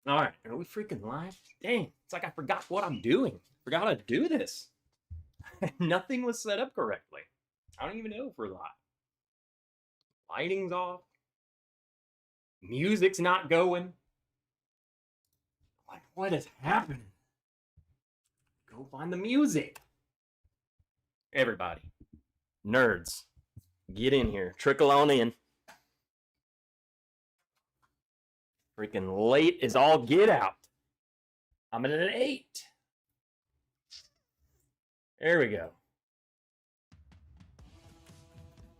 All right, are we freaking live? Dang, it's like I forgot what I'm doing. Forgot how to do this. Nothing was set up correctly. I don't even know if we're live. Lighting's off. Music's not going. Like, what is happening? Go find the music. Everybody, nerds, get in here. Trickle on in. Freaking late is all get out. I'm at an 8. There we go.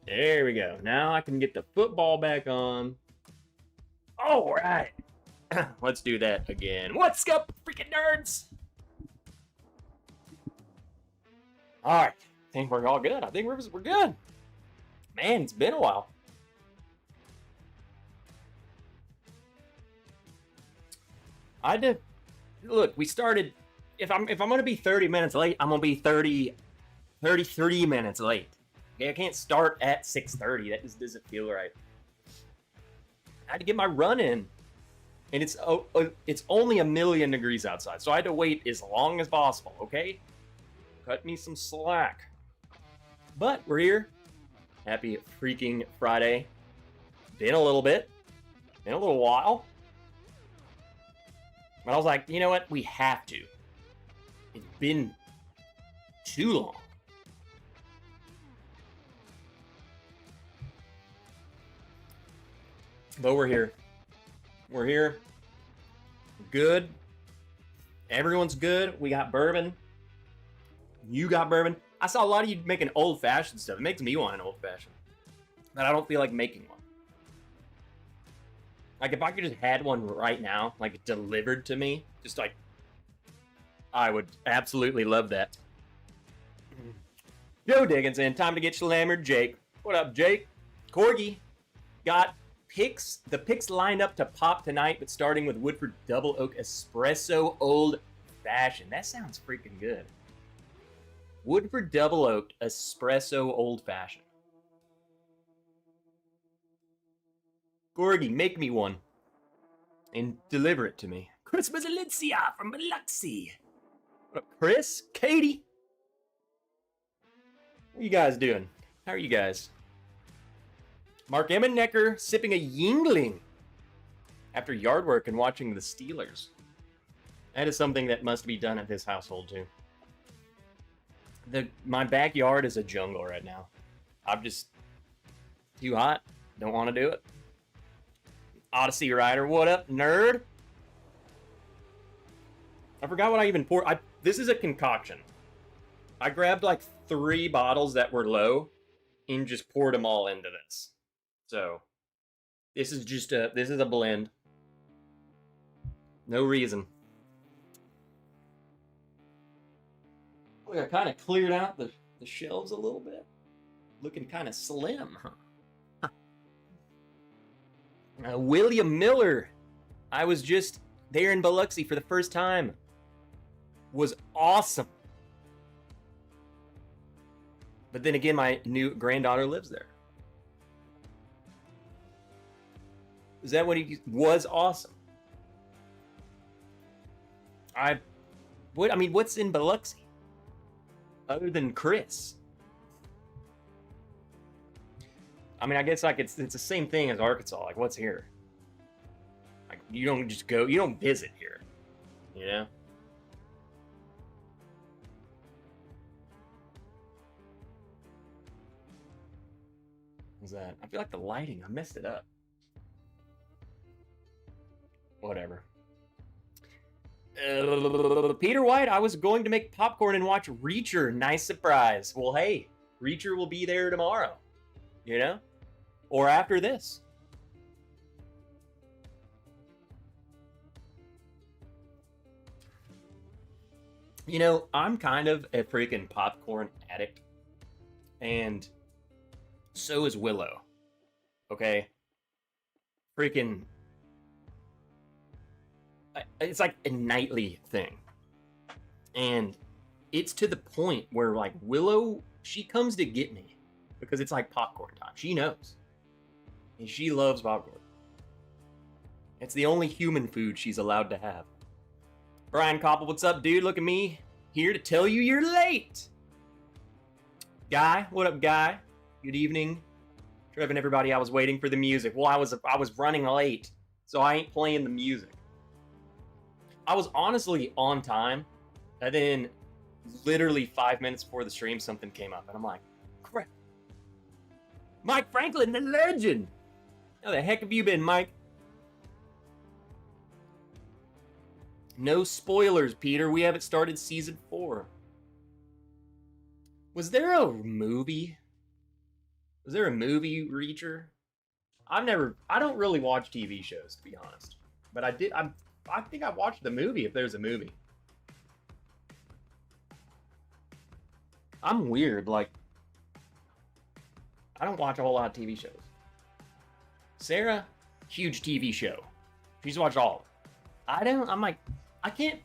There we go. Now I can get the football back on. All right. Let's do that again. What's up, freaking nerds? All right. I think we're all good. I think we're good. Man, it's been a while. I did. Look, we started. If I'm gonna be 30 minutes late, I'm gonna be 33 minutes late. Okay, I can't start at 6:30. That just doesn't feel right. I had to get my run in, and it's only 1,000,000 degrees outside, so I had to wait as long as possible. Okay, cut me some slack. But we're here. Happy freaking Friday. Been a little bit. Been a little while. But I was like, you know what? We have to. It's been too long. But we're here. We're here. Good. Everyone's good. We got bourbon. You got bourbon. I saw a lot of you making old-fashioned stuff. It makes me want an old-fashioned. But I don't feel like making one. Like, if I could just had one right now, like, delivered to me, just like, I would absolutely love that. Joe Dickinson, time to get slammered. Jake. What up, Jake? Corgi got picks. The picks lined up to pop tonight, but starting with Woodford Double Oak Espresso Old Fashioned. That sounds freaking good. Woodford Double Oak Espresso Old Fashioned. Gorgie, make me one and deliver it to me. Christmas Alicia from Biloxi. What up, Chris? Katie? What are you guys doing? How are you guys? Mark Emmennecker sipping a Yingling after yard work and watching the Steelers. That is something that must be done at this household too. My backyard is a jungle right now. I'm just too hot. Don't want to do it. Odyssey Rider, what up, nerd? I forgot what I even poured. This is a concoction. I grabbed like 3 bottles that were low and just poured them all into this. So this is just this is a blend. No reason. Look, I kind of cleared out the shelves a little bit. Looking kind of slim, huh? William Miller, I was just there in Biloxi for the first time. Was awesome. But then again, my new granddaughter lives there. Is that what he was awesome? What's in Biloxi? Other than Chris? I mean, I guess like it's the same thing as Arkansas. Like, what's here? Like, you don't just go, you don't visit here, you know? What's that? I feel like the lighting, I messed it up. Whatever. Peter White, I was going to make popcorn and watch Reacher. Nice surprise. Well, hey, Reacher will be there tomorrow, you know? Or after this. You know, I'm kind of a freaking popcorn addict. And so is Willow. Okay? Freaking... It's like a nightly thing. And it's to the point where, like, Willow, she comes to get me. Because it's like popcorn time. She knows. And she loves popcorn. It's the only human food she's allowed to have. Brian Koppel, what's up, dude? Look at me. Here to tell you you're late. Guy, what up, Guy? Good evening. Trev and everybody, I was waiting for the music. Well, I was running late, so I ain't playing the music. I was honestly on time, and then literally 5 minutes before the stream, something came up, and I'm like, crap. Mike Franklin, the legend. How the heck have you been, Mike? No spoilers, Peter. We haven't started season 4. Was there a movie? Was there a movie, Reacher? I don't really watch TV shows, to be honest. But I think I watched the movie if there's a movie. I'm weird, like, I don't watch a whole lot of TV shows. Sarah, huge TV show. She's watched all of it. I'm like, I can't,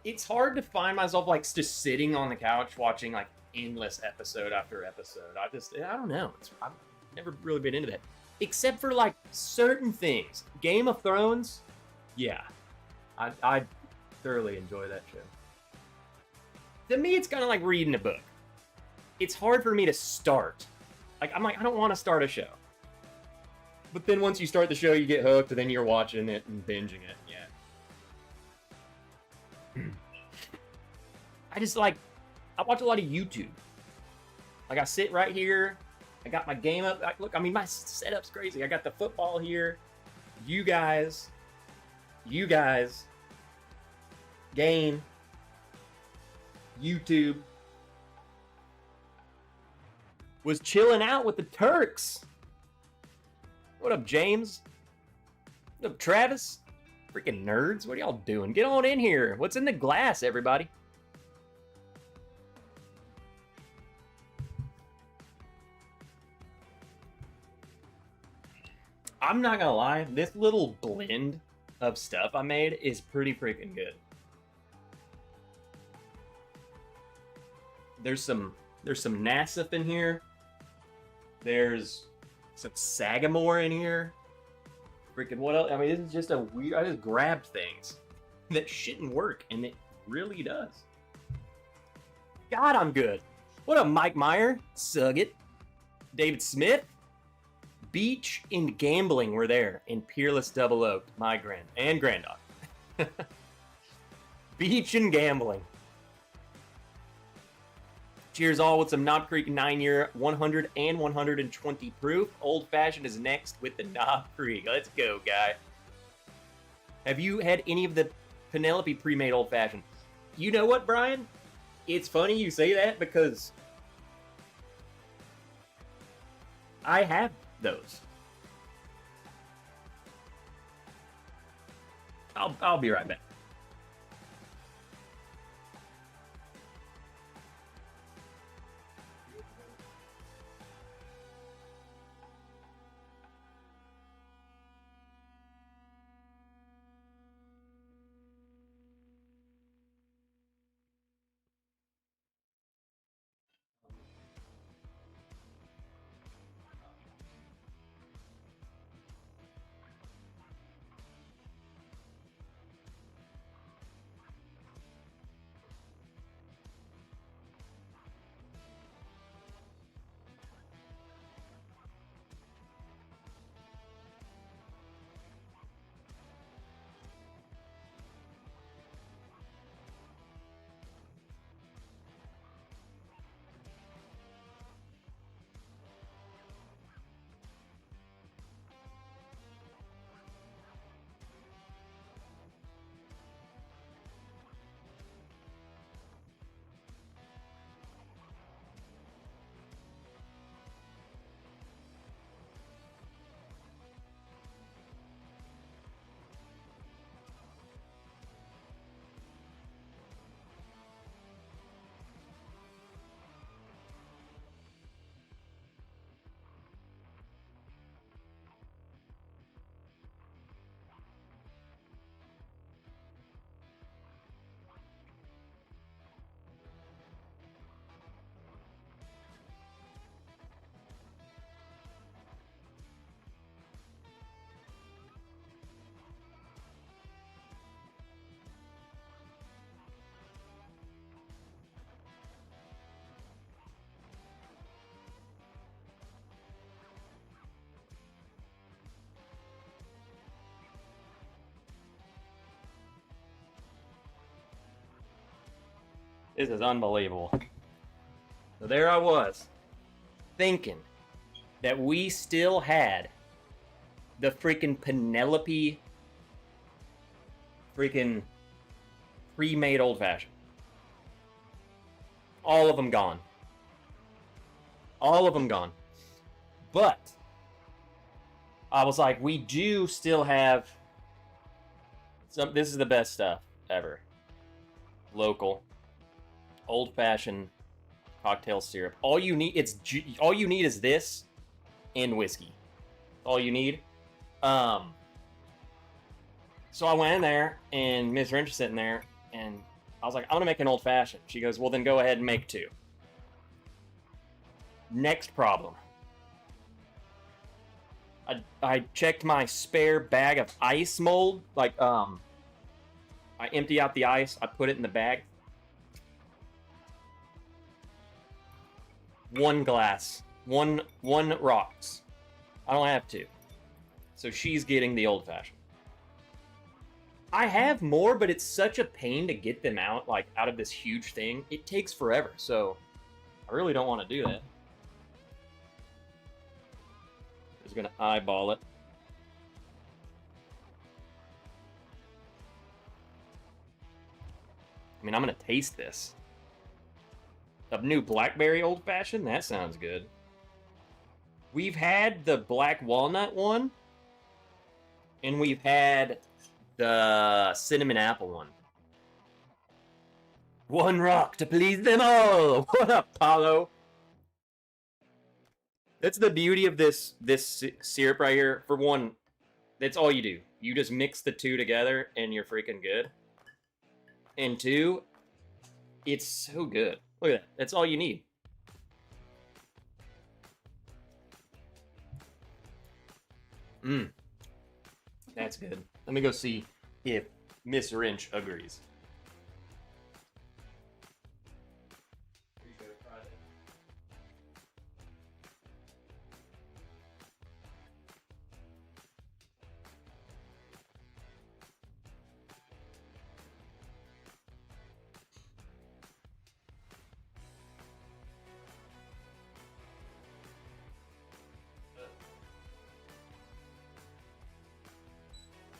it's hard to find myself, like, just sitting on the couch watching, like, endless episode after episode. I don't know. I've never really been into that. Except for, like, certain things. Game of Thrones, yeah. I thoroughly enjoy that show. To me, it's kind of like reading a book. It's hard for me to start. Like, I'm like, I don't want to start a show. But then once you start the show, you get hooked, and then you're watching it and binging it. Yeah. I watch a lot of YouTube. Like, I sit right here. I got my game up. Look, I mean, my setup's crazy. I got the football here. You guys. Game. YouTube. Was chilling out with the Turks. What up, James? What up, Travis? Freaking nerds. What are y'all doing? Get on in here. What's in the glass, everybody? I'm not gonna lie. This little blend of stuff I made is pretty freaking good. There's some Nassif in here. There's some Sagamore in here. Freaking what else? I mean, this is just a weird. I just grabbed things that shouldn't work, and it really does. God, I'm good. What up, Mike Meyer? Sug it. David Smith. Beach and Gambling were there in Peerless Double Oak. My granddaughter. Beach and Gambling. Cheers all with some Knob Creek 9-year 100 and 120 proof. Old Fashioned is next with the Knob Creek. Let's go, guy. Have you had any of the Penelope pre-made Old Fashioned? You know what, Brian? It's funny you say that because I have those. I'll be right back. This is unbelievable. So there I was, thinking that we still had the freaking Penelope freaking pre-made old fashioned. All of them gone. All of them gone. But I was like, we do still have some. This is the best stuff ever. Local, old-fashioned cocktail syrup. All you need is this and whiskey. All you need. So I went in there, and Miss Wrench was sitting there, and I was like, I'm gonna make an old-fashioned. She goes, well, then go ahead and make 2. Next problem. I checked my spare bag of ice mold. Like, I empty out the ice. I put it in the bag. 1 glass. One rocks. I don't have 2. So she's getting the old-fashioned. I have more, but it's such a pain to get them out, like, out of this huge thing. It takes forever, so I really don't want to do that. Just gonna eyeball it. I mean, I'm gonna taste this. The new blackberry old fashioned? That sounds good. We've had the black walnut one, and we've had the cinnamon apple one. 1 rock to please them all. What up, Paulo? That's the beauty of this syrup right here. For one, that's all you do. You just mix the 2 together, and you're freaking good. And 2, it's so good. Look at that. That's all you need. That's good. Let me go see if Miss Wrench agrees.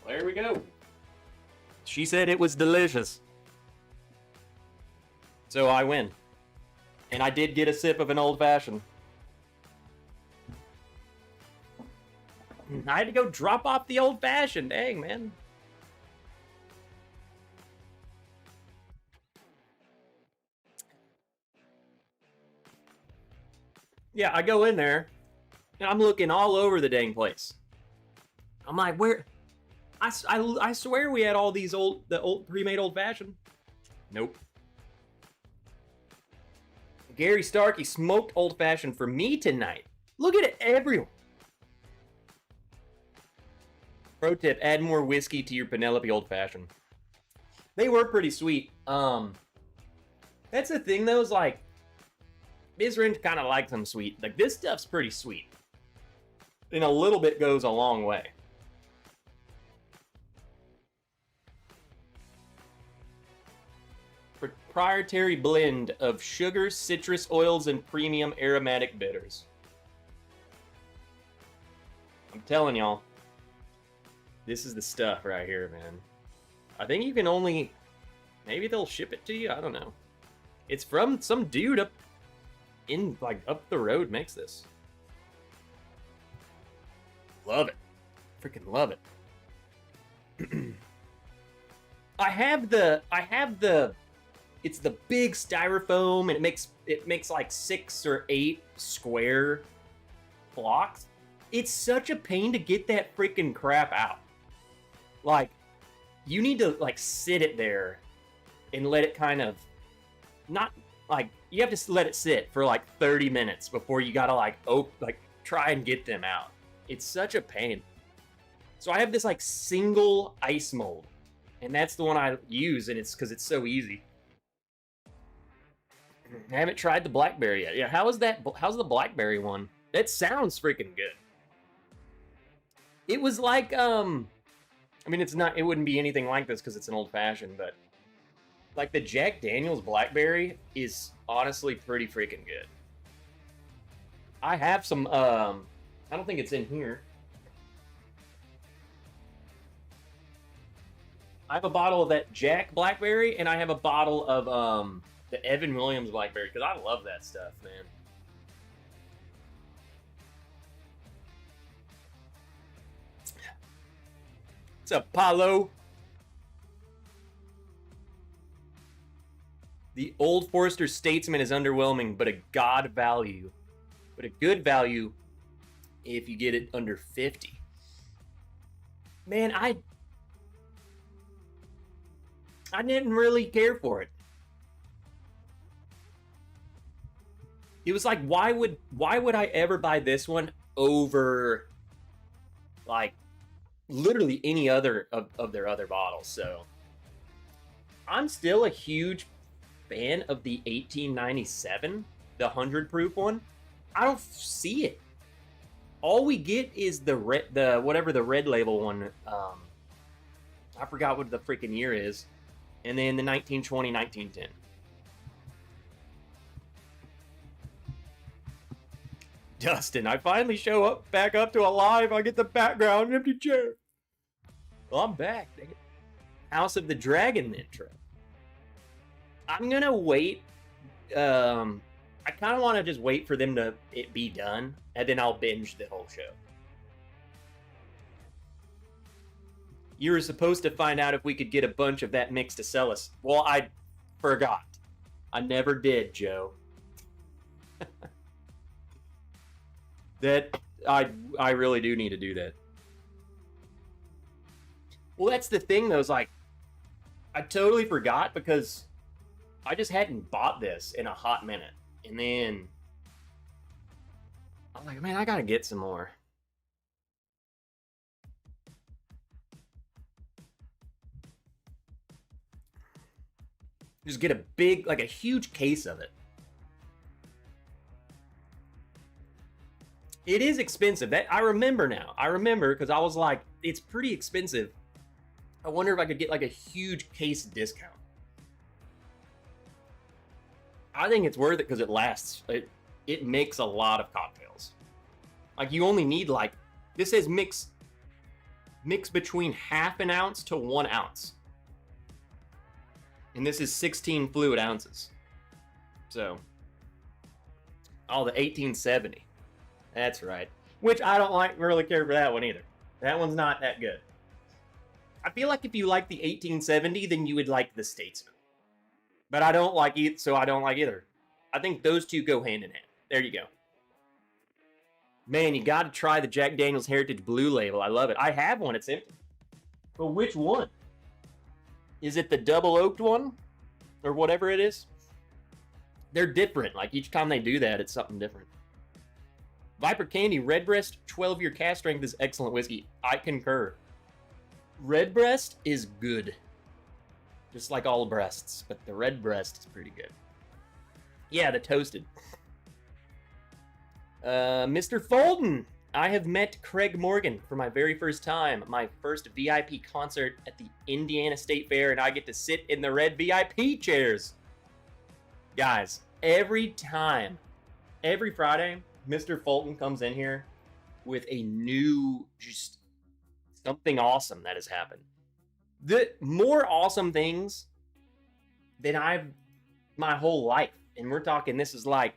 There we go. She said it was delicious. So I win. And I did get a sip of an old-fashioned. I had to go drop off the old-fashioned. Dang, man. Yeah, I go in there, and I'm looking all over the dang place. I'm like, where... I swear we had all these old pre-made old-fashioned. Nope. Gary Starkey smoked old-fashioned for me tonight. Look at it, everyone. Pro tip, add more whiskey to your Penelope old-fashioned. They were pretty sweet. That's the thing, though, is like, Miss Wrench kind of likes them sweet. Like, this stuff's pretty sweet. And a little bit goes a long way. Proprietary blend of sugar, citrus oils, and premium aromatic bitters. I'm telling y'all, this is the stuff right here, man. I think you can only... Maybe they'll ship it to you? I don't know. It's from some dude up the road makes this. Love it. Freaking love it. I have the... It's the big styrofoam, and it makes like 6 or 8 square blocks. It's such a pain to get that freaking crap out. Like, you need to like sit it there and let it kind of not like you have to let it sit for like 30 minutes before you gotta like try and get them out. It's such a pain. So I have this like single ice mold, and that's the one I use, and it's because it's so easy. I haven't tried the blackberry yet. Yeah, how's the blackberry one? That sounds freaking good. It was like, I mean, it wouldn't be anything like this because it's an old fashioned, but Like the Jack Daniel's Blackberry is honestly pretty freaking good. I have some, I don't think it's in here. I have a bottle of that Jack Blackberry, and I have a bottle of the Evan Williams Blackberry, because I love that stuff, man. What's up, Paulo? The Old Forester Statesman is underwhelming, but a god value. But a good value if you get it under 50. Man, I didn't really care for it. It was like, why would I ever buy this one over like literally any other of their other bottles? So I'm still a huge fan of the 1897, the 100 proof one. I don't see it. All we get is the whatever the red label one. I forgot what the freaking year is. And then the 1920, 1910. Dustin, I finally show up back up to a live. I get the background empty chair. Well, I'm back. House of the Dragon intro. I'm gonna wait. I kind of want to just wait for them to it be done, and then I'll binge the whole show. You were supposed to find out if we could get a bunch of that mix to sell us. Well, I forgot. I never did, Joe. That I really do need to do that. Well, that's the thing, though. Is like I totally forgot because I just hadn't bought this in a hot minute, and then I'm like, man, I gotta get some more. Just get a big, like a huge case of it. It is expensive. That I remember now. I remember because I was like, it's pretty expensive. I wonder if I could get like a huge case discount. I think it's worth it because it lasts. It makes a lot of cocktails. Like you only need like, this says mix between half an ounce to 1 ounce. And this is 16 fluid ounces. So, oh, the 1870. That's right. Which I don't really care for that one either. That one's not that good. I feel like if you like the 1870, then you would like the Statesman. But I don't like it, so I don't like either. I think those two go hand in hand. There you go. Man, you got to try the Jack Daniel's Heritage Blue Label. I love it. I have one. It's empty. But which one? Is it the double oaked one? Or whatever it is? They're different. Like each time they do that, it's something different. Viper Candy Redbreast 12-year cast strength is excellent whiskey. I concur. Redbreast is good. Just like all breasts. But the Redbreast is pretty good. Yeah, the toasted. Mr. Folden. I have met Craig Morgan for my very first time. My first VIP concert at the Indiana State Fair, and I get to sit in the red VIP chairs. Guys, every time, every Friday, Mr. Fulton comes in here with a new, just something awesome that has happened. The more awesome things than I've my whole life. And we're talking, this is like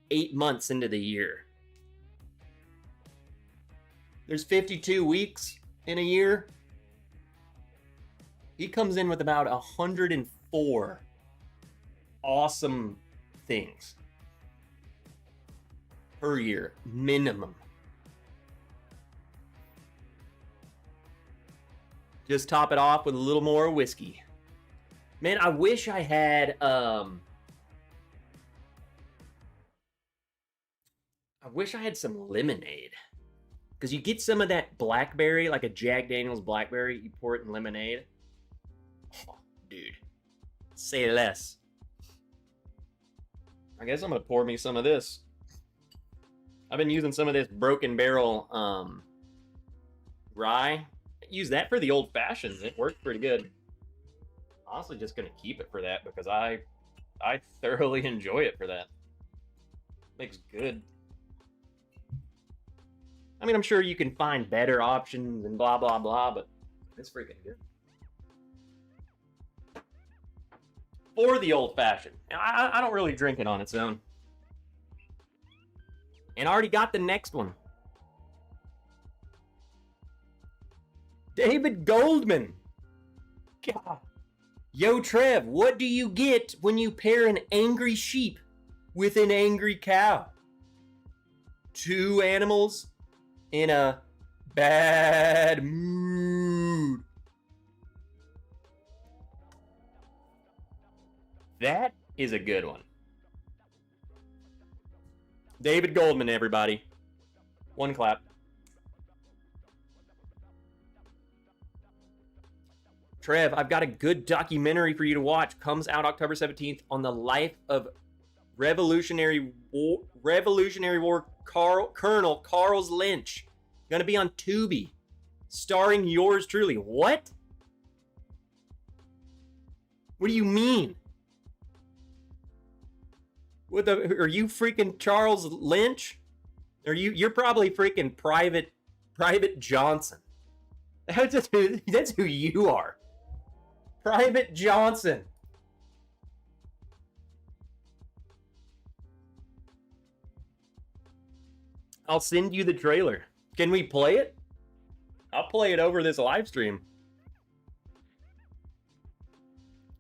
8 months into the year. There's 52 weeks in a year. He comes in with about 104 awesome things per year, minimum. Just top it off with a little more whiskey. Man, I wish I had some lemonade. Because you get some of that blackberry, like a Jack Daniel's blackberry, you pour it in lemonade. Oh, dude. Say less. I guess I'm going to pour me some of this. I've been using some of this Broken Barrel rye. I use that for the old fashions. It worked pretty good. honestly just gonna keep it for that because I thoroughly enjoy it for that. Makes good. I mean, I'm sure you can find better options and blah blah blah, but it's freaking good. For the old fashioned, I don't really drink it on its own. And I already got the next one. David Goldman. God. Yo, Trev, what do you get when you pair an angry sheep with an angry cow? Two animals in a bad mood. That is a good one. David Goldman, everybody. One clap. Trev, I've got a good documentary for you to watch. Comes out October 17th on the life of Revolutionary War Colonel Carl Lynch. Gonna be on Tubi. Starring yours truly. What? What do you mean? Are you freaking Charles Lynch? You're probably freaking Private Johnson. That's who you are. Private Johnson. I'll send you the trailer. Can we play it? I'll play it over this live stream.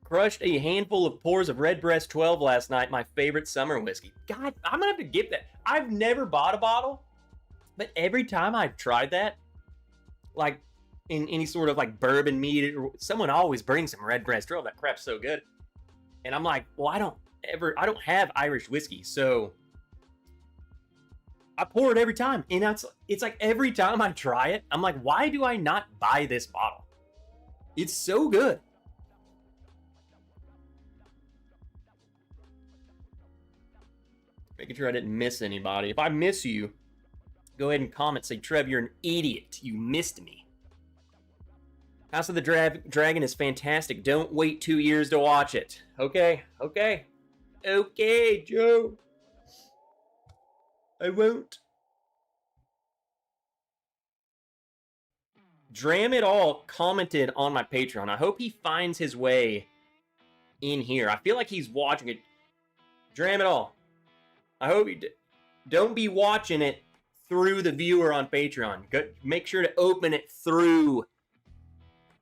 Crushed a handful of pours of Redbreast 12 last night, my favorite summer whiskey. God, I'm gonna have to get that. I've never bought a bottle, but every time I've tried that, like in any sort of like bourbon mead, someone always brings some Redbreast 12. That crap's so good. And I'm like, well, I don't have Irish whiskey, so I pour it every time. And it's like every time I try it, I'm like, why do I not buy this bottle? It's so good. Making sure I didn't miss anybody. If I miss you, go ahead and comment. Say, Trev, you're an idiot. You missed me. House of the Dragon is fantastic. Don't wait 2 years to watch it. Okay, Joe. I won't. Dram It All commented on my Patreon. I hope he finds his way in here. I feel like he's watching it. Dram It All. I hope you don't be watching it through the viewer on Patreon. Make sure to open it through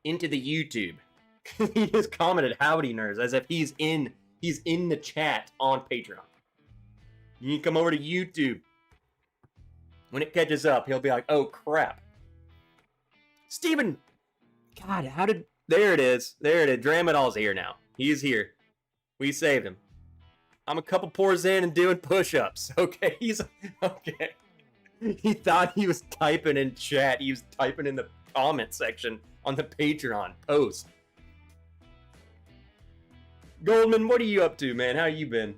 into the YouTube. He just commented "Howdy nerds" as if he's in the chat on Patreon. You need to come over to YouTube. When it catches up, he'll be like, "Oh crap, Steven! God, there it is. Dram It All's here now. He's here. We saved him. I'm a couple pours in and doing push-ups. Okay, okay. He thought he was typing in chat. He was typing in the comment section on the Patreon post. Goldman, what are you up to, man? How you been?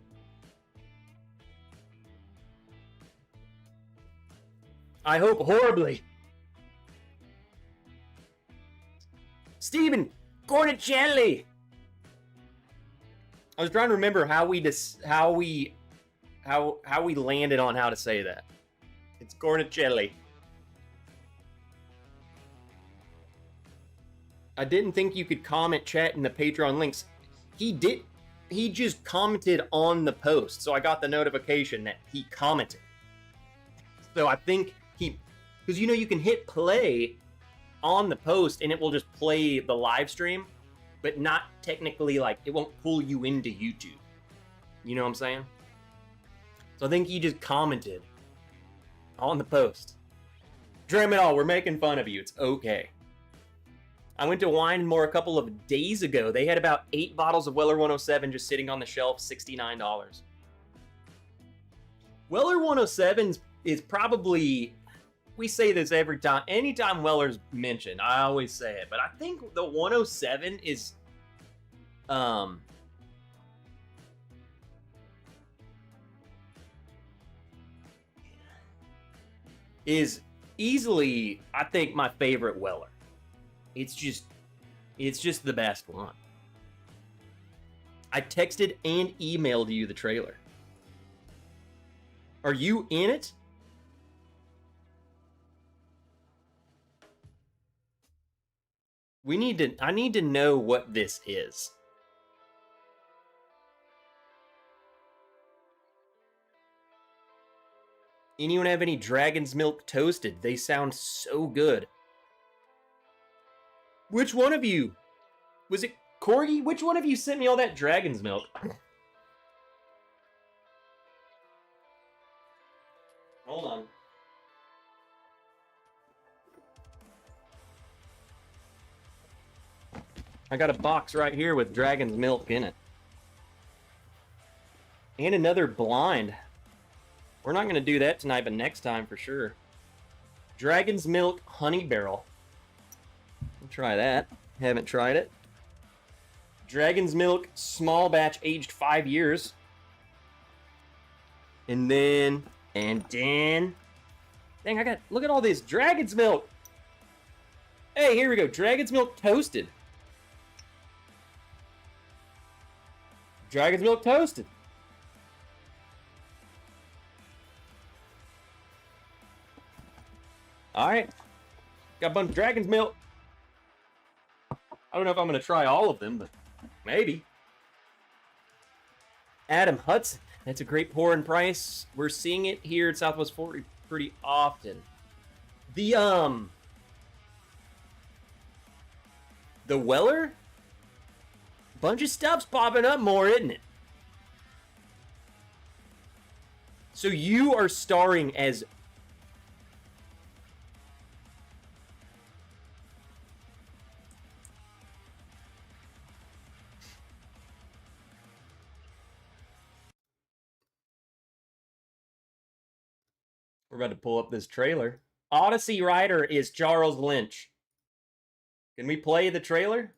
I hope horribly. Steven Cornicelli. I was trying to remember how we landed on how to say that. It's Cornicelli. I didn't think you could comment chat in the Patreon links. He did. He just commented on the post, so I got the notification that he commented. So I think because you can hit play on the post and it will just play the live stream, but not technically, like, it won't pull you into YouTube. You know what I'm saying? So I think he just commented on the post. Dram It All, we're making fun of you. It's okay. I went to Wine and More a couple of days ago. They had about 8 bottles of Weller 107 just sitting on the shelf, $69. Weller 107 is probably, we say this every time. Anytime Weller's mentioned, I always say it. But I think the 107 is easily, I think, my favorite Weller. It's just the best one. I texted and emailed you the trailer. Are you in it? I need to know what this is. Anyone have any Dragon's Milk Toasted? They sound so good. Which one of you? Was it Corgi? Which one of you sent me all that Dragon's Milk? Hold on. I got a box right here with Dragon's Milk in it. And another blind. We're not going to do that tonight, but next time for sure. Dragon's Milk Honey Barrel. I'll try that. Haven't tried it. Dragon's Milk Small Batch aged 5 years. And then... Dang, look at all this Dragon's Milk. Hey, here we go. Dragon's Milk Toasted. Dragon's Milk Toasted. Alright. Got a bunch of Dragon's Milk. I don't know if I'm going to try all of them, but maybe. Adam Hudson. That's a great pouring price. We're seeing it here at Southwest 40 pretty often. The Weller? Bunch of stuff's popping up more, isn't it? So you are starring as... We're about to pull up this trailer. Odyssey writer is Charles Lynch. Can we play the trailer?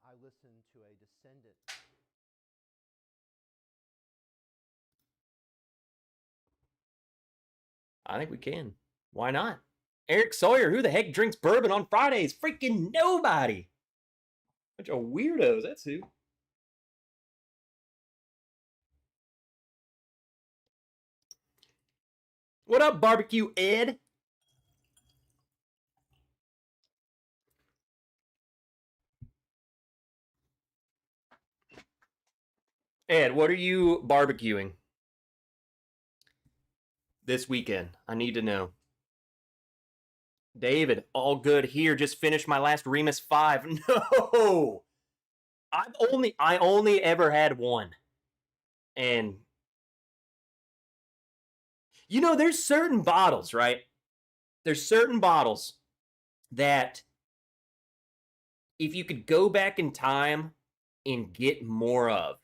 I listened to a descendant. I think we can. Why not? Eric Sawyer, who the heck drinks bourbon on Fridays? Freaking nobody. Bunch of weirdos, that's who. What up, Barbecue Ed? Ed, what are you barbecuing this weekend? I need to know. David, all good here. Just finished my last Remus 5. No! I only ever had one. And you know, there's certain bottles, right? There's certain bottles that if you could go back in time and get more of,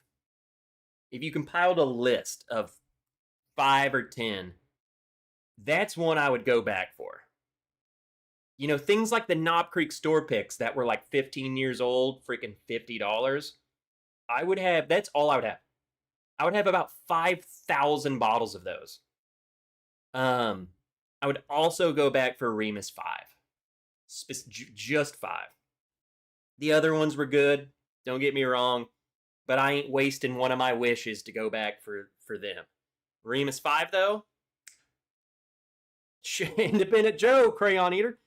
if you compiled a list of 5 or 10, that's one I would go back for. You know, things like the Knob Creek store picks that were like 15 years old, freaking $50. I would have, that's all I would have. I would have about 5,000 bottles of those. I would also go back for Remus 5. Just 5. The other ones were good, don't get me wrong, but I ain't wasting one of my wishes to go back for them. Remus 5, though? Independent Joe, Crayon Eater.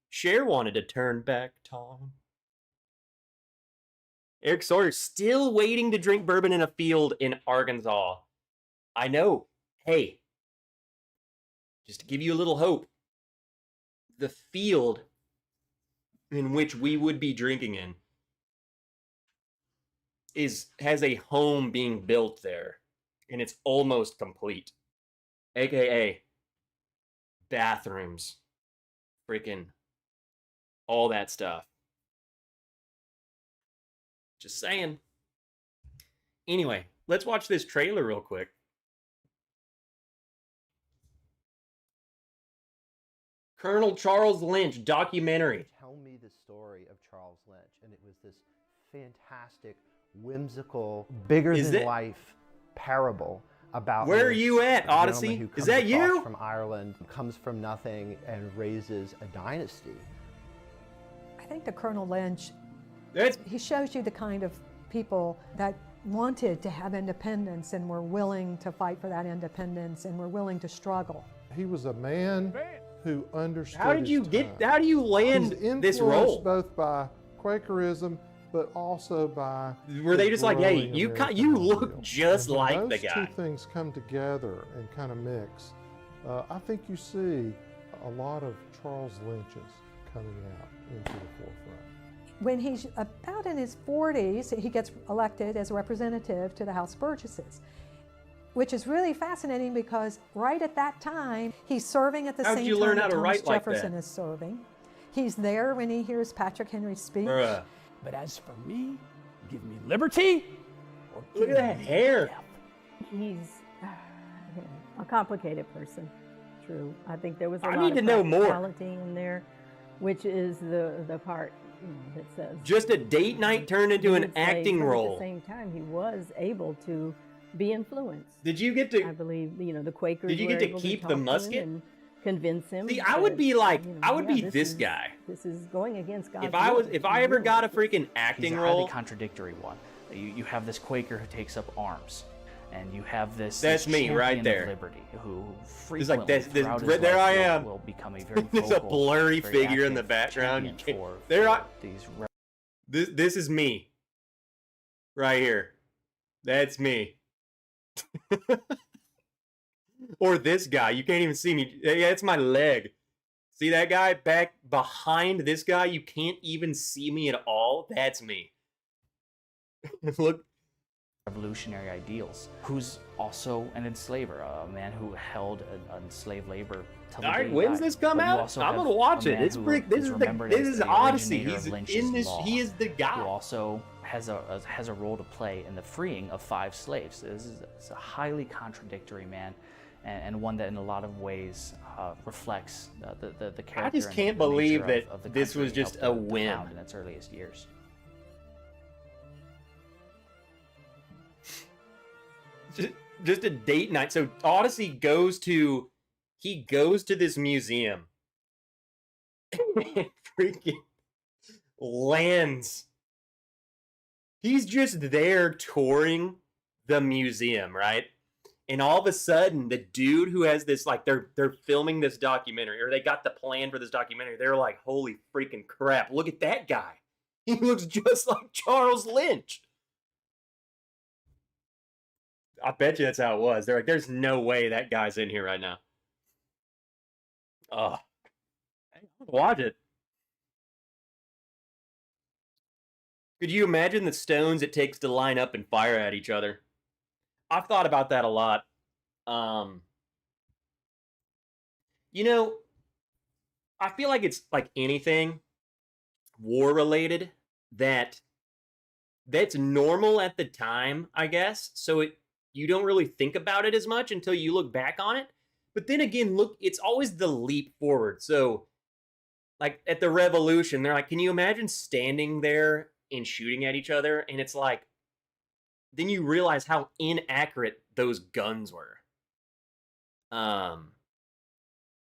Cher wanted to turn back time. Eric Sawyer, still waiting to drink bourbon in a field in Arkansas. I know. Hey, just to give you a little hope, the field in which we would be drinking in has a home being built there, and it's almost complete. AKA bathrooms, freaking all that stuff. Just saying. Anyway, let's watch this trailer real quick. Colonel Charles Lynch documentary. Tell me the story of Charles Lynch, and it was this fantastic, whimsical, bigger-than-life parable about... Where are you at, Odyssey? Is that you? From Ireland, comes from nothing, and raises a dynasty. I think the Colonel Lynch He shows you the kind of people that wanted to have independence and were willing to fight for that independence and were willing to struggle. He was a man who understood How did you his time. how do you land He's this role? both by Quakerism, but also by Were they just like, hey, growing you American you look ideal. just And when like the those guy. two things come together and kind of mix, I think you see a lot of Charles Lynch's coming out into the forefront. When he's about in his 40s, he gets elected as a representative to the House of Burgesses, which is really fascinating because right at that time, he's serving at the How'd same you time learn that how to Thomas write like Jefferson that? is serving. He's there when he hears Patrick Henry's speech. Bruh. But as for me, give me liberty or Look at give that me hair. death. He's a complicated person. True. I think there was a I lot need of to know more. practicality in there, which is the part that says Just a date night turned into an being enslaved, acting but role. At the same time, he was able to be influenced. Did you get I to? believe the Quakers. Did you were get to able keep talk the to him musket? and convince him? See, I would that, be like, I would yeah, be this guy. This is going against God's will. If I ever got a freaking He's acting a role, highly contradictory one. You have this Quaker who takes up arms, and you have this That's me right champion of there. liberty who It's like frequently this- throughout this- his there life I will- am. will become a very There's a vocal, blurry very figure in the active background. You champion can't- for there I- these this is me, right here. That's me. Or this guy. You can't even see me. Yeah, it's my leg. See that guy back behind this guy? You can't even see me at all. That's me. Look. revolutionary ideals, who's also an enslaver, a man who held enslaved labor till the All day right, he when's died. this come But you out? also I'm have gonna watch a it. man It's who freak. This is remembered this as is the Odyssey. originator He's of Lynch's in this. law, He is the who guy. also has a role to play in the freeing of 5 slaves. This is a highly contradictory man, and one that in a lot of ways reflects the character. I just and can't the believe nature that of the this country was he just helped a to whim. found in its earliest years. Just a date night. So Odyssey goes to this museum and freaking lands. He's just there touring the museum, right? And all of a sudden, the dude who has this, like, they're filming this documentary, or they got the plan for this documentary. They're like, holy freaking crap! Look at that guy. He looks just like Charles Lynch. I bet you that's how it was. They're like, there's no way that guy's in here right now. Oh, watch it. Could you imagine the stones it takes to line up and fire at each other? I've thought about that a lot. You know, I feel like it's like anything war related that's normal at the time, I guess. So you don't really think about it as much until you look back on it. But then again, look, it's always the leap forward. So, like at the Revolution, they're like, can you imagine standing there and shooting at each other? And it's like, then you realize how inaccurate those guns were.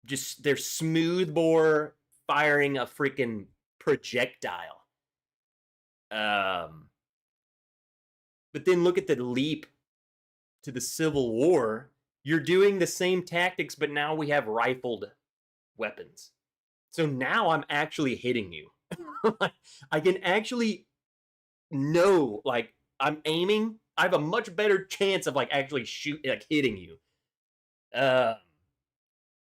Just they're smoothbore firing a freaking projectile. But then look at the leap to the Civil War. You're doing the same tactics, but now we have rifled weapons. So now I'm actually hitting you. I can actually know, like, I'm aiming. I have a much better chance of like actually hitting you.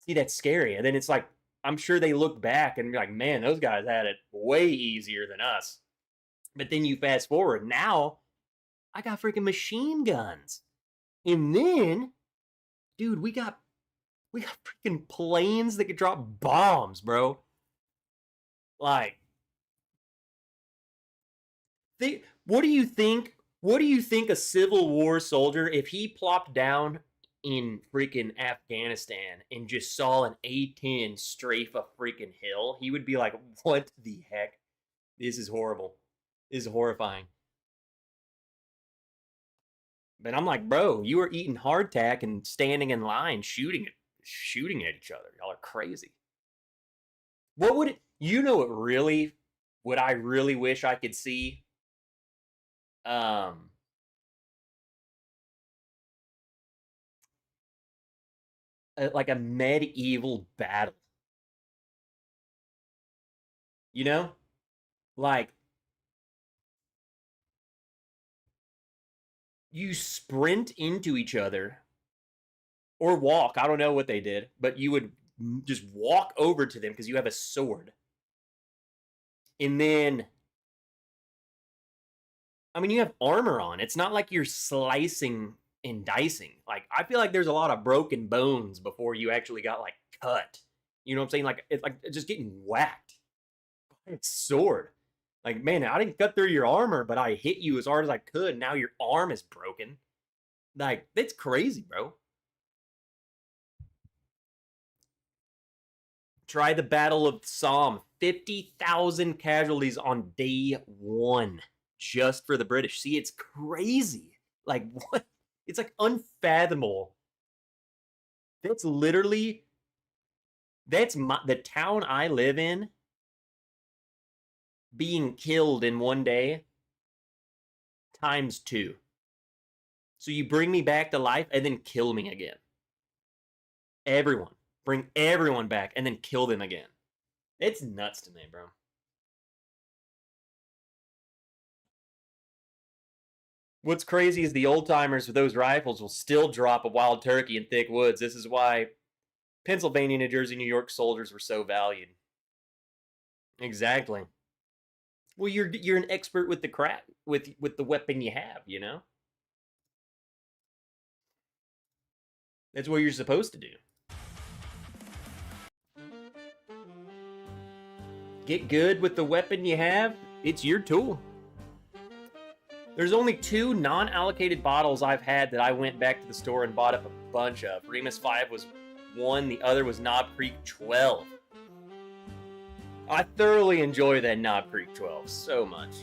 See, that's scary. And then it's like, I'm sure they look back and be like, man, those guys had it way easier than us. But then you fast forward. Now, I got freaking machine guns. And then, dude, we got freaking planes that could drop bombs, bro. Like, what do you think? What do you think a Civil War soldier, if he plopped down in freaking Afghanistan and just saw an A-10 strafe a freaking hill, he would be like, what the heck? This is horrible. This is horrifying. But I'm like, bro, you were eating hardtack and standing in line shooting at each other. Y'all are crazy. What would it, you know what really what I really wish I could see, like a medieval battle. You know? Like, you sprint into each other or walk. I don't know what they did, but you would just walk over to them because you have a sword. And then, I mean, you have armor on. It's not like you're slicing and dicing. Like, I feel like there's a lot of broken bones before you actually got, like, cut. You know what I'm saying? Like, it's like just getting whacked by a sword. Like, man, I didn't cut through your armor, but I hit you as hard as I could. Now your arm is broken. Like, that's crazy, bro. Try the Battle of Somme. 50,000 casualties on day 1 just for the British. See, it's crazy. Like, what? It's like unfathomable. That's literally, that's the town I live in being killed in one day times 2. So you bring me back to life and then kill me again. Everyone. Bring everyone back and then kill them again. It's nuts to me, bro. What's crazy is the old timers with those rifles will still drop a wild turkey in thick woods. This is why Pennsylvania, New Jersey, New York soldiers were so valued. Exactly. Well, you're an expert with the crap with the weapon you have, you know? That's what you're supposed to do. Get good with the weapon you have. It's your tool. There's only 2 non-allocated bottles I've had that I went back to the store and bought up a bunch of. Remus 5 was one, the other was Knob Creek 12. I thoroughly enjoy that Knob Creek 12 so much.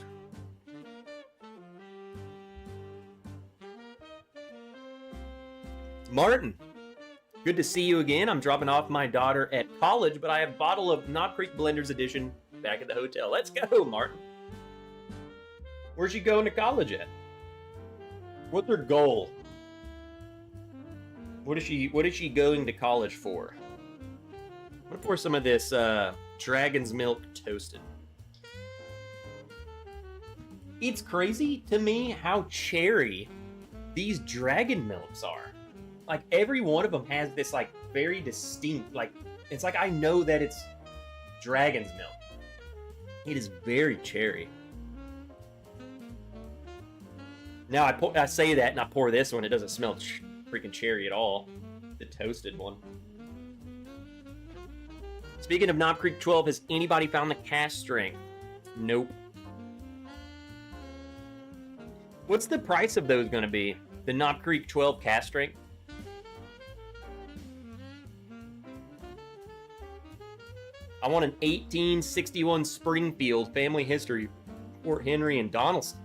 Martin, good to see you again. I'm dropping off my daughter at college, but I have a bottle of Knob Creek Blenders Edition back at the hotel. Let's go, Martin. Where's she going to college at? What's her goal? What is she going to college for? I'm gonna pour some of this Dragon's Milk Toasted. It's crazy to me how cherry these Dragon Milks are. Like, every one of them has this, like, very distinct, like, it's like I know that it's Dragon's Milk. It is very cherry. Now, I say that and I pour this one. It doesn't smell freaking cherry at all. The toasted one. Speaking of Knob Creek 12, has anybody found the cast strength? Nope. What's the price of those going to be? The Knob Creek 12 cast strength? I want an 1861 Springfield family history, Fort Henry and Donaldson.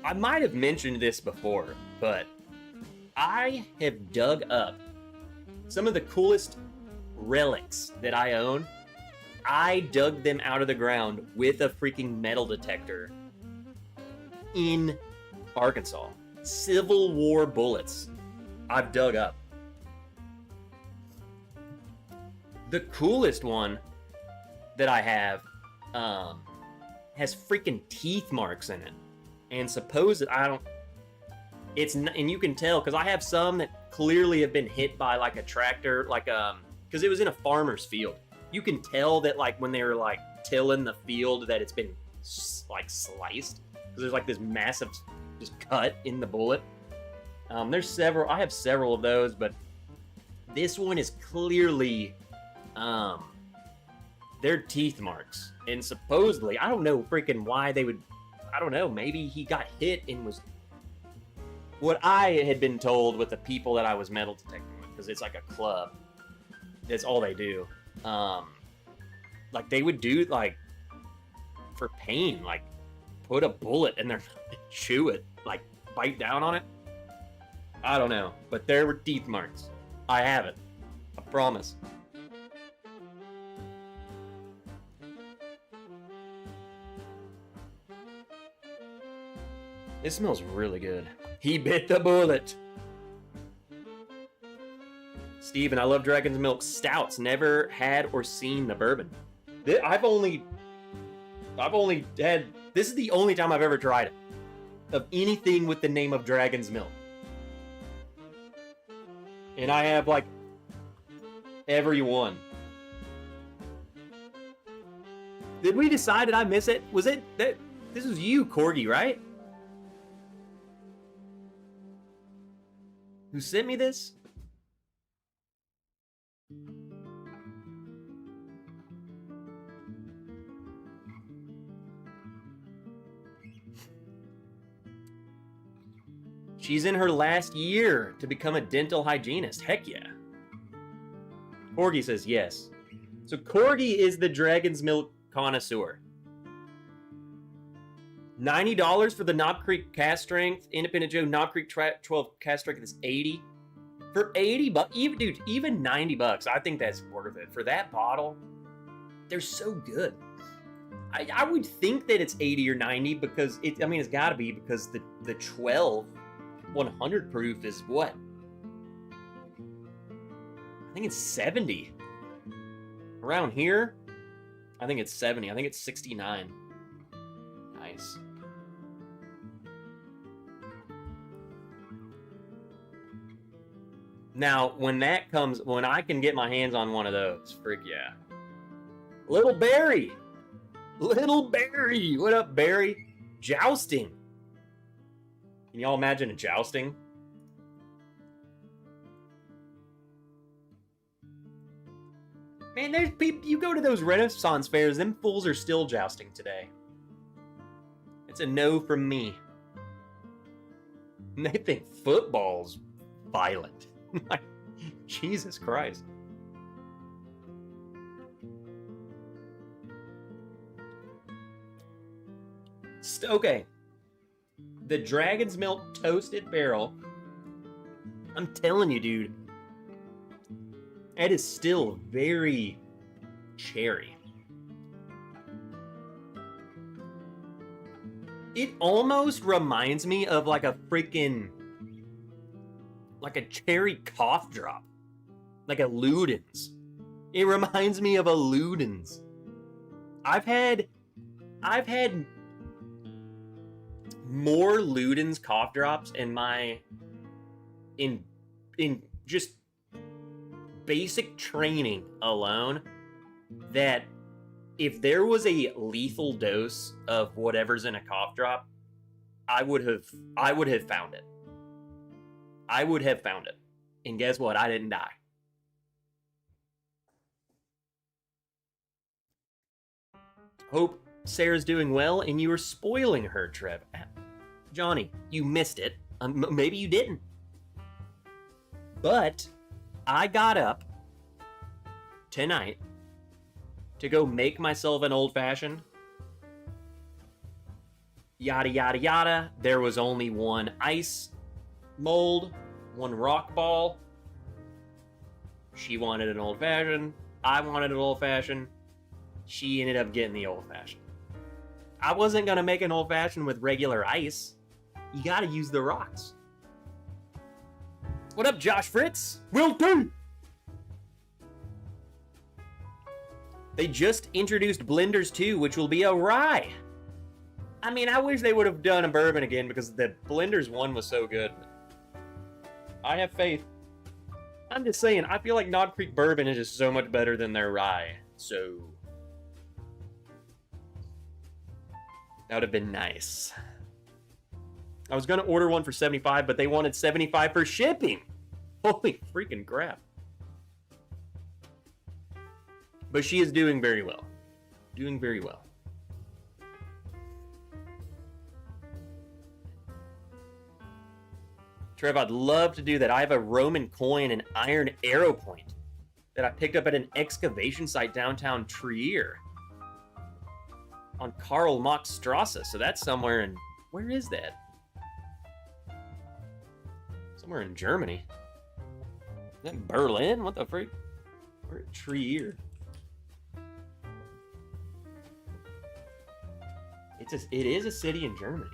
I might have mentioned this before, but I have dug up some of the coolest relics that I own. I dug them out of the ground with a freaking metal detector in Arkansas. Civil War bullets I've dug up. The coolest one that I have has freaking teeth marks in it. And and you can tell, because I have some that clearly have been hit by like a tractor, like, because it was in a farmer's field. You can tell that, like, when they were like tilling the field, that it's been like sliced, because there's like this massive just cut in the bullet. There's several, I have several of those, but this one is clearly, they're teeth marks. And supposedly, I don't know freaking why they would, I don't know, maybe he got hit and was, what I had been told with the people that I was metal detecting with, because it's like a club. That's all they do. Like, they would do, like, for pain, like, put a bullet in there, chew it, like, bite down on it. I don't know, but there were teeth marks. I have it. I promise. It smells really good. He bit the bullet. Steven, I love Dragon's Milk Stouts. Never had or seen the bourbon. I've only had, this is the only time I've ever tried it. Of anything with the name of Dragon's Milk. And I have like every one. Did we decide? Did I miss it? Was it that? This was you, Corgi, right? Who sent me this? She's in her last year to become a dental hygienist. Heck yeah. Corgi says yes. So Corgi is the Dragon's Milk connoisseur. $90 for the Knob Creek cast strength. Independent Joe Knob Creek 12 cast strength is $80. For $80, even dude, even $90, I think that's worth it. For that bottle, they're so good. I would think that it's 80 or 90 because it's got to be because the 12 100 proof is what? I think it's 70. Around here, I think it's 70. I think it's 69. Nice. Now, when I can get my hands on one of those, frick yeah. Little Barry! Little Barry! What up, Barry? Jousting. Can y'all imagine a jousting? Man, there's people, you go to those Renaissance fairs, them fools are still jousting today. It's a no from me. And they think football's violent. Jesus Christ. Okay. The Dragon's Milk Toasted Barrel. I'm telling you, dude. It is still very cherry. It almost reminds me of like a cherry cough drop. Like a Ludens. It reminds me of a Ludens. I've had more Ludens cough drops in just basic training alone, that if there was a lethal dose of whatever's in a cough drop, I would have found it. I would have found it. And guess what? I didn't die. Hope Sarah's doing well, and you were spoiling her, Trev. Johnny, you missed it. Maybe you didn't. But I got up tonight to go make myself an old-fashioned. Yada, yada, yada. There was only one ice mold, one rock ball. She wanted an old-fashioned. I wanted an old-fashioned. She ended up getting the old-fashioned. I wasn't going to make an old-fashioned with regular ice. You got to use the rocks. What up, Josh Fritz? Will do. They just introduced blenders too, which will be a rye. I mean, I wish they would have done a bourbon again because the blenders one was so good. I have faith. I'm just saying, I feel like Knob Creek bourbon is just so much better than their rye. So that would have been nice. I was going to order one for $75, but they wanted $75 for shipping. Holy freaking crap. But she is doing very well. Doing very well. Trev, I'd love to do that. I have a Roman coin and iron arrow point that I picked up at an excavation site downtown Trier on Karl Marx Strasse. So that's somewhere in... Where is that? Somewhere in Germany. Is that Berlin? What the freak? We're at Trier. It is a city in Germany.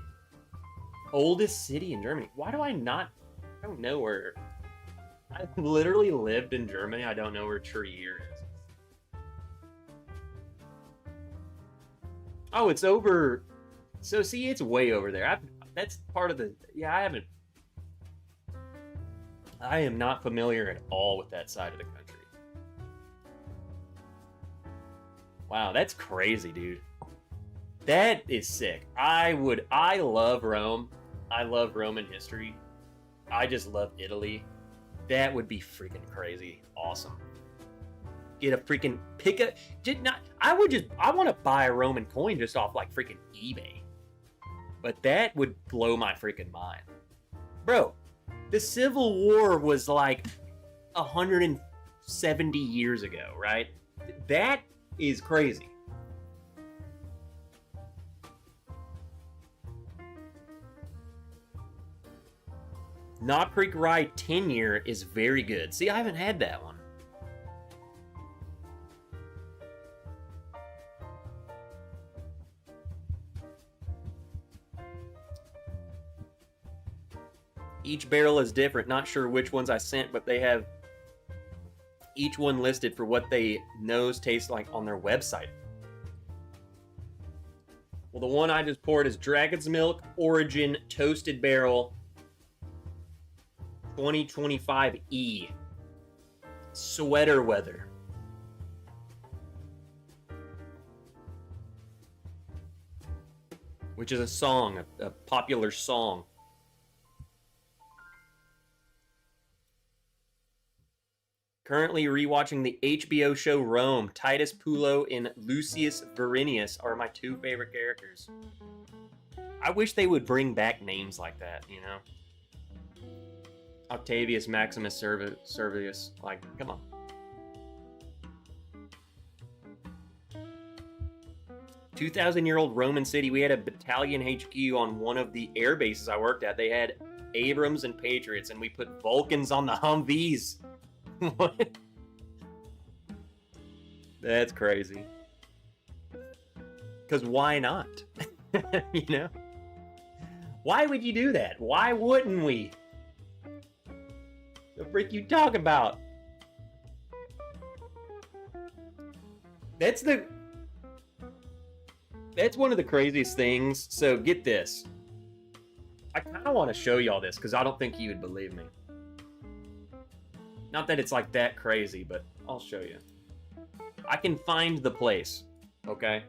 Oldest city in Germany. Why do I not? I don't know where. I literally lived in Germany. I don't know where Trier is. Oh, it's over. So see, it's way over there. That's part of the. Yeah, I haven't. I am not familiar at all with that side of the country. Wow, that's crazy, dude. That is sick. I love Rome. I love Roman history. I just love Italy. That would be freaking crazy. Awesome. Get a freaking I want to buy a Roman coin just off like freaking eBay. But that would blow my freaking mind. Bro, the Civil War was like 170 years ago, right? That is crazy. Knob Creek Rye 10-year is very good. See, I haven't had that one. Each barrel is different. Not sure which ones I sent, but they have each one listed for what they nose tastes like on their website. Well, the one I just poured is Dragon's Milk Origin Toasted Barrel 2025E. Sweater Weather. Which is a song, a popular song. Currently rewatching the HBO show Rome. Titus Pulo and Lucius Verinius are my two favorite characters. I wish they would bring back names like that, you know? Octavius Maximus Servius. Like, come on. "2,000-year-old Roman city. We had a battalion HQ on one of the air bases I worked at. They had Abrams and Patriots, and we put Vulcans on the Humvees." What? That's crazy. Because why not? You know? Why would you do that? Why wouldn't we? The freak you talk about? That's one of the craziest things. So get this. I kind of want to show y'all this because I don't think you would believe me. Not that it's like that crazy, but I'll show you. I can find the place, okay?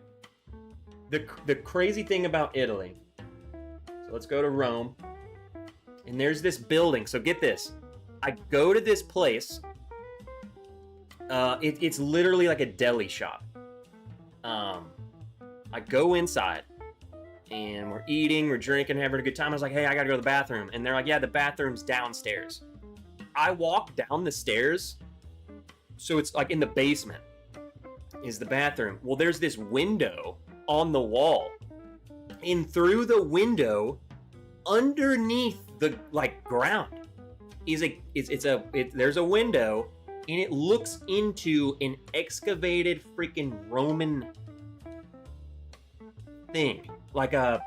The crazy thing about Italy. So let's go to Rome. And there's this building. So get this. I go to this place. It's literally like a deli shop. I go inside. And we're eating, we're drinking, having a good time. I was like, hey, I gotta go to the bathroom. And they're like, yeah, the bathroom's downstairs. I walk down the stairs, so it's like in the basement is the bathroom. Well, there's this window on the wall, and through the window, underneath the like ground, there's a window, and it looks into an excavated freaking Roman thing, like a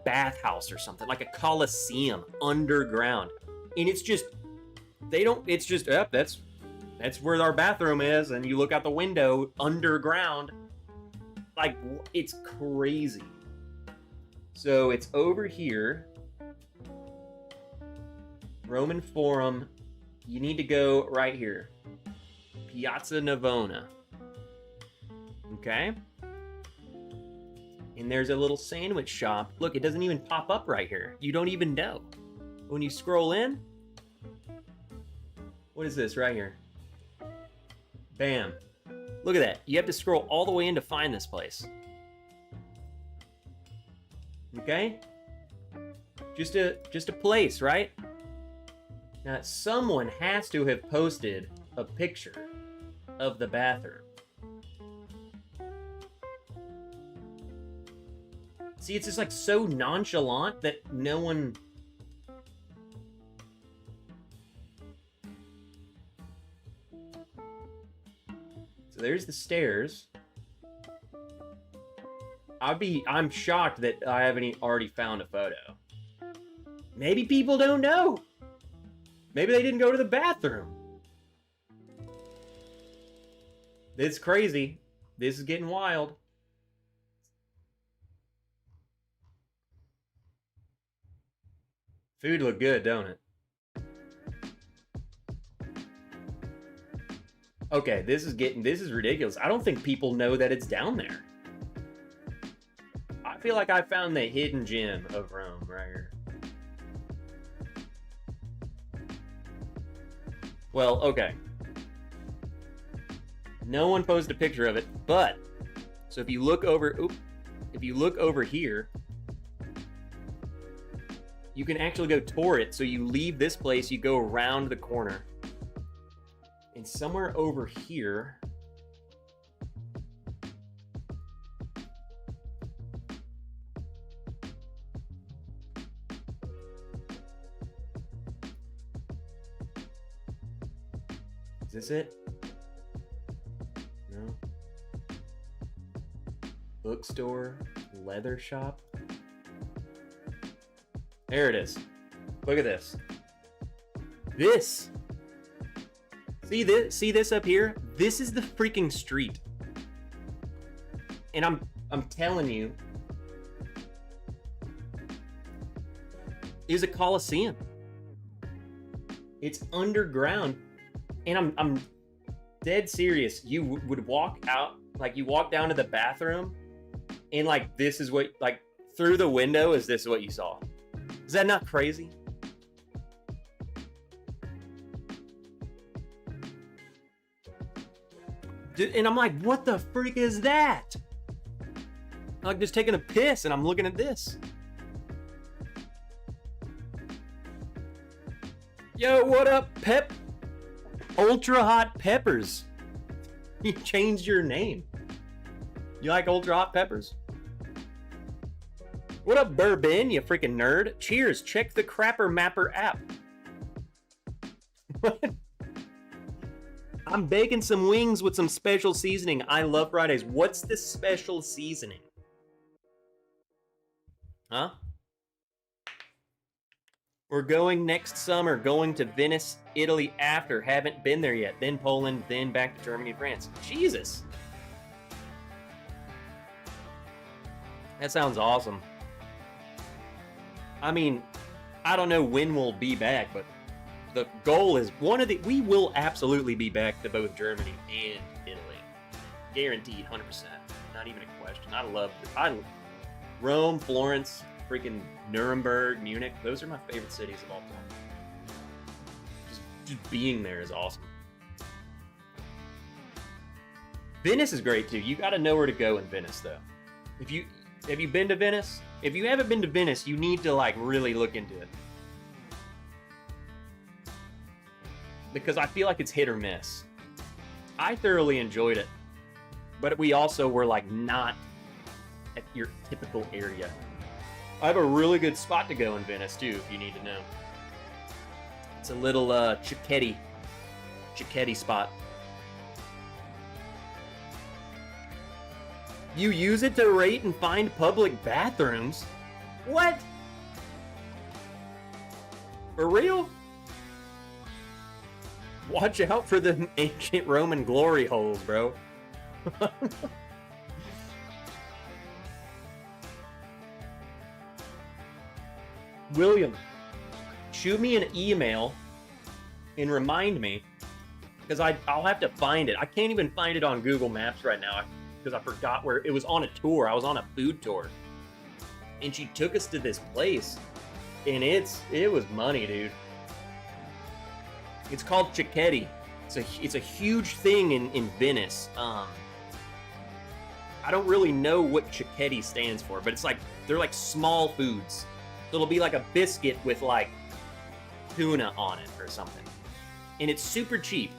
bathhouse or something, like a Colosseum underground, and it's just. It's just, that's where our bathroom is, and you look out the window underground. Like, it's crazy. So it's over here. Roman Forum. You need to go right here. Piazza Navona. Okay? And there's a little sandwich shop. Look, it doesn't even pop up right here. You don't even know. When you scroll in, what is this right here? Bam. Look at that. You have to scroll all the way in to find this place. Okay? Just a place, right? Now, someone has to have posted a picture of the bathroom. See, it's just like so nonchalant that no one... So there's the stairs. I'm shocked that I haven't already found a photo. Maybe people don't know. Maybe they didn't go to the bathroom. It's crazy. This is getting wild. Food look good, don't it? Okay, this is ridiculous. I don't think people know that it's down there. I feel like I found the hidden gem of Rome right here. Well, okay. No one posted a picture of it, but so if you look over here, you can actually go tour it. So you leave this place, you go around the corner, and somewhere over here, is this it? No. Bookstore, leather shop. There it is. Look at this. This. See this? See this up here? This is the freaking street. And I'm telling you, is a Coliseum. It's underground. And I'm dead serious. You would walk out, like you walk down to the bathroom, and like this is what, like through the window, is this what you saw? Is that not crazy? Dude, and I'm like, what the freak is that? I'm like just taking a piss and I'm looking at this. Yo, what up, Pep? Ultra Hot Peppers. You changed your name. You like Ultra Hot Peppers? What up, Bourbon, you freaking nerd? Cheers, check the Crapper Mapper app. What? I'm baking some wings with some special seasoning. I love Fridays. What's the special seasoning? Huh? We're going next summer, going to Venice, Italy after. Haven't been there yet. Then Poland, then back to Germany and France. Jesus. That sounds awesome. I mean, I don't know when we'll be back, but the goal is we will absolutely be back to both Germany and Italy. Guaranteed, 100%. Not even a question. Rome, Florence, freaking Nuremberg, Munich. Those are my favorite cities of all time. Just being there is awesome. Venice is great too. You got to know where to go in Venice though. Have you been to Venice? If you haven't been to Venice, you need to like really look into it. Because I feel like it's hit or miss. I thoroughly enjoyed it. But we also were like not at your typical area. I have a really good spot to go in Venice too, if you need to know. It's a little Cicchetti spot. You use it to rate and find public bathrooms? What? For real? Watch out for the ancient Roman glory holes, bro. William, shoot me an email and remind me, because I'll have to find it. I can't even find it on Google Maps right now because I forgot where it was. On a tour. I was on a food tour, and she took us to this place, and it was money, dude. It's called Cicchetti. It's a huge thing in Venice. I don't really know what Cicchetti stands for, but it's like they're like small foods. So it'll be like a biscuit with like tuna on it or something. And it's super cheap.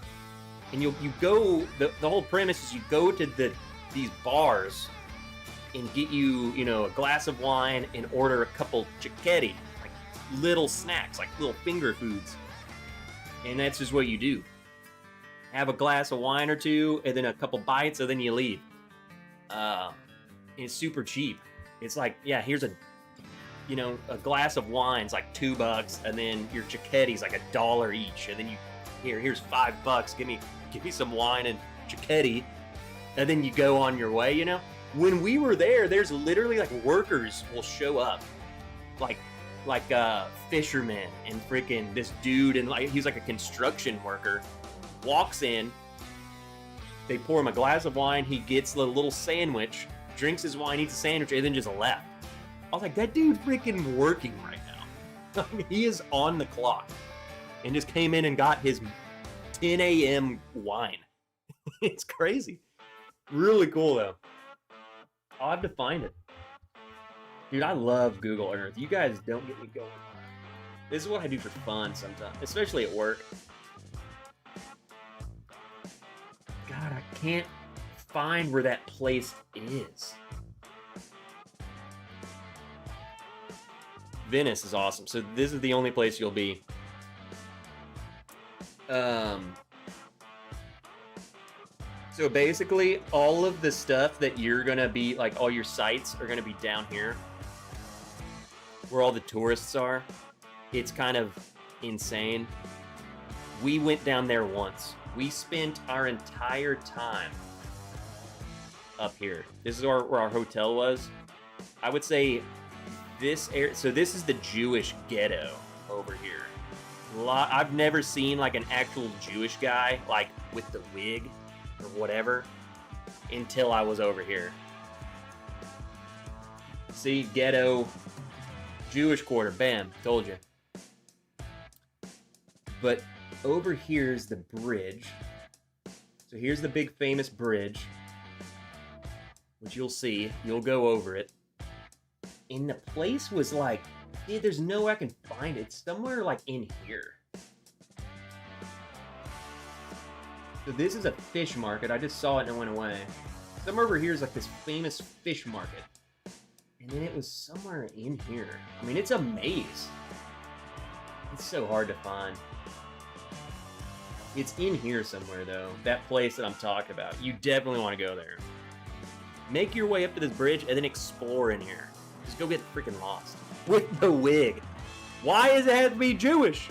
And you go, the whole premise is you go to these bars and get you a glass of wine and order a couple Cicchetti, like little snacks, like little finger foods. And that's just what you do. Have a glass of wine or two and then a couple bites and then you leave. It's super cheap. It's like, yeah, here's a you know, a glass of wine's like $2, and then your Cicchetti's like $1 each, and then here's $5. Give me some wine and Cicchetti, and then you go on your way. You know, when we were there, there's literally like workers will show up, like fishermen, and freaking this dude, and like he's like a construction worker, walks in. They pour him a glass of wine. He gets a little sandwich, drinks his wine, eats a sandwich, and then just left. I was like, that dude's freaking working right now. I mean, he is on the clock, and just came in and got his 10 a.m. wine. It's crazy. Really cool, though. I'll have to find it. Dude, I love Google Earth. You guys don't get me going. This is what I do for fun sometimes, especially at work. God, I can't find where that place is. Venice is awesome. So this is the only place you'll be. So basically, all of the stuff that you're gonna be, like all your sites are gonna be down here, where all the tourists are. It's kind of insane. We went down there once. We spent our entire time up here. This is where our hotel was. I would say this area, so this is the Jewish ghetto over here. I've never seen like an actual Jewish guy like with the wig or whatever until I was over here. See, ghetto, Jewish quarter, bam, told you. But over here's the bridge. So here's the big famous bridge, which you'll see. You'll go over it. And the place was like, dude, there's no way I can find it. It's somewhere like in here. So this is a fish market. I just saw it and it went away. Somewhere over here is like this famous fish market. And then it was somewhere in here. I mean, it's a maze. It's so hard to find. It's in here somewhere, though. That place that I'm talking about. You definitely want to go there. Make your way up to this bridge and then explore in here. Just go get freaking lost. With the wig. Why does it have to be Jewish?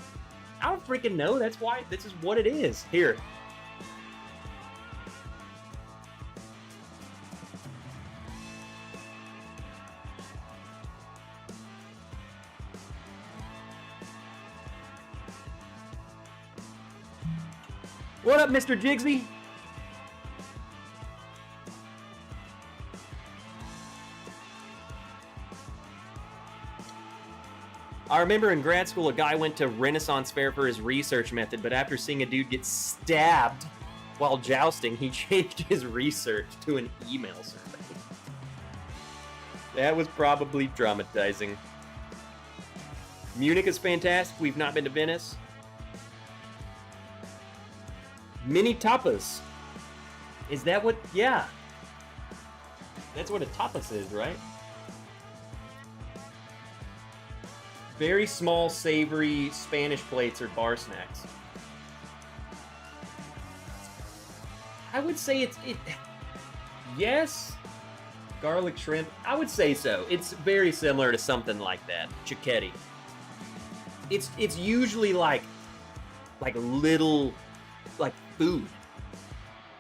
I don't freaking know. That's why. This is what it is. Here. What up, Mr. Jigsy? I remember in grad school, a guy went to Renaissance Fair for his research method, but after seeing a dude get stabbed while jousting, he changed his research to an email survey. That was probably traumatizing. Munich is fantastic. We've not been to Venice. Mini tapas. Is that what? Yeah. That's what a tapas is, right? Very small, savory Spanish plates or bar snacks. I would say it. Yes. Garlic shrimp. I would say so. It's very similar to something like that. Cicchetti. It's usually like little, like food.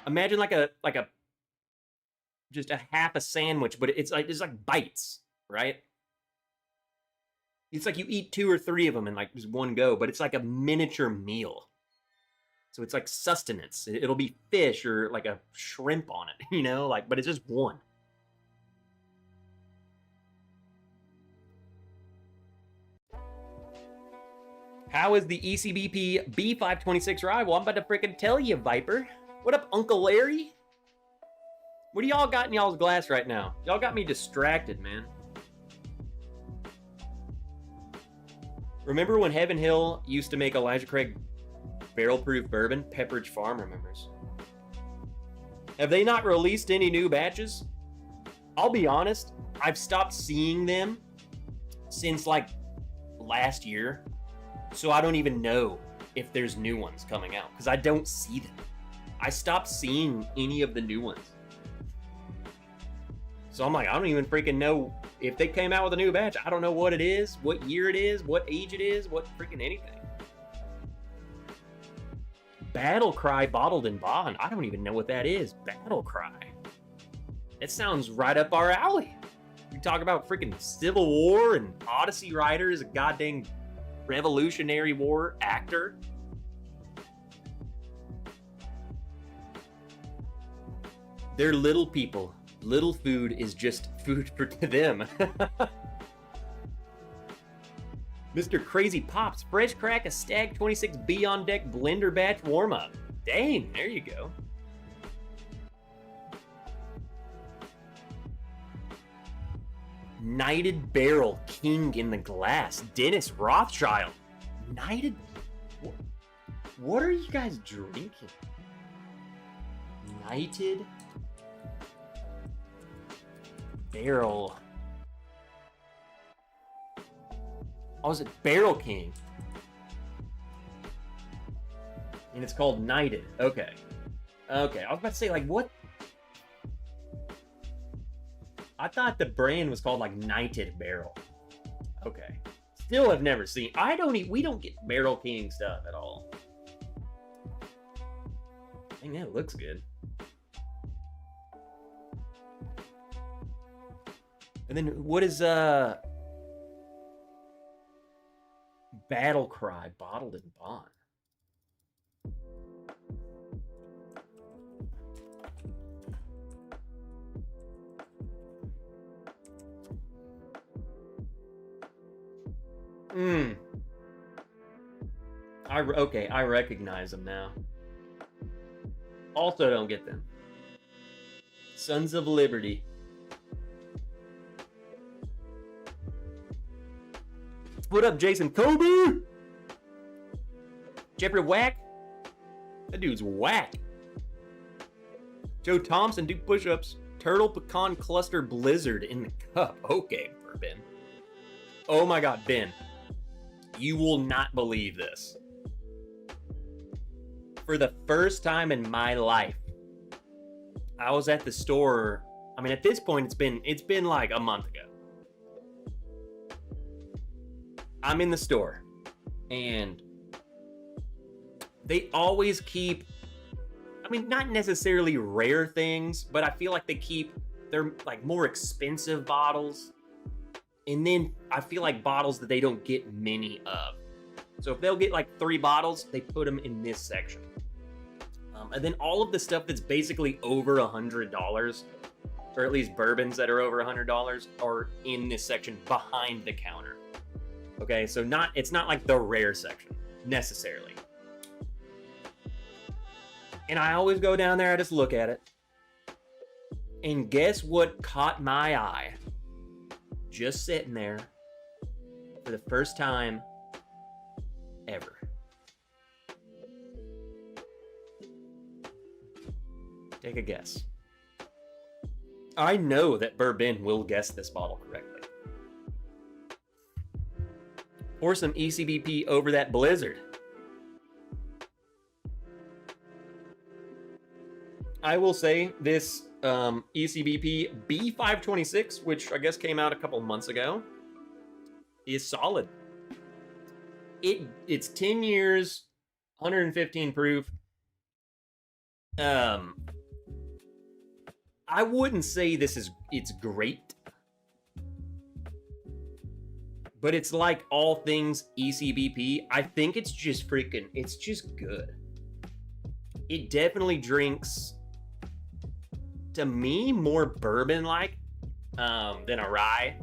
Imagine like a just a half a sandwich, but it's like bites, right? It's like you eat 2 or 3 of them in like just one go, but it's like a miniature meal. So it's like sustenance. It'll be fish or like a shrimp on it, you know, like, but it's just one. How is the ECBP B526 ride? Well, I'm about to freaking tell you, Viper. What up, Uncle Larry? What do y'all got in y'all's glass right now? Y'all got me distracted, man. Remember when Heaven Hill used to make Elijah Craig barrel-proof bourbon? Pepperidge Farm remembers. Have they not released any new batches? I'll be honest, I've stopped seeing them since like last year. So I don't even know if there's new ones coming out because I don't see them. I stopped seeing any of the new ones. So I'm like, I don't even freaking know If they came out with a new batch, I don't know what it is, what year it is, what age it is, what freaking anything. Battle Cry bottled in bond. I don't even know what that is. Battle Cry. It sounds right up our alley. We talk about freaking Civil War and Odyssey Rider is a goddamn Revolutionary War actor. They're little people. Little food is just food for them. Mr. Crazy Pops, fresh crack a Stag 26B on deck blender batch warm up. Dang, there you go. Knighted Barrel King in the glass. Dennis Rothschild. Knighted. What are you guys drinking? Knighted Barrel. Oh, is it Barrel King? And it's called Knighted. Okay. Okay, I was about to say, like, what? I thought the brand was called, like, Knighted Barrel. Okay. Still have never seen. We don't get Barrel King stuff at all. Dang, that looks good. And then what is Battle Cry bottled in bond? Okay, I recognize them now. Also don't get them. Sons of Liberty. What up, Jason Kobe? Jeffrey Whack? That dude's whack. Joe Thompson, do push-ups. Turtle Pecan Cluster Blizzard in the cup. Okay, for Ben. Oh my god, Ben. You will not believe this. For the first time in my life, I was at the store. I mean, at this point, it's been like a month ago. I'm in the store, and they always keep, I mean, not necessarily rare things, but I feel like they keep their like more expensive bottles, and then I feel like bottles that they don't get many of. So if they'll get like 3 bottles, they put them in this section. And then all of the stuff that's basically over $100, or at least bourbons that are over $100, are in this section behind the counter. Okay, so it's not like the rare section, necessarily. And I always go down there, I just look at it. And guess what caught my eye? Just sitting there for the first time ever. Take a guess. I know that Bourbon will guess this bottle correctly. Pour some ECBP over that Blizzard. I will say this ECBP B526, which I guess came out a couple months ago, is solid. It's 10 years, 115 proof. I wouldn't say it's great, but it's like all things ECBP. I think it's just good. It definitely drinks, to me, more bourbon-like than a rye.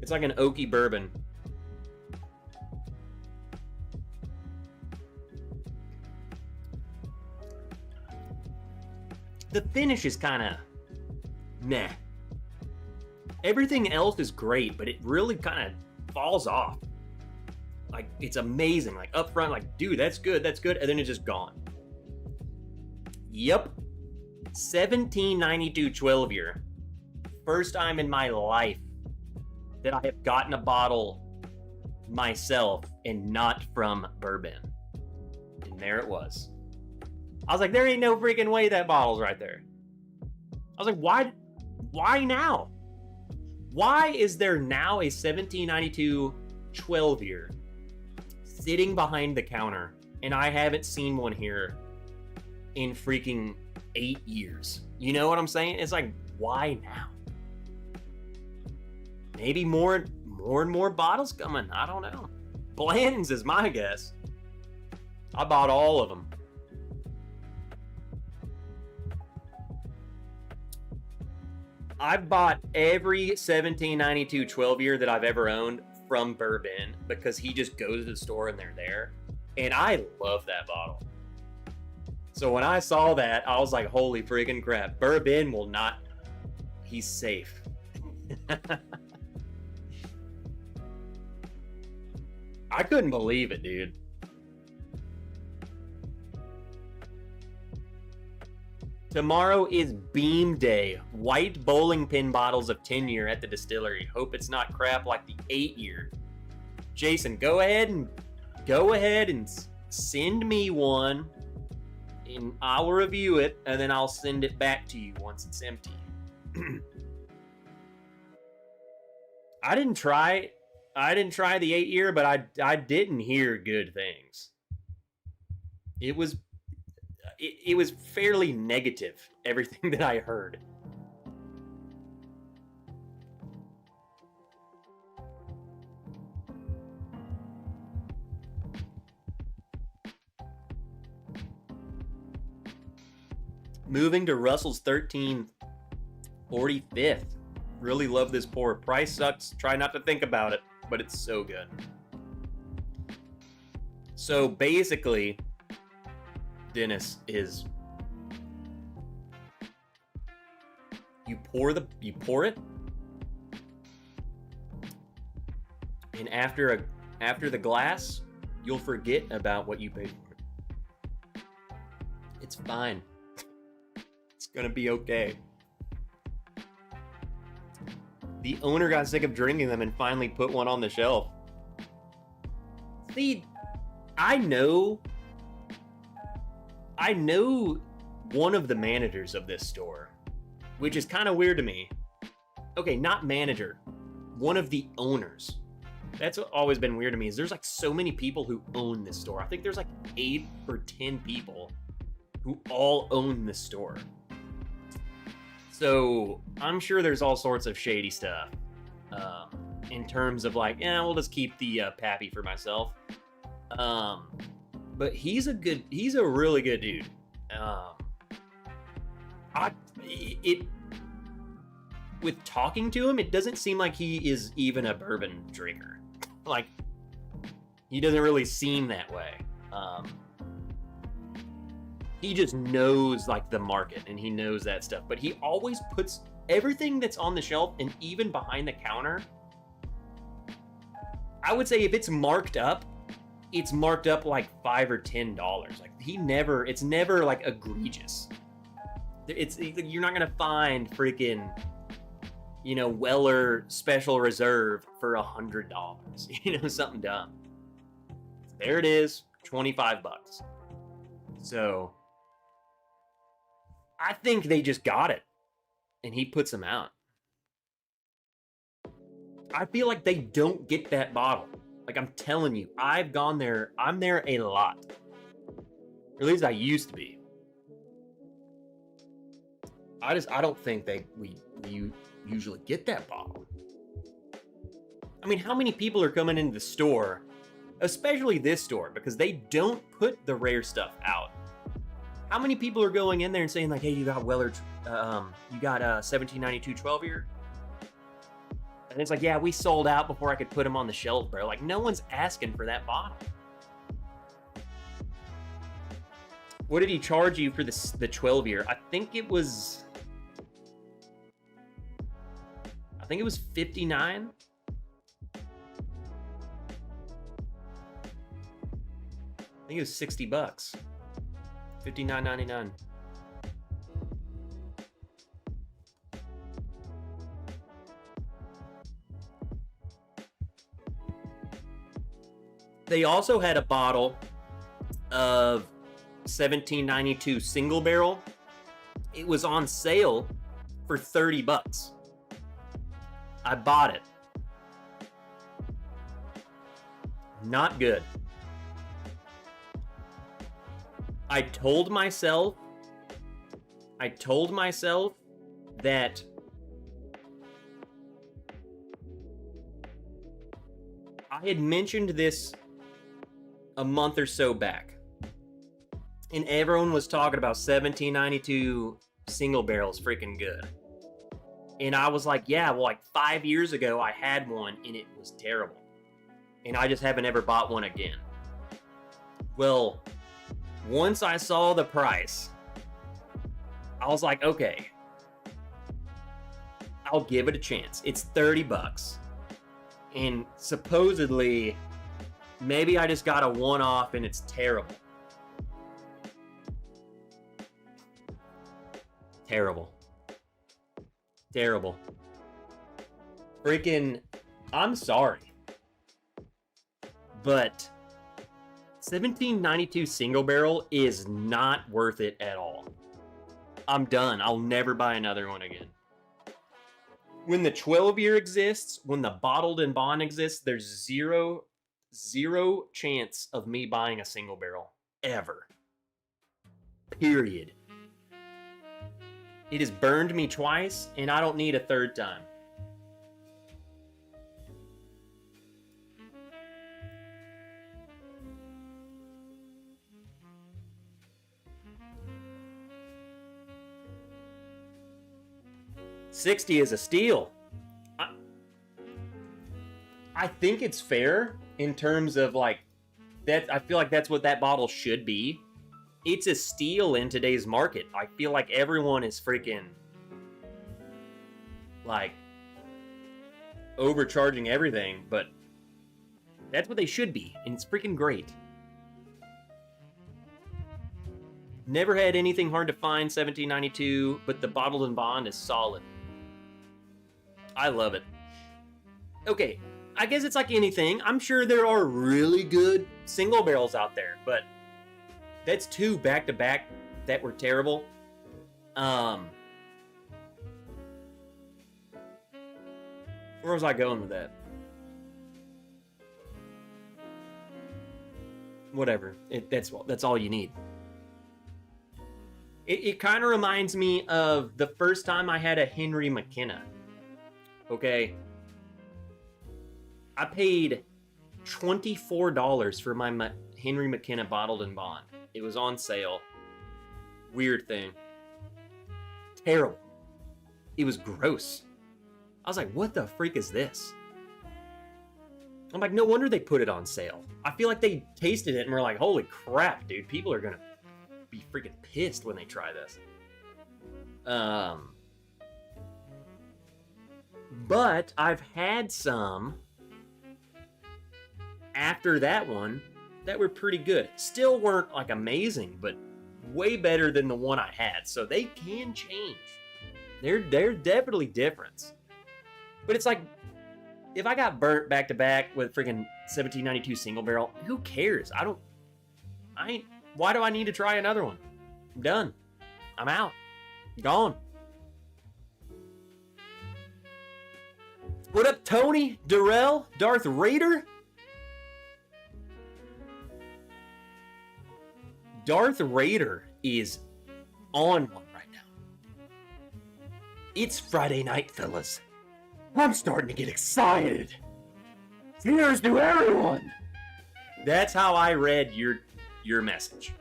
It's like an oaky bourbon. The finish is kind of meh. Everything else is great, but it really kind of falls off. Like, it's amazing. Like, up front, like, dude, that's good, and then it's just gone. Yep. 1792 12-year. First time in my life that I have gotten a bottle myself and not from Bourbon. And there it was. I was like, there ain't no freaking way that bottle's right there. I was like, Why now? Why is there now a 1792 12-year sitting behind the counter, and I haven't seen one here in freaking 8 years? You know what I'm saying? It's like, why now? Maybe more and more bottles coming. I don't know. Bland's is my guess. I bought all of them. I've bought every 1792 12-year that I've ever owned from Bourbon because he just goes to the store and they're there. And I love that bottle. So when I saw that, I was like, holy freaking crap. Bourbon will not... He's safe. I couldn't believe it, dude. Tomorrow is Beam Day. White bowling pin bottles of 10-year at the distillery. Hope it's not crap like the 8-year. Jason, go ahead and send me one, and I'll review it, and then I'll send it back to you once it's empty. I didn't try the 8-year, but I didn't hear good things. It was fairly negative, everything that I heard. Moving to Russell's 1345th. Really love this pour. Price sucks. Try not to think about it, but it's so good. So basically, Dennis, is you pour it, and after the glass, you'll forget about what you paid for it. It's fine. It's gonna be okay. The owner got sick of drinking them and finally put one on the shelf. See, I know one of the managers of this store, which is kind of weird to me. Okay, not manager, one of the owners. That's what always been weird to me, is there's like so many people who own this store. I think there's like 8 or 10 people who all own this store. So I'm sure there's all sorts of shady stuff in terms of like, we'll just keep the pappy for myself. But he's a really good dude. With talking to him, it doesn't seem like he is even a bourbon drinker. Like, he doesn't really seem that way. He just knows like the market and he knows that stuff. But he always puts everything that's on the shelf and even behind the counter. I would say if it's marked up like $5 or $10. Like it's never like egregious. You're not gonna find freaking, Weller Special Reserve for $100. Something dumb. There it is, $25. So I think they just got it, and he puts them out. I feel like they don't get that bottle. Like, I'm telling you, I've gone there. I'm there a lot. Or at least I used to be. I don't think we usually get that bottle. I mean, how many people are coming into the store, especially this store, because they don't put the rare stuff out? How many people are going in there and saying like, hey, you got Weller, you got a 1792 12-year? And it's like, yeah, we sold out before I could put them on the shelf, bro. Like, no one's asking for that bottle. What did he charge you for the 12-year? I think it was 59. I think it was $60. $59.99. They also had a bottle of 1792 single barrel. It was on sale for $30. I bought it. Not good. I told myself that I had mentioned this a month or so back, and everyone was talking about 1792 single barrels freaking good. And I was like, yeah, well, like 5 years ago I had one and it was terrible. And I just haven't ever bought one again. Well, once I saw the price, I was like, okay, I'll give it a chance. It's $30. And supposedly, maybe I just got a one-off and it's terrible. Terrible. Terrible. Freaking, I'm sorry. But 1792 single barrel is not worth it at all. I'm done. I'll never buy another one again. When the 12-year exists, when the bottled and bond exists, there's zero chance of me buying a single barrel. Ever. Period. It has burned me twice, and I don't need a third time. $60 is a steal. I think it's fair in terms of like that. I feel like that's what that bottle should be. It's a steal in today's market. I feel like everyone is freaking like overcharging everything, but that's what they should be, and it's freaking great. Never had anything hard to find 1792, but the bottled and bond is solid. I love it. Okay, I guess it's like anything. I'm sure there are really good single barrels out there, but that's two back-to-back that were terrible. Where was I going with that? Whatever. That's all you need. It kind of reminds me of the first time I had a Henry McKenna. Okay. I paid $24 for my Henry McKenna bottled and bond. It was on sale. Weird thing. Terrible. It was gross. I was like, what the freak is this? I'm like, no wonder they put it on sale. I feel like they tasted it and were like, holy crap, dude. People are gonna be freaking pissed when they try this. But I've had some after that one that were pretty good. Still weren't like amazing, but way better than the one I had. So they can change. They're definitely different. But it's like, if I got burnt back to back with freaking 1792 single barrel, who cares? Why do I need to try another one? I'm done. I'm out. Gone. What up, Tony? Darrell? Darth Raider? Darth Raider is on one right now. It's Friday night, fellas. I'm starting to get excited. Cheers to everyone. That's how I read your message.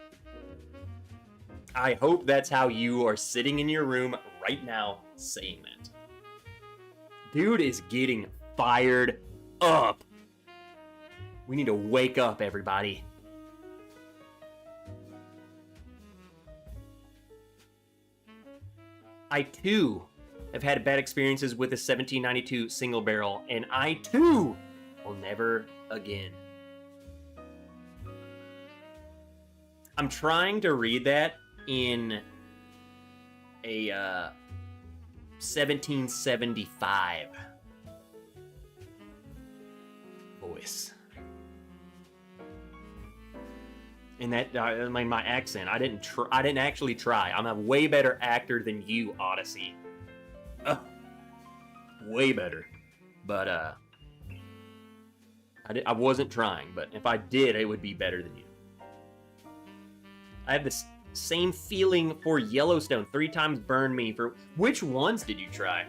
I hope that's how you are sitting in your room right now saying that. Dude is getting fired up. We need to wake up, everybody. I too have had bad experiences with a 1792 single barrel, and I too will never again. I'm trying to read that in a 1775 voice. And that, my accent, I didn't actually try. I'm a way better actor than you, Odyssey. Way better. But I wasn't trying, but if I did, it would be better than you. I have this same feeling for Yellowstone. 3 times burned me for... Which ones did you try?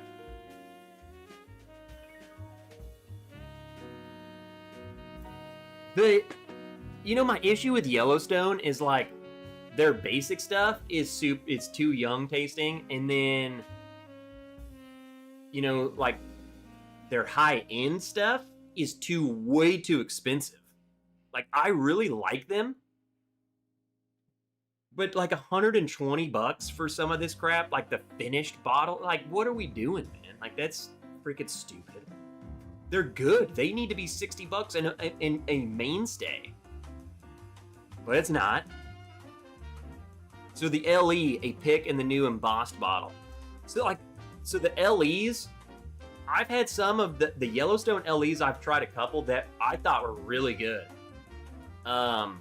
My issue with Yellowstone is like their basic stuff is too young tasting, and then like their high-end stuff is way too expensive. Like, I really like them, but like $120 for some of this crap, like the finished bottle, like what are we doing, man? Like, that's freaking stupid. They're good. They need to be $60 and a mainstay, but it's not. So the LE, a pick in the new embossed bottle. So the LEs, I've had some of the Yellowstone LEs. I've tried a couple that I thought were really good. But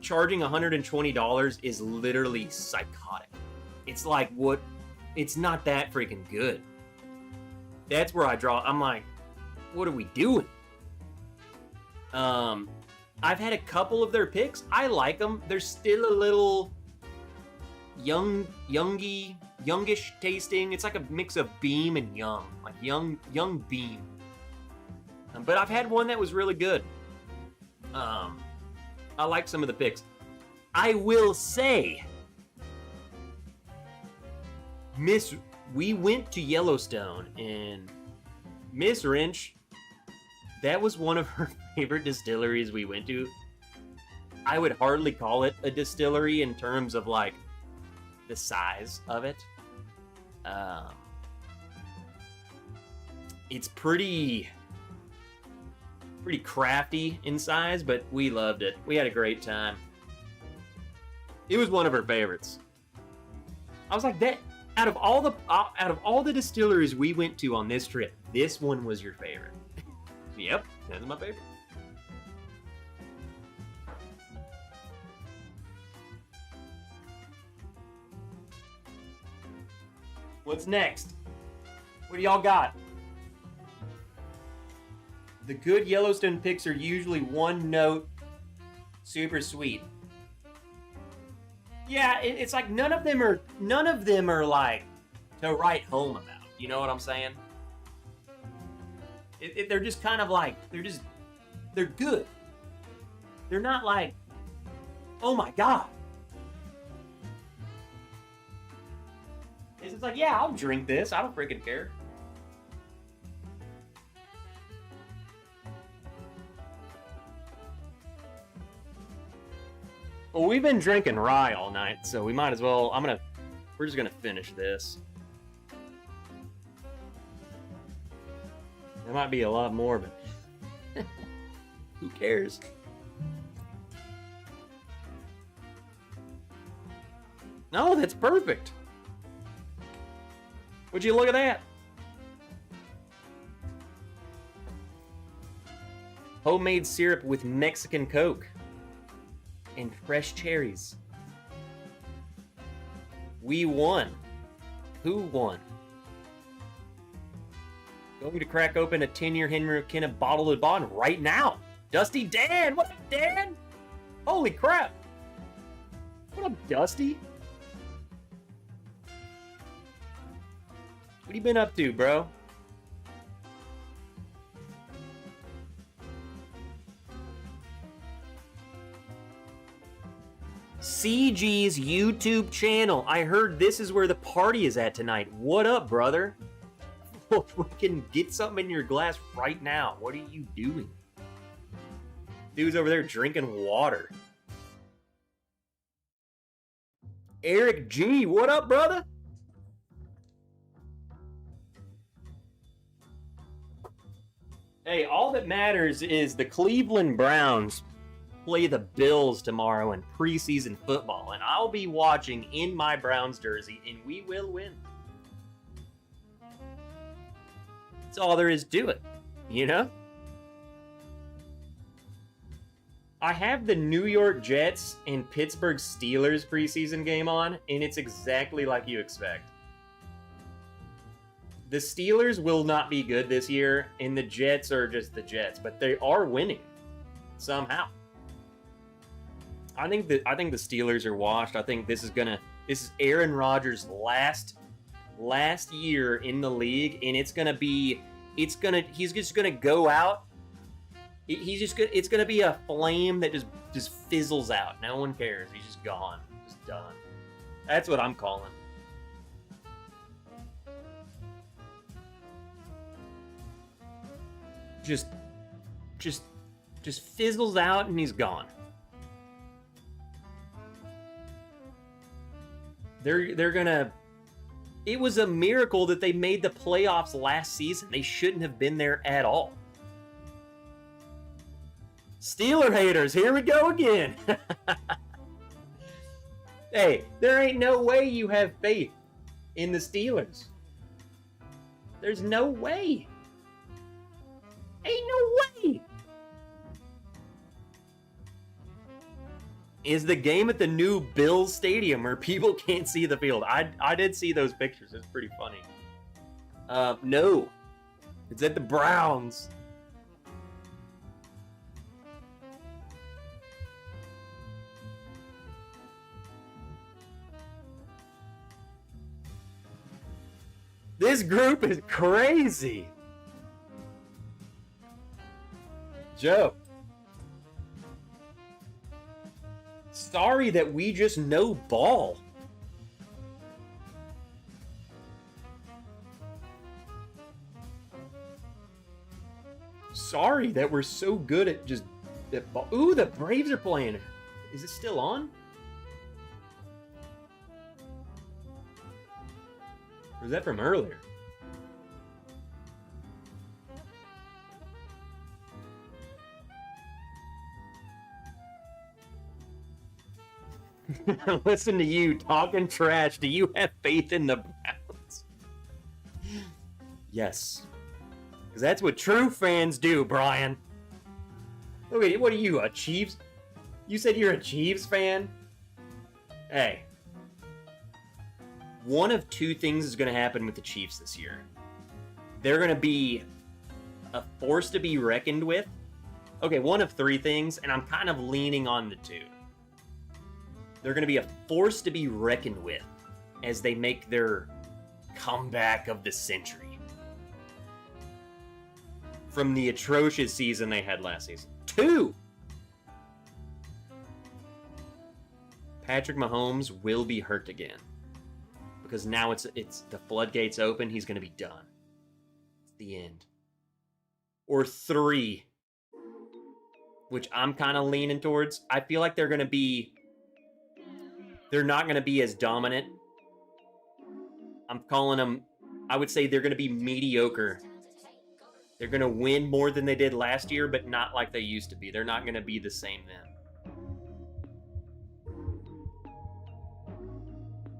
charging $120 is literally psychotic. It's like, it's not that freaking good. That's where I'm like, what are we doing? I've had a couple of their picks. I like them. They're still a little youngish tasting. It's like a mix of Beam and Young, like young Beam. But I've had one that was really good. I like some of the picks. I will say, we went to Yellowstone, and Miss Wrench, that was one of her favorite distilleries we went to. I would hardly call it a distillery in terms of like the size of it. It's pretty crafty in size, but we loved it. We had a great time. It was one of her favorites. I was like, that out of all the distilleries we went to on this trip, this one was your favorite. Yep, that's my favorite. What's next? What do y'all got? The good Yellowstone picks are usually one note, super sweet. Yeah, it's like none of them are like to write home about. You know what I'm saying? They're just kind of like, they're good. They're not like, oh my God. It's just like, yeah, I'll drink this. I don't freaking care. Well, we've been drinking rye all night, so we might as well, we're just gonna finish this. There might be a lot more, but who cares? No, that's perfect. Would you look at that? Homemade syrup with Mexican Coke and fresh cherries. We won. Who won? Going to crack open a 10-year Henry McKenna bottle of Bourbon right now. Dusty Dan! What's up, Dan? Holy crap! What up, Dusty? What you been up to, bro? CG's YouTube channel. I heard this is where the party is at tonight. What up, brother? We can get something in your glass right now. What are you doing? Dude's over there drinking water. Eric G, what up, brother? Hey, all that matters is the Cleveland Browns play the Bills tomorrow in preseason football, and I'll be watching in my Browns jersey, and we will win. That's all there is to it, you know? I have the New York Jets and Pittsburgh Steelers preseason game on, and it's exactly like you expect. The Steelers will not be good this year, and the Jets are just the Jets, but they are winning somehow. I think the Steelers are washed. I think this is Aaron Rodgers' last year in the league, and he's just gonna go out. It's gonna be a flame that just fizzles out. No one cares. He's just gone, just done. That's what I'm calling. Just fizzles out and he's gone. They're gonna. It was a miracle that they made the playoffs last season. They shouldn't have been there at all. Steeler haters, here we go again. Hey, there ain't no way you have faith in the Steelers. There's no way. Ain't no way. Is the game at the new Bills Stadium where people can't see the field? I did see those pictures. It's pretty funny. No. It's at the Browns. This group is crazy. Joe. Sorry that we just know ball. Sorry that we're so good at just that ball. Ooh, the Braves are playing. Is it still on? Or is that from earlier? Listen to you talking trash. Do you have faith in the Browns? Yes. Because that's what true fans do, Brian. Look at you. What are you, a Chiefs? You said you're a Chiefs fan? Hey. One of two things is going to happen with the Chiefs this year. They're going to be a force to be reckoned with. Okay, one of three things, and I'm kind of leaning on the two. They're going to be a force to be reckoned with as they make their comeback of the century from the atrocious season they had last season. 2, Patrick Mahomes will be hurt again because now it's the floodgates open. He's going to be done. It's the end. Or 3, which I'm kind of leaning towards. I feel like they're not going to be as dominant. I'm calling them, I would say they're going to be mediocre. They're going to win more than they did last year, but not like they used to be. They're not going to be the same then.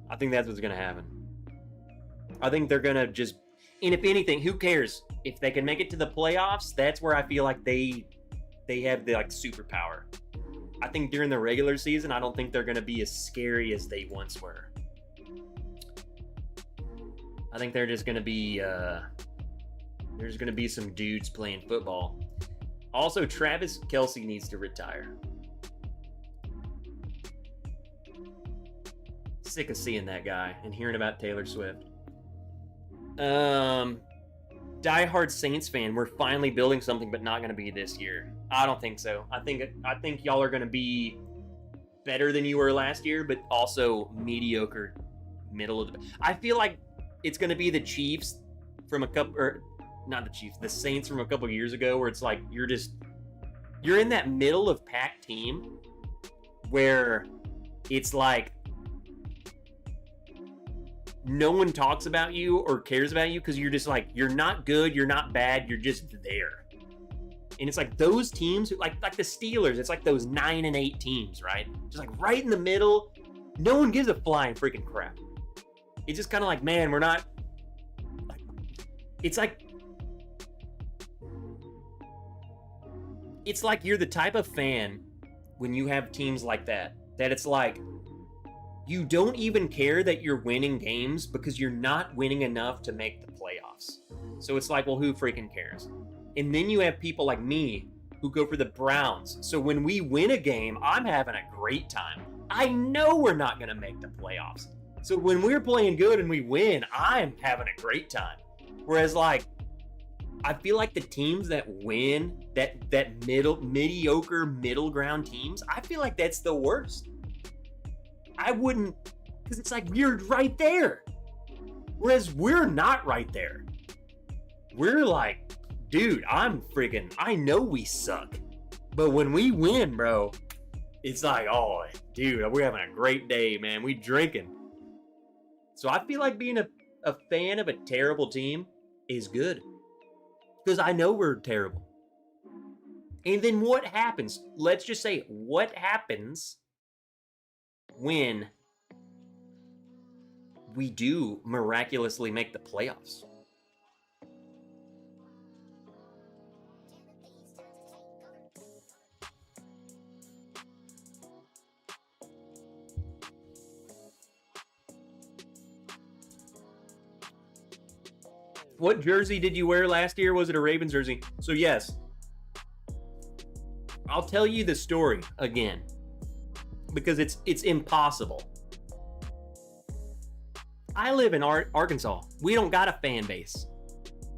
I think that's what's going to happen. I think they're going to just, and if anything, who cares? If they can make it to the playoffs, that's where I feel like they have the superpower. I think during the regular season, I don't think they're going to be as scary as they once were. I think they're just going to be, there's going to be some dudes playing football. Also, Travis Kelce needs to retire. Sick of seeing that guy and hearing about Taylor Swift. Diehard Saints fan, we're finally building something, but not going to be this year. I don't think so. I think y'all are going to be better than you were last year, but also mediocre, middle of the. I feel like it's going to be the Chiefs from a couple, or not the Chiefs, the Saints from a couple years ago, where it's like you're in that middle of pack team where it's like no one talks about you or cares about you because you're just like, you're not good, you're not bad, you're just there. And it's like those teams, like the Steelers, it's like those 9-8 teams, right? Just like right in the middle. No one gives a flying freaking crap. It's just kind of like, man, we're not. It's like you're the type of fan when you have teams like that it's like, you don't even care that you're winning games because you're not winning enough to make the playoffs. So it's like, well, who freaking cares? And then you have people like me who go for the Browns. So when we win a game, I'm having a great time. I know we're not going to make the playoffs. So when we're playing good and we win, I'm having a great time. Whereas, like, I feel like the teams that win, that mediocre middle ground teams, I feel like that's the worst. I wouldn't, because it's like you're right there. Whereas we're not right there. We're like, dude, I know we suck. But when we win, bro, it's like, oh, dude, we're having a great day, man. We drinking. So I feel like being a fan of a terrible team is good. Because I know we're terrible. And then what happens? Let's just say, what happens when we do miraculously make the playoffs? What jersey did you wear last year? Was it a Ravens jersey? So yes, I'll tell you the story again because it's impossible. I live in Arkansas. We don't got a fan base.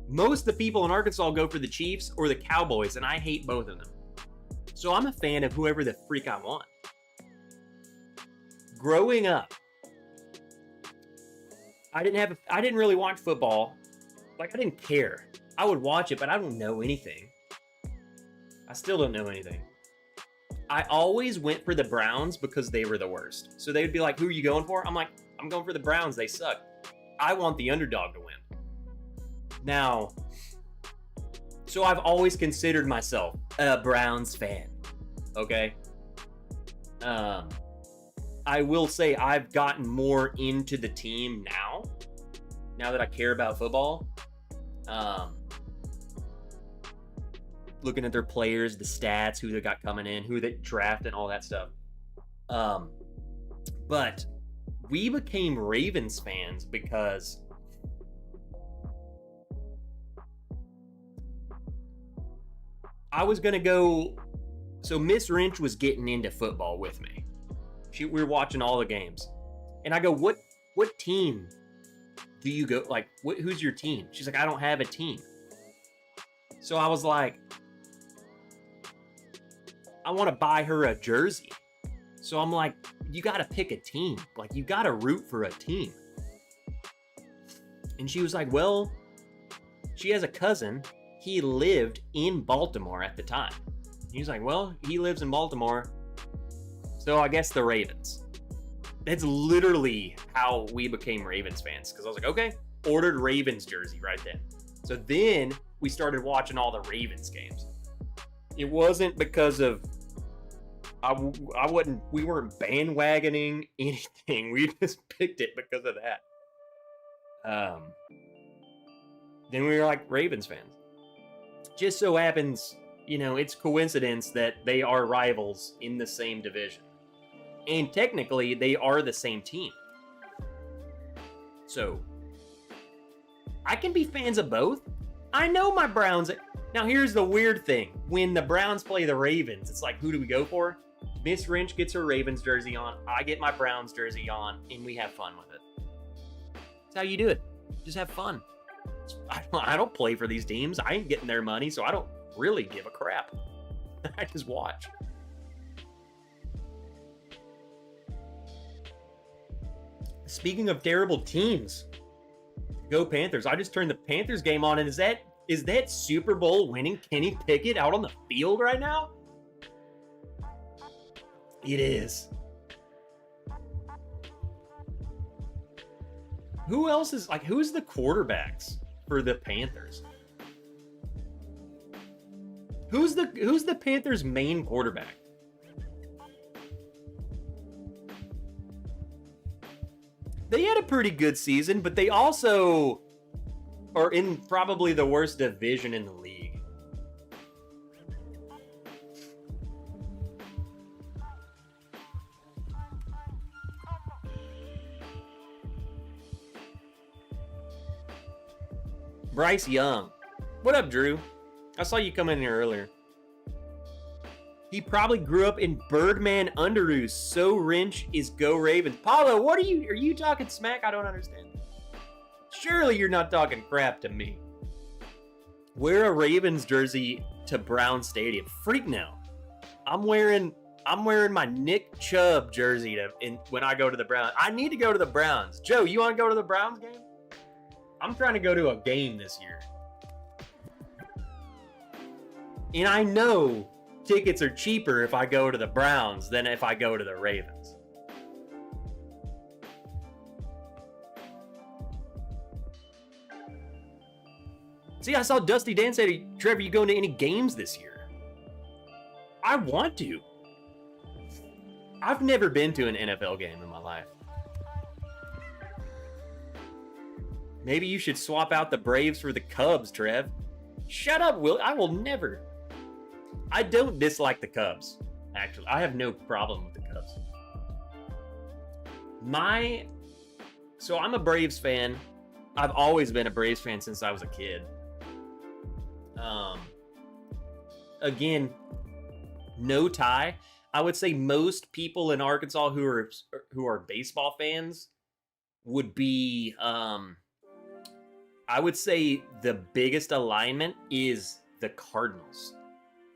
Most of the people in Arkansas go for the Chiefs or the Cowboys, and I hate both of them. So I'm a fan of whoever the freak I want. Growing up, I didn't really watch football. Like, I didn't care. I would watch it, but I don't know anything. I still don't know anything. I always went for the Browns because they were the worst. So they would be like, who are you going for? I'm like, I'm going for the Browns. They suck. I want the underdog to win. Now, so I've always considered myself a Browns fan. Okay? I will say I've gotten more into the team now that I care about football. Looking at their players, the stats, who they got coming in, who they draft, and all that stuff. But we became Ravens fans because I was gonna go. So Miss Wrench was getting into football with me. We were watching all the games, and I go, "What team do you go? Like, who's your team?" She's like, "I don't have a team." So I was like, I want to buy her a jersey. So I'm like, you got to pick a team. Like, you got to root for a team. And she was like, well, she has a cousin. He lived in Baltimore at the time. He was like, well, he lives in Baltimore, so I guess the Ravens. That's literally how we became Ravens fans. Because I was like, okay, ordered Ravens jersey right then. So then we started watching all the Ravens games. It wasn't because of we weren't bandwagoning anything. We just picked it because of that. Then we were like Ravens fans. Just so happens, it's coincidence that they are rivals in the same division. And technically, they are the same team. So, I can be fans of both. I know my Browns. Now, here's the weird thing. When the Browns play the Ravens, it's like, who do we go for? Miss Wrench gets her Ravens jersey on. I get my Browns jersey on, and we have fun with it. That's how you do it. Just have fun. I don't play for these teams. I ain't getting their money, so I don't really give a crap. I just watch. Speaking of terrible teams, go Panthers. I just turned the Panthers game on, and is that Super Bowl winning Kenny Pickett out on the field right now? It is. Who else is who's the quarterbacks for the Panthers? Who's the Panthers' main quarterback? They had a pretty good season, but they also are in probably the worst division in the league. Bryce Young. What up, Drew? I saw you come in here earlier. He probably grew up in Birdman Underoos. So Wrench is go Ravens. Paulo, what are you talking smack? I don't understand. Surely you're not talking crap to me. Wear a Ravens jersey to Brown Stadium. Freak no. I'm wearing my Nick Chubb jersey when I go to the Browns. I need to go to the Browns. Joe, you want to go to the Browns game? I'm trying to go to a game this year. And I know tickets are cheaper if I go to the Browns than if I go to the Ravens. See, I saw Dusty Dan say, Trevor, you going to any games this year? I want to. I've never been to an NFL game in my life. Maybe you should swap out the Braves for the Cubs, Trev. Shut up, Will. I will never. I don't dislike the Cubs, actually. I have no problem with the Cubs. So I'm a Braves fan. I've always been a Braves fan since I was a kid. Again, no tie. I would say most people in Arkansas who are baseball fans would be, I would say the biggest alignment is the Cardinals.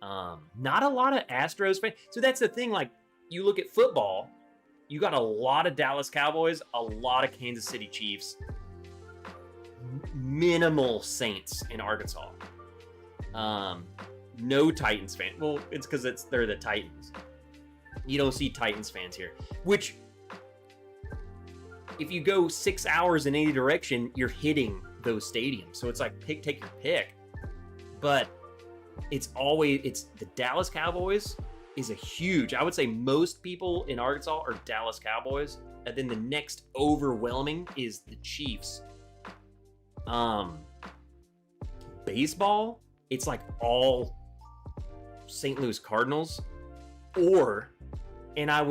Not a lot of Astros fans. So that's the thing, like, you look at football, you got a lot of Dallas Cowboys, a lot of Kansas City Chiefs, minimal Saints in Arkansas. No Titans fan. Well, it's because they're the Titans. You don't see Titans fans here. Which, if you go 6 hours in any direction, you're hitting those stadiums. So it's like take your pick. But it's the Dallas Cowboys is a huge. I would say most people in Arkansas are Dallas Cowboys, and then the next overwhelming is the Chiefs. Baseball, it's like all St. Louis Cardinals, and I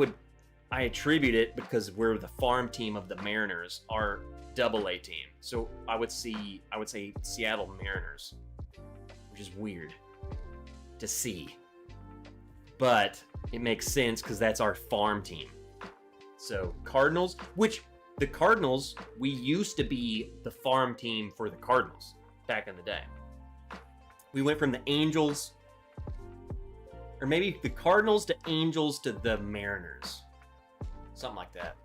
attribute it because we're the farm team of the Mariners, our AA team. So I would say Seattle Mariners, which is weird to see, but it makes sense because that's our farm team. So Cardinals, we used to be the farm team for the Cardinals back in the day. We went from the Angels, or maybe the Cardinals to Angels to the Mariners. Something like that.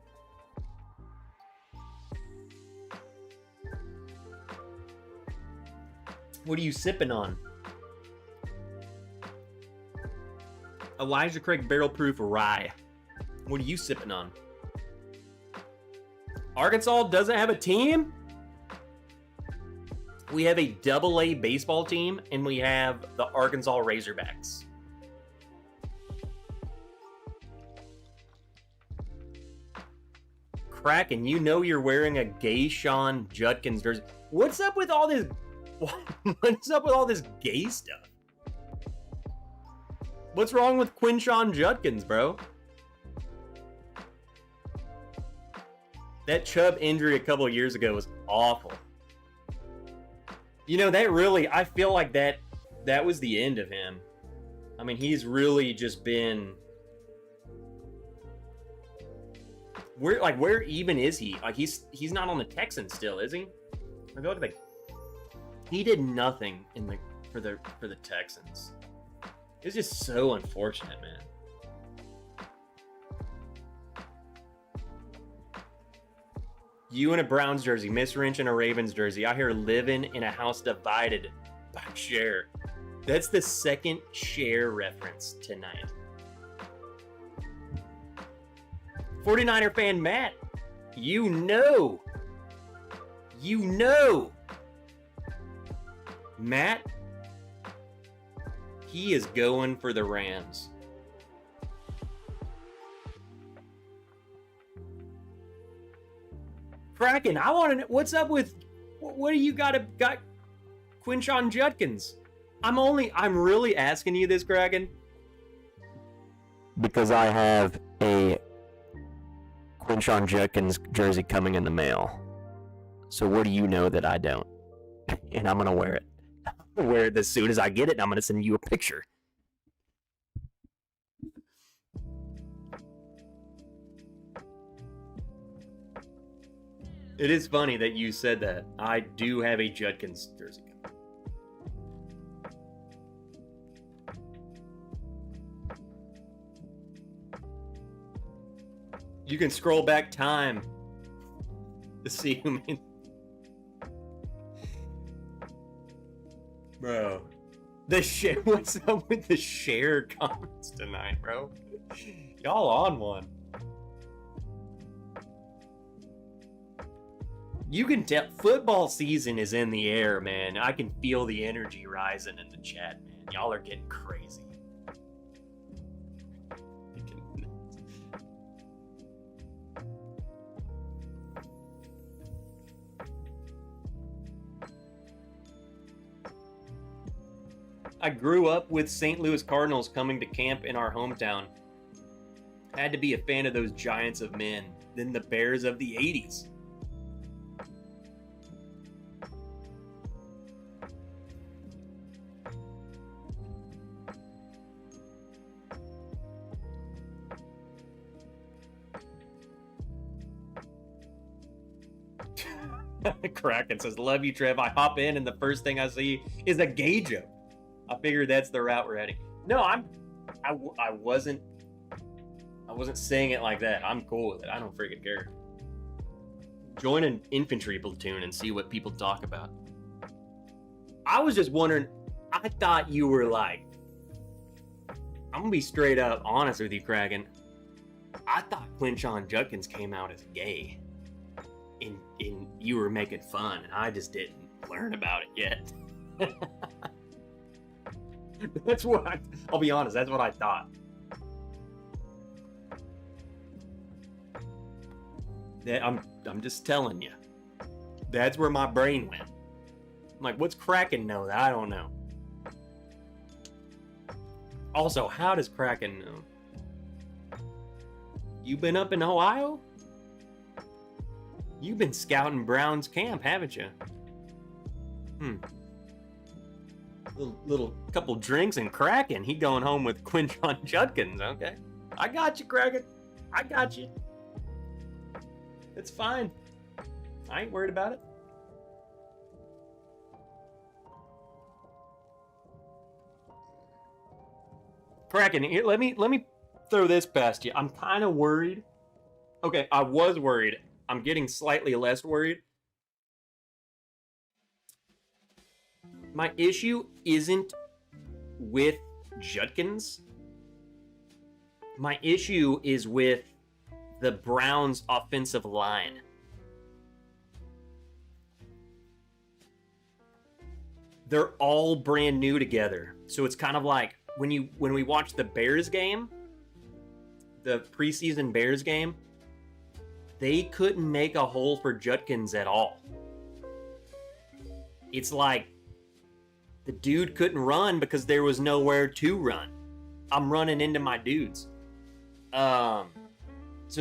What are you sipping on? Elijah Craig Barrel Proof Rye. What are you sipping on? Arkansas doesn't have a team? We have a AA baseball team, and we have the Arkansas Razorbacks. Kraken, you know you're wearing a Gayshawn Judkins jersey. What's up with all this? What's up with all this gay stuff? What's wrong with Quinshawn Judkins, bro? That Chubb injury a couple of years ago was awful. You know, I feel like that was the end of him. I mean, he's really just been... Where even is he? Like, he's not on the Texans still, is he? I feel like he did nothing for the Texans. It's just so unfortunate, man. You in a Browns jersey, Miss Wrench in a Ravens jersey. Out here living in a house divided by Cher. That's the second Cher reference tonight. 49er fan Matt, you know. Matt, he is going for the Rams. Kraken, I want to know what's up with what do you got Quinshawn Judkins? I'm really asking you this, Kraken, because I have a Quinshawn Judkins jersey coming in the mail. So what do you know that I don't? and I'm gonna wear it. Wear it as soon as I get it, and I'm gonna send you a picture. It is funny that you said that. I do have a Judkins jersey. You can scroll back time to see who made. Bro, what's up with the share comments tonight, bro? Y'all on one. You can tell football season is in the air, man. I can feel the energy rising in the chat, man. Y'all are getting crazy. I grew up with St. Louis Cardinals coming to camp in our hometown. Had to be a fan of those giants of men, then the Bears of the 80s. Kraken says, love you, Trev. I hop in and the first thing I see is a gay joke. I figured that's the route we're heading. No, I wasn't saying it like that. I'm cool with it. I don't freaking care. Join an infantry platoon and see what people talk about. I was just wondering, I thought you were like, I'm gonna be straight up honest with you, Kraken. I thought Quinchon Judkins came out as gay. And you were making fun, and I just didn't learn about it yet. That's what I'll be honest, that's what I thought. I'm just telling you. That's where my brain went. I'm like, what's Kraken know that I don't know? Also, how does Kraken know? You been up in Ohio? You've been scouting Brown's camp, haven't you? Little couple drinks and Kraken. He going home with Quinchon Judkins, okay? I got you, Kraken. I got you. It's fine. I ain't worried about it. Kraken, here, let me throw this past you. I'm kind of worried. Okay, I was worried. I'm getting slightly less worried. My issue isn't with Judkins. My issue is with the Browns' offensive line. They're all brand new together. So it's kind of like when we watch the Bears game, the preseason Bears game, they couldn't make a hole for Judkins at all. It's like the dude couldn't run because there was nowhere to run. I'm running into my dudes. So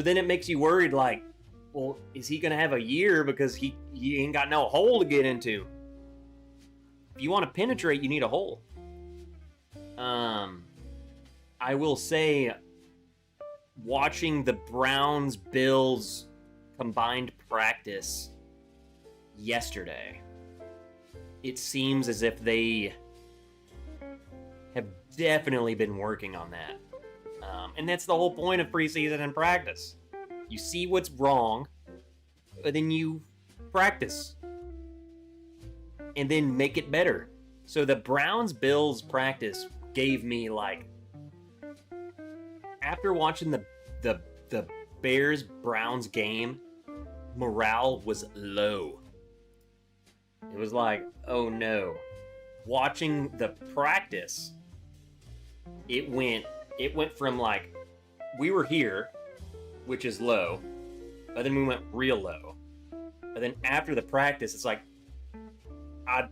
then it makes you worried, like, well, is he gonna have a year because he ain't got no hole to get into? If you want to penetrate, you need a hole. I will say, watching the Browns-Bills combined practice yesterday, it seems as if they have definitely been working on that. And that's the whole point of preseason and practice. You see what's wrong, but then you practice. And then make it better. So the Browns-Bills practice gave me, like, after watching the Bears-Browns game, morale was low. It was like, oh no. Watching the practice, it went from like, we were here, which is low, but then we went real low. But then after the practice, it's like, I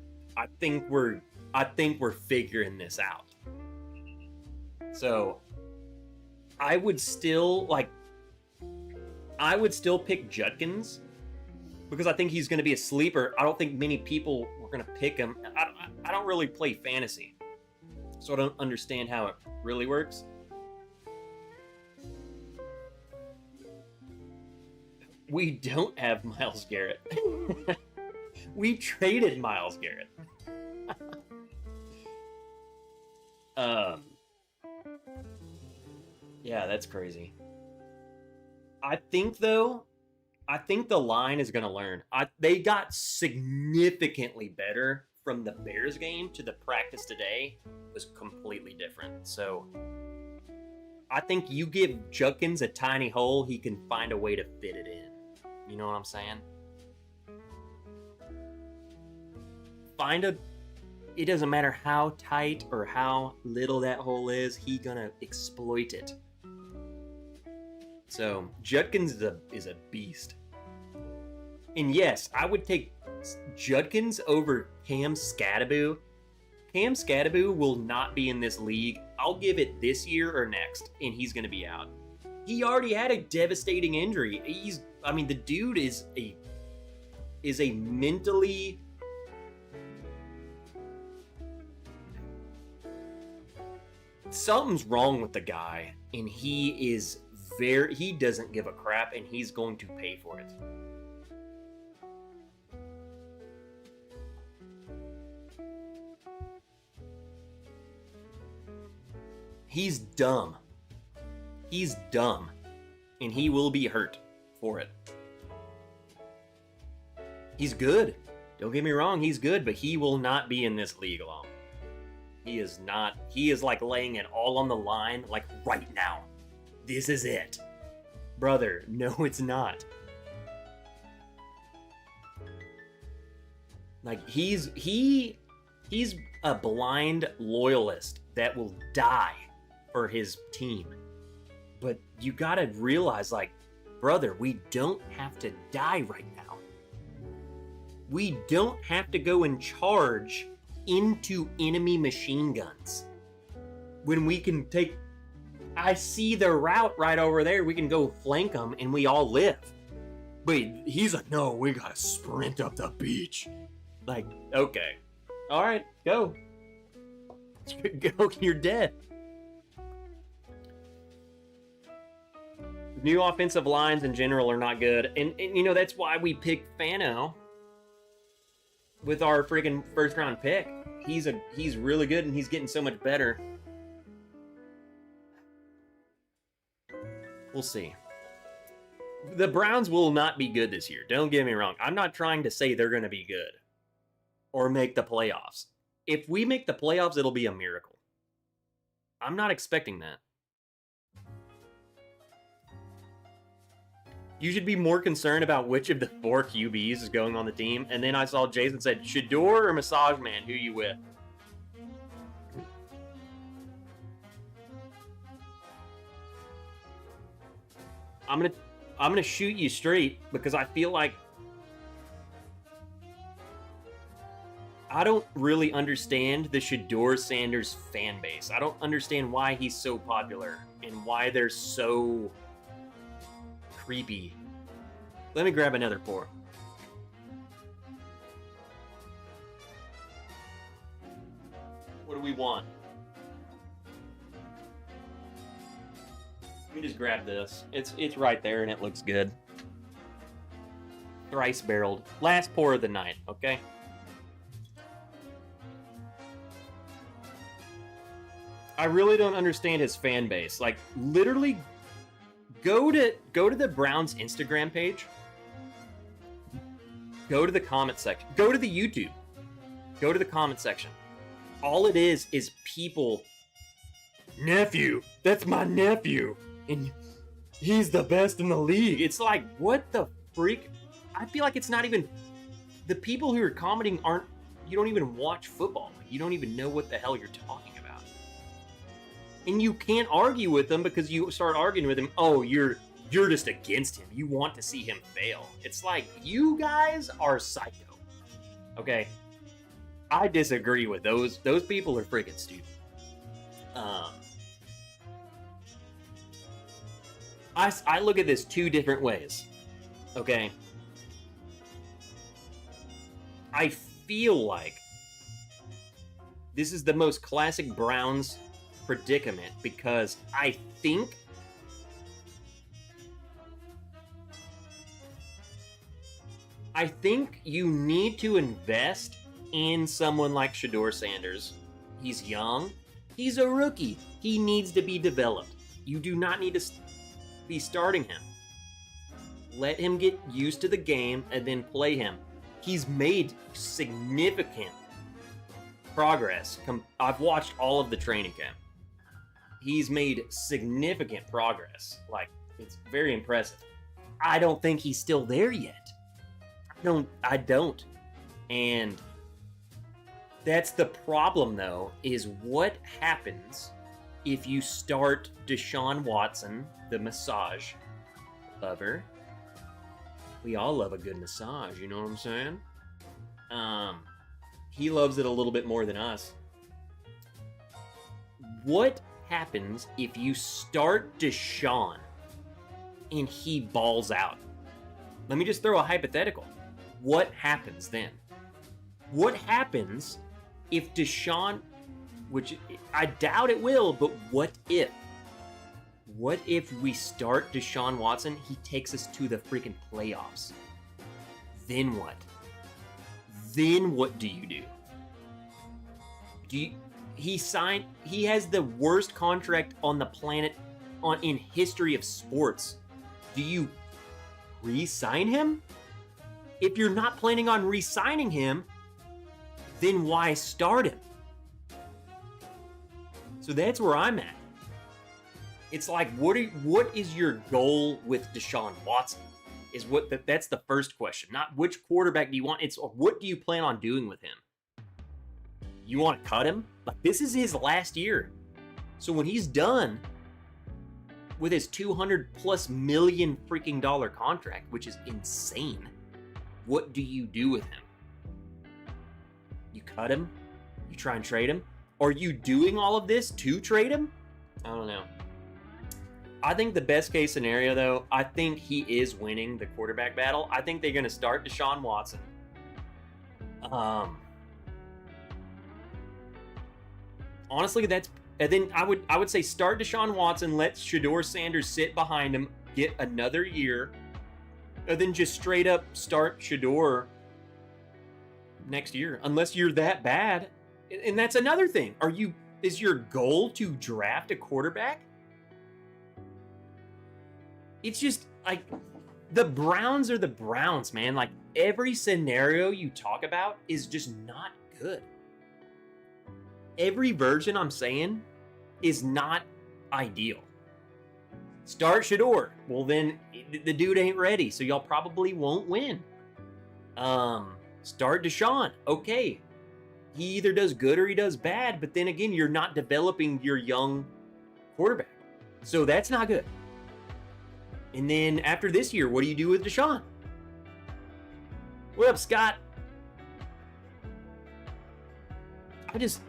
think we're figuring this out. So I would still pick Judkins because I think he's going to be a sleeper. I don't think many people were we're gonna pick them. I don't really play fantasy, so I don't understand how it really works. We don't have Myles Garrett. We traded Myles Garrett. Yeah, that's crazy. I think the line is going to learn. They got significantly better from the Bears game to the practice today. It was completely different. So I think you give Judkins a tiny hole, he can find a way to fit it in. You know what I'm saying? It doesn't matter how tight or how little that hole is, he's gonna exploit it. So Judkins is a beast. And yes, I would take Judkins over Cam Scadaboo. Cam Scadaboo will not be in this league. I'll give it this year or next, and he's gonna be out. He already had a devastating injury. The dude is a mentally something's wrong with the guy, and he doesn't give a crap, and he's going to pay for it. He's dumb. He's dumb, and he will be hurt for it. He's good. Don't get me wrong, he's good, but he will not be in this league long. He is not. He is like laying it all on the line, like right now. This is it. Brother, no, it's not. Like, he's a blind loyalist that will die for his team. But you gotta realize, like, brother, we don't have to die right now. We don't have to go and charge into enemy machine guns. When we can take... I see the route right over there. We can go flank them and we all live. But he's like, no, we gotta sprint up the beach. Like, okay. Alright, go. Go, you're dead. New offensive lines in general are not good. And you know, that's why we picked Fano with our freaking first round pick. He's really good, and he's getting so much better. We'll see. The Browns will not be good this year. Don't get me wrong. I'm not trying to say they're going to be good or make the playoffs. If we make the playoffs, it'll be a miracle. I'm not expecting that. You should be more concerned about which of the 4 QBs is going on the team. And then I saw Jason said, Shador or Massage Man? Who you with? I'm gonna shoot you straight because I feel like I don't really understand the Shador Sanders fan base. I don't understand why he's so popular and why they're so creepy. Let me grab another pour. What do we want? Let me just grab this. It's right there and it looks good. Thrice barreled. Last pour of the night, okay? I really don't understand his fan base. Like, literally, go to the Browns Instagram page. Go to the comment section. Go to the YouTube. Go to the comment section. All it is people, nephew, that's my nephew, and he's the best in the league. It's like, what the freak? I feel like it's not even, the people who are commenting aren't, you don't even watch football. You don't even know what the hell you're talking about. And you can't argue with them because you start arguing with them, oh, you're just against him. You want to see him fail. It's like, you guys are psycho. Okay? I disagree with those. Those people are freaking stupid. I look at this 2 different ways. Okay? I feel like this is the most classic Browns predicament because I think you need to invest in someone like Shedeur Sanders. He's young. He's a rookie. He needs to be developed. You do not need to be starting him. Let him get used to the game and then play him. He's made significant progress. I've watched all of the training camp. He's made significant progress. Like, it's very impressive. I don't think he's still there yet. I don't. And that's the problem, though, is what happens if you start Deshaun Watson, the massage lover. We all love a good massage, you know what I'm saying? He loves it a little bit more than us. What happens if you start Deshaun and he balls out? Let me just throw a hypothetical. What happens then? What happens if Deshaun, which I doubt it will, but what if? What if we start Deshaun Watson, he takes us to the freaking playoffs? Then what? Then what do you do? He has the worst contract on the planet in history of sports. Do you re-sign him? If you're not planning on re-signing him, then why start him? So that's where I'm at. It's like, what is your goal with Deshaun Watson? That's the first question. Not which quarterback do you want, it's what do you plan on doing with him? You want to cut him? Like, this is his last year. So when he's done with his $200+ million freaking dollar contract, which is insane, what do you do with him? You cut him? You try and trade him? Are you doing all of this to trade him? I don't know. I think the best case scenario, though, I think he is winning the quarterback battle. I think they're going to start Deshaun Watson. Honestly, and then I would say start Deshaun Watson, let Shedeur Sanders sit behind him, get another year, and then just straight up start Shedeur next year, unless you're that bad. And that's another thing. Is your goal to draft a quarterback? It's just like the Browns are the Browns, man. Like, every scenario you talk about is just not good. Every version I'm saying is not ideal. Start Shedeur. Well, then the dude ain't ready, so y'all probably won't win. Start Deshaun. Okay. He either does good or he does bad, but then again, you're not developing your young quarterback. So that's not good. And then after this year, what do you do with Deshaun? What up, Scott? It's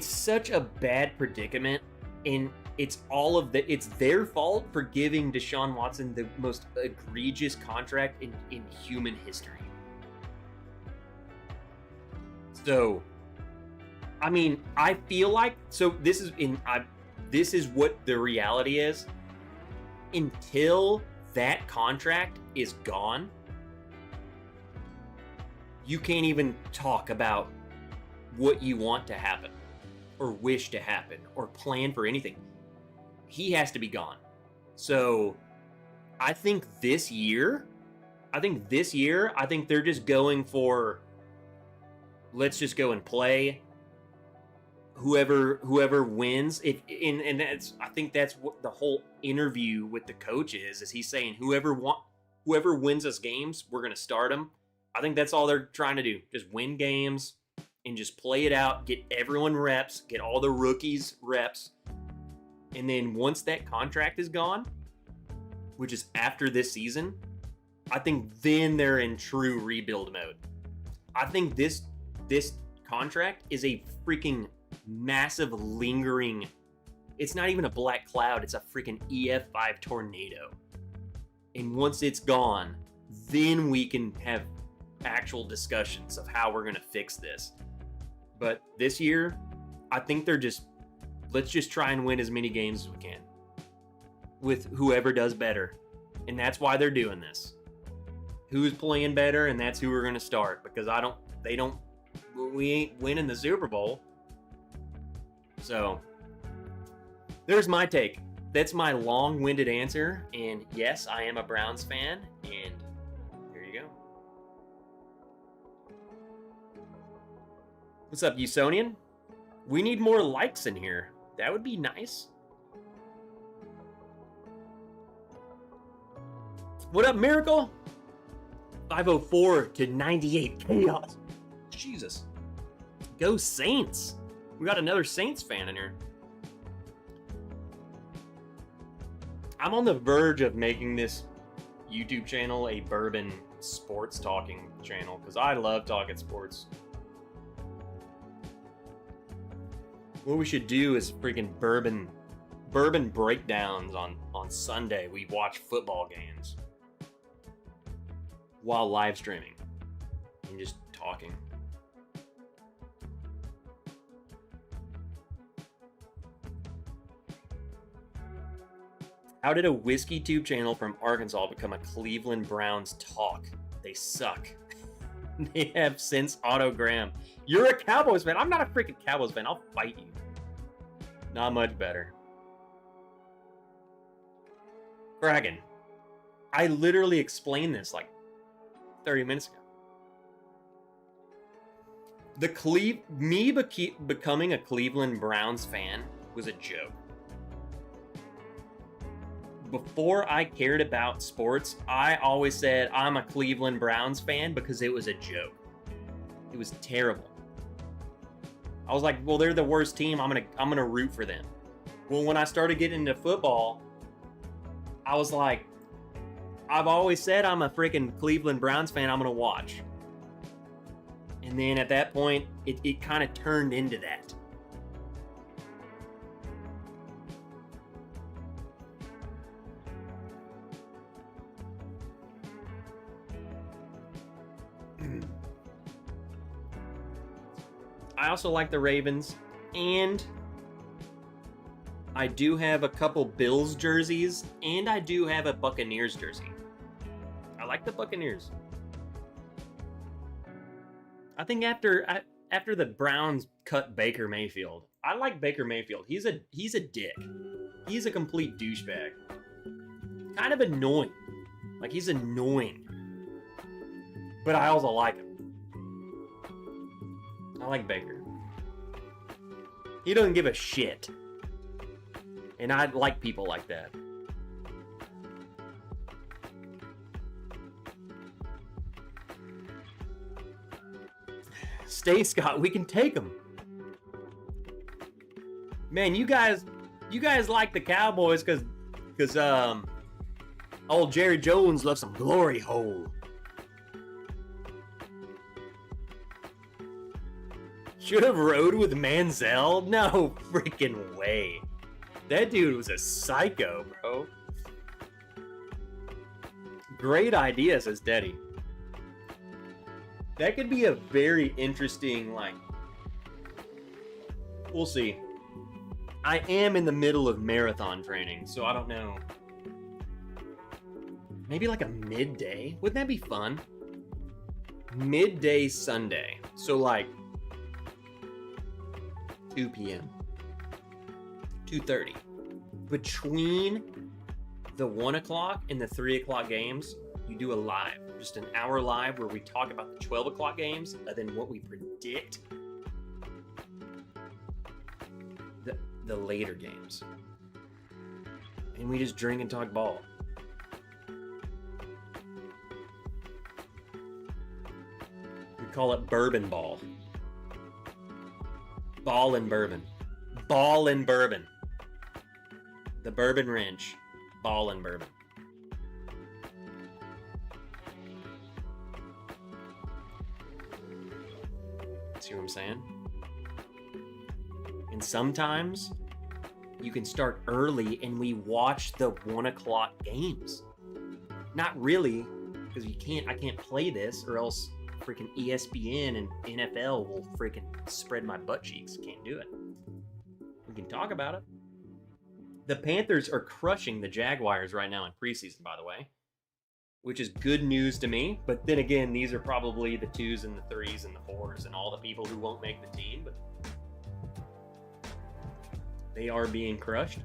such a bad predicament, and it's their fault for giving Deshaun Watson the most egregious contract in human history. So, I mean, I feel like, this is what the reality is. Until that contract is gone, you can't even talk about what you want to happen or wish to happen or plan for anything. He has to be gone. So I think this year, they're just going for, let's just go and play. Whoever wins, I think that's what the whole interview with the coach is he's saying whoever wins us games, we're gonna start them. I think that's all they're trying to do, just win games and just play it out, get everyone reps, get all the rookies reps, and then once that contract is gone, which is after this season, I think then they're in true rebuild mode. I think this contract is a freaking massive lingering, it's not even a black cloud, it's a freaking EF5 tornado. And once it's gone, then we can have actual discussions of how we're going to fix this. But this year, I think they're just, let's just try and win as many games as we can with whoever does better. And that's why they're doing this. Who's playing better, and that's who we're going to start. Because we ain't winning the Super Bowl. So, there's my take. That's my long-winded answer. And yes, I am a Browns fan. And there you go. What's up, Usonian? We need more likes in here. That would be nice. What up, Miracle? 504 to 98 chaos. Jesus. Go Saints. We got another Saints fan in here. I'm on the verge of making this YouTube channel a bourbon sports talking channel because I love talking sports. What we should do is freaking bourbon breakdowns on Sunday. We watch football games while live streaming and just talking. How did a whiskey tube channel from Arkansas become a Cleveland Browns talk? They suck. They have since autogram. You're a Cowboys fan. I'm not a freaking Cowboys fan. I'll fight you. Not much better. Dragon. I literally explained this like 30 minutes ago. Becoming a Cleveland Browns fan was a joke. Before I cared about sports, I always said I'm a Cleveland Browns fan because it was a joke. It was terrible. I was like, well, they're the worst team. I'm gonna root for them. Well, when I started getting into football, I was like, I've always said I'm a freaking Cleveland Browns fan. I'm gonna watch. And then at that point, it kind of turned into that. I also like the Ravens, and I do have a couple Bills jerseys, and I do have a Buccaneers jersey. I like the Buccaneers. I think after the Browns cut Baker Mayfield, I like Baker Mayfield. He's a dick. He's a complete douchebag. Kind of annoying. Like, he's annoying. But I also like him. I like Baker. He doesn't give a shit. And I like people like that. Stay, Scott. We can take him. Man, you guys like the Cowboys because old Jerry Jones left some glory hole. Should have rode with Manziel? No freaking way. That dude was a psycho, bro. Great idea, says Daddy. That could be a very interesting, like... We'll see. I am in the middle of marathon training, so I don't know. Maybe like a midday? Wouldn't that be fun? Midday Sunday. So like... 2 p.m. 2:30. Between the 1 o'clock and the 3 o'clock games, you do a live. Just an hour live where we talk about the 12 o'clock games and then what we predict the later games. And we just drink and talk ball. We call it bourbon ball. Ball and bourbon. Ball and bourbon. The Bourbon Wrench. Ball and bourbon. See what I'm saying? And sometimes you can start early and we watch the 1 o'clock games. Not really, because I can't play this or else freaking ESPN and NFL will freaking spread my butt cheeks. Can't do it. We can talk about it. The Panthers are crushing the Jaguars right now in preseason, by the way, which is good news to me. But then again, these are probably the 2s and the 3s and the 4s and all the people who won't make the team, but they are being crushed.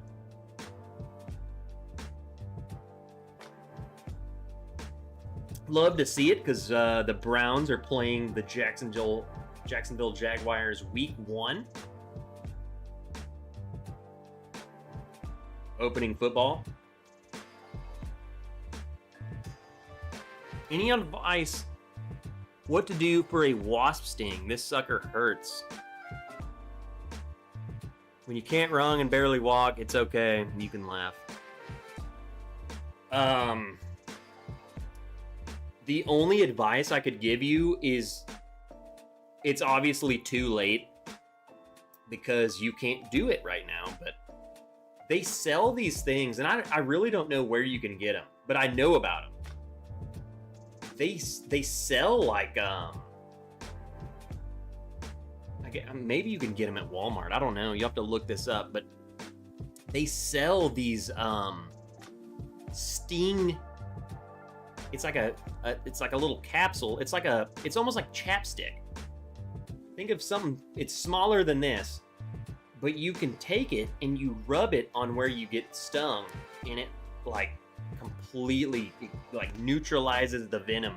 Love to see it because the Browns are playing the Jacksonville Jaguars week 1. Opening football. Any advice what to do for a wasp sting? This sucker hurts. When you can't run and barely walk, it's okay. You can laugh. The only advice I could give you is it's obviously too late because you can't do it right now, but they sell these things, and I really don't know where you can get them, but I know about them. They sell like maybe you can get them at Walmart. I don't know. You have to look this up, but they sell these sting. It's like a little capsule. It's almost like chapstick. Think of something. It's smaller than this, but you can take it and you rub it on where you get stung, and it like completely like neutralizes the venom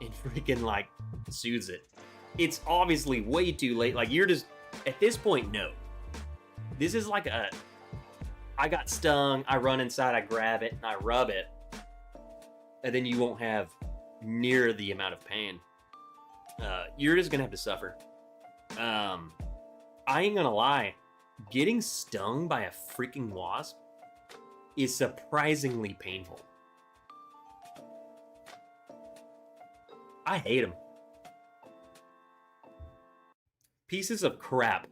and freaking like soothes it. It's obviously way too late. Like, you're just at this point, no. This is like I got stung, I run inside, I grab it, and I rub it, and then you won't have near the amount of pain. You're just gonna have to suffer. I ain't gonna lie, getting stung by a freaking wasp is surprisingly painful. I hate them. Pieces of crap.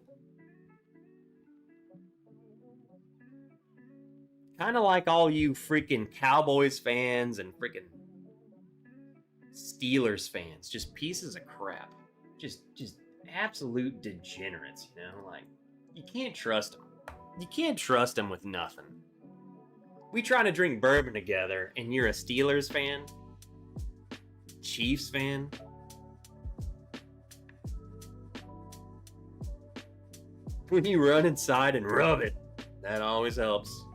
Kind of like all you freaking Cowboys fans and freaking Steelers fans. Just pieces of crap. Just absolute degenerates, you know? Like, you can't trust them. You can't trust them with nothing. We try to drink bourbon together, and you're a Steelers fan? Chiefs fan? When you run inside and rub it, that always helps.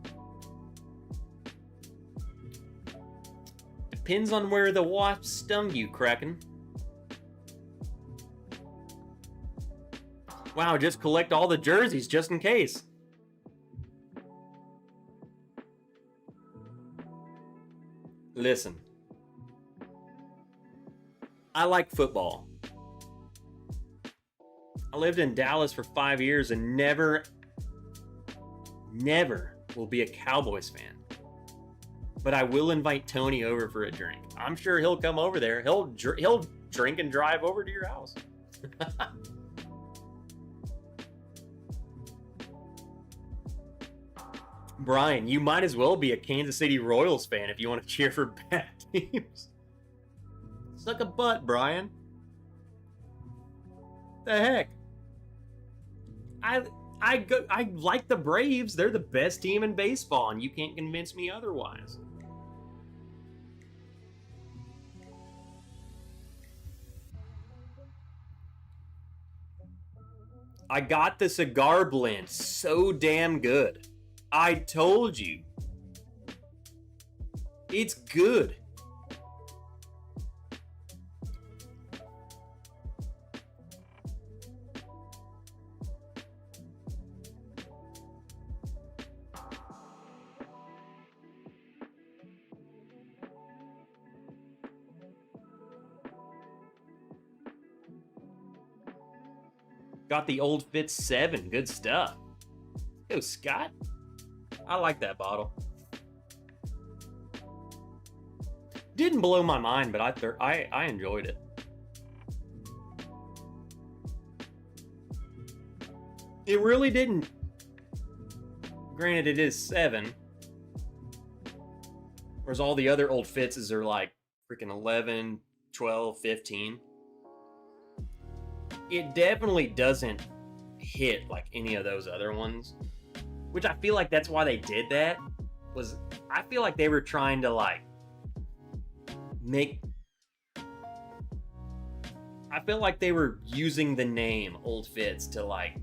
Depends on where the wasp stung you, Kraken. Wow, just collect all the jerseys just in case. Listen. I like football. I lived in Dallas for 5 years and never will be a Cowboys fan. But I will invite Tony over for a drink. I'm sure he'll come over there. He'll drink and drive over to your house. Brian, you might as well be a Kansas City Royals fan if you want to cheer for bad teams. Suck a butt, Brian. The heck? I like the Braves. They're the best team in baseball, and you can't convince me otherwise. I got the cigar blend. So damn good. I told you. It's good. Got the Old Fitz 7. Good stuff. Go, Scott. I like that bottle. Didn't blow my mind, but I enjoyed it. It really didn't. Granted, it is 7. Whereas all the other Old Fitzes are like freaking 11, 12, 15. It definitely doesn't hit like any of those other ones, which I feel like that's why they did that. I feel like they were trying to like I feel like they were using the name Old Fitz to like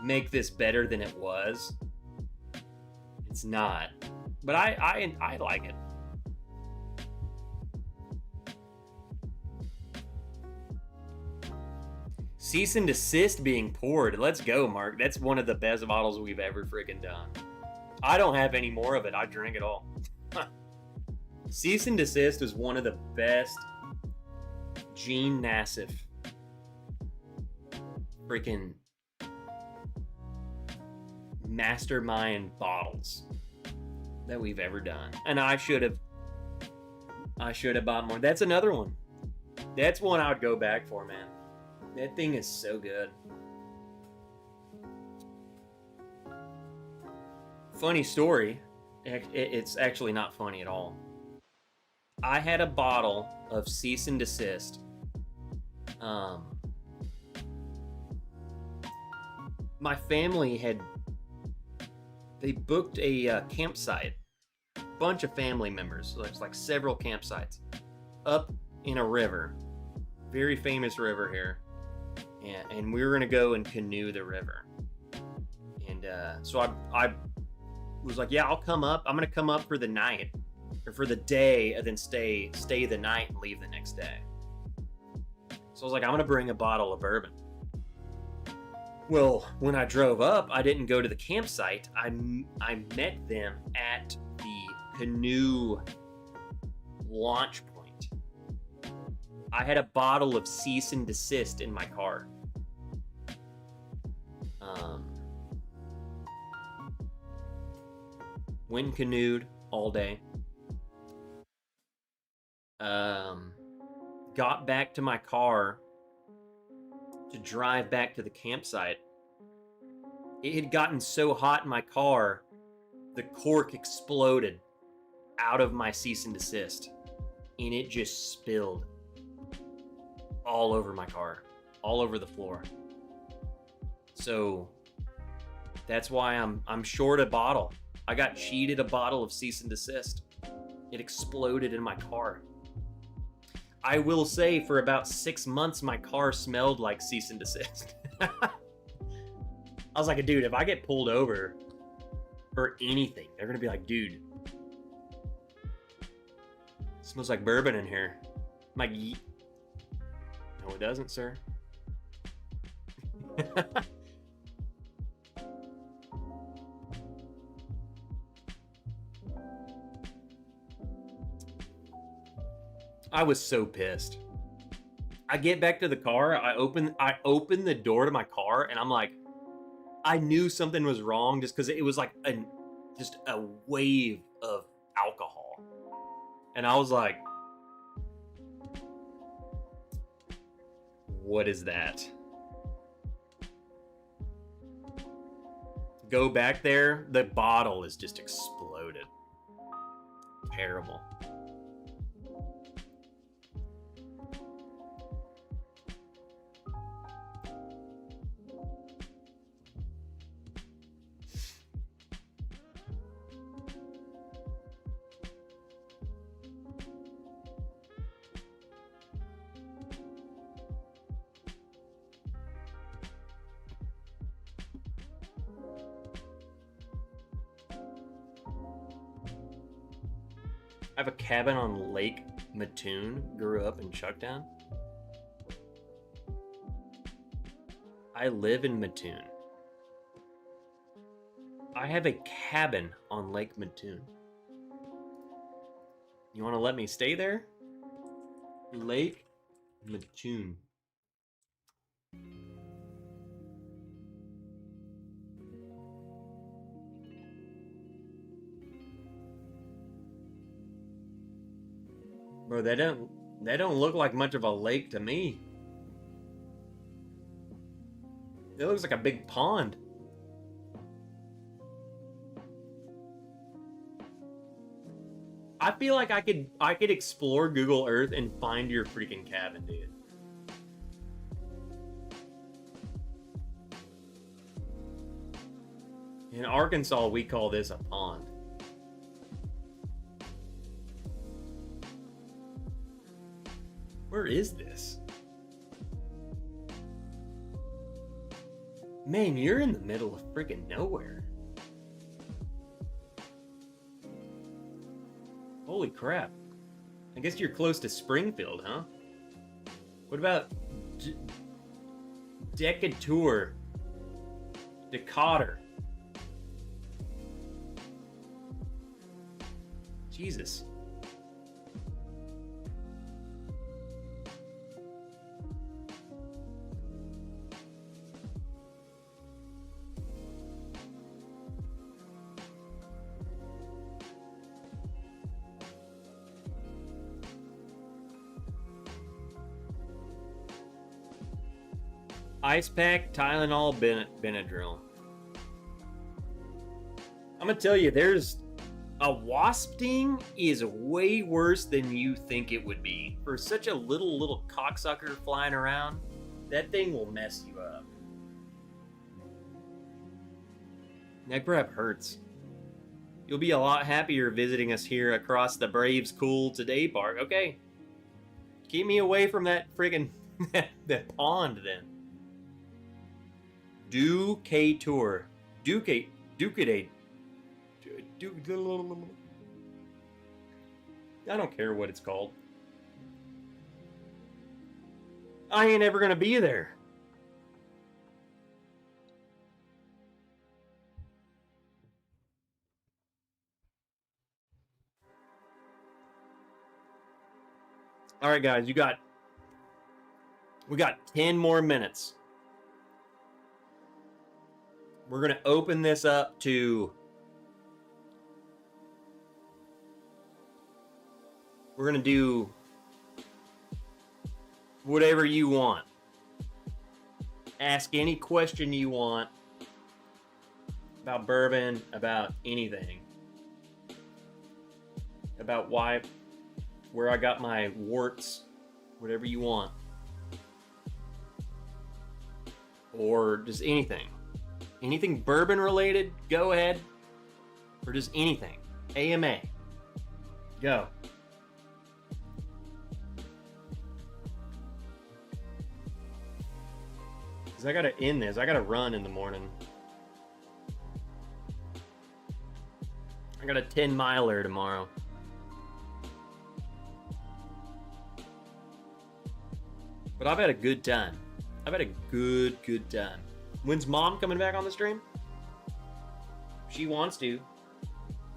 make this better than it was. It's not, but I like it. Cease and desist being poured. Let's go, Mark. That's one of the best bottles we've ever freaking done. I don't have any more of it. I drink it all. Cease and desist is one of the best Gene Nassif freaking mastermind bottles that we've ever done. And I should have bought more. That's another one. That's one I would go back for, man. That thing is so good. Funny story. It's actually not funny at all. I had a bottle of Cease and Desist. My family they booked a campsite. Bunch of family members. There's like several campsites up in a river. Very famous river here. And we were going to go and canoe the river. And so I was like, yeah, I'll come up. I'm going to come up for the night. Or for the day, and then stay the night and leave the next day. So I was like, I'm going to bring a bottle of bourbon. Well, when I drove up, I didn't go to the campsite. I met them at the canoe launch point. I had a bottle of Cease and Desist in my car. Went and canoed all day. Got back to my car to drive back to the campsite. It had gotten so hot in my car, the cork exploded out of my Cease and Desist, and it just spilled all over my car, all over the floor. So that's why I'm short a bottle. I got cheated a bottle of Cease and Desist. It exploded in my car. I will say for about 6 months, my car smelled like Cease and Desist. I was like, dude, if I get pulled over for anything, they're going to be like, dude, it smells like bourbon in here. I'm like, no, it doesn't, sir. I was so pissed. I get back to the car. I open the door to my car, and I'm like, I knew something was wrong just because it was like just a wave of alcohol, and I was like, what is that? Go back there. The bottle is just exploded. Terrible. I have a cabin on Lake Mattoon. Grew up in Chucktown. I live in Mattoon. I have a cabin on Lake Mattoon. You want to let me stay there? Lake Mattoon. Bro, they don't look like much of a lake to me. It looks like a big pond. I feel like I could explore Google Earth and find your freaking cabin, dude. In Arkansas, we call this a pond. Where is this? Man, you're in the middle of freaking nowhere. Holy crap. I guess you're close to Springfield, huh? What about Decatur? Decatur. Jesus. Ice pack, Tylenol, Benadryl. I'm gonna tell you, there's a wasp sting is way worse than you think it would be. For such a little cocksucker flying around, that thing will mess you up. Neck wrap hurts. You'll be a lot happier visiting us here across the Braves Cool Today Park. Okay. Keep me away from that friggin' that pond then. Decatur. Ducadate. I don't care what it's called. I ain't ever gonna be there. All right, guys, we got 10 more minutes. We're gonna open this up to. We're gonna do whatever you want. Ask any question you want about bourbon, about anything. About where I got my warts, whatever you want. Or just anything. Anything bourbon related, go ahead. Or just anything. AMA. Go. I gotta end this. I gotta run in the morning. I got a 10-miler tomorrow. But I've had a good time. I've had a good time. When's Mom coming back on the stream? She wants to.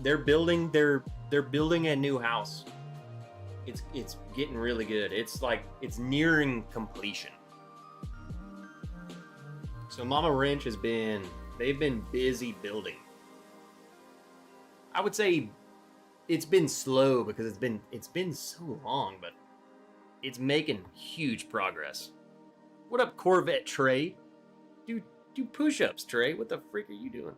They're building a new house. It's getting really good. It's nearing completion. So Mama Wrench they've been busy building. I would say it's been slow because it's been so long, but it's making huge progress. What up, Corvette Trey? Do push-ups, Trey. What the freak are you doing?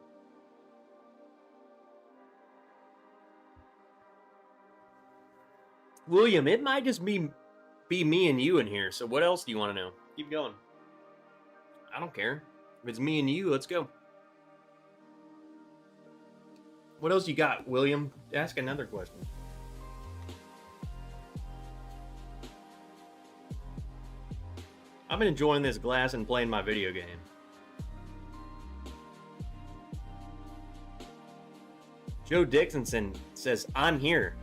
William, it might just be me and you in here. So what else do you want to know? Keep going. I don't care. If it's me and you, let's go. What else you got, William? Ask another question. I've been enjoying this glass and playing my video game. Joe Dixonson says, I'm here.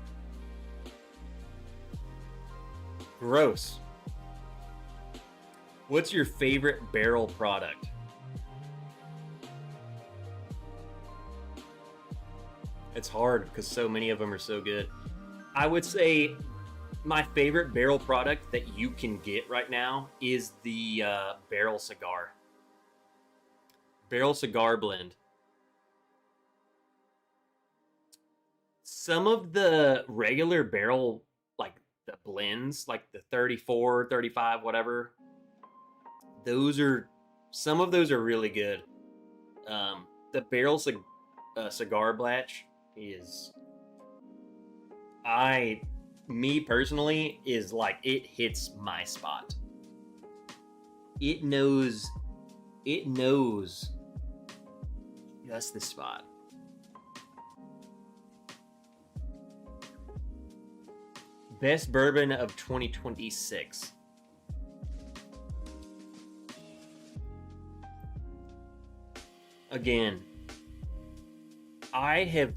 Gross. What's your favorite barrel product? It's hard because so many of them are so good. I would say my favorite barrel product that you can get right now is the Barrel Cigar. Barrel Cigar Blend. Some of the regular barrel, like the blends, like the 34, 35, whatever, some of those are really good. The Barrel Cigar Blatch is, me personally, is like, it hits my spot. It knows just the spot. Best bourbon of 2026. Again, I have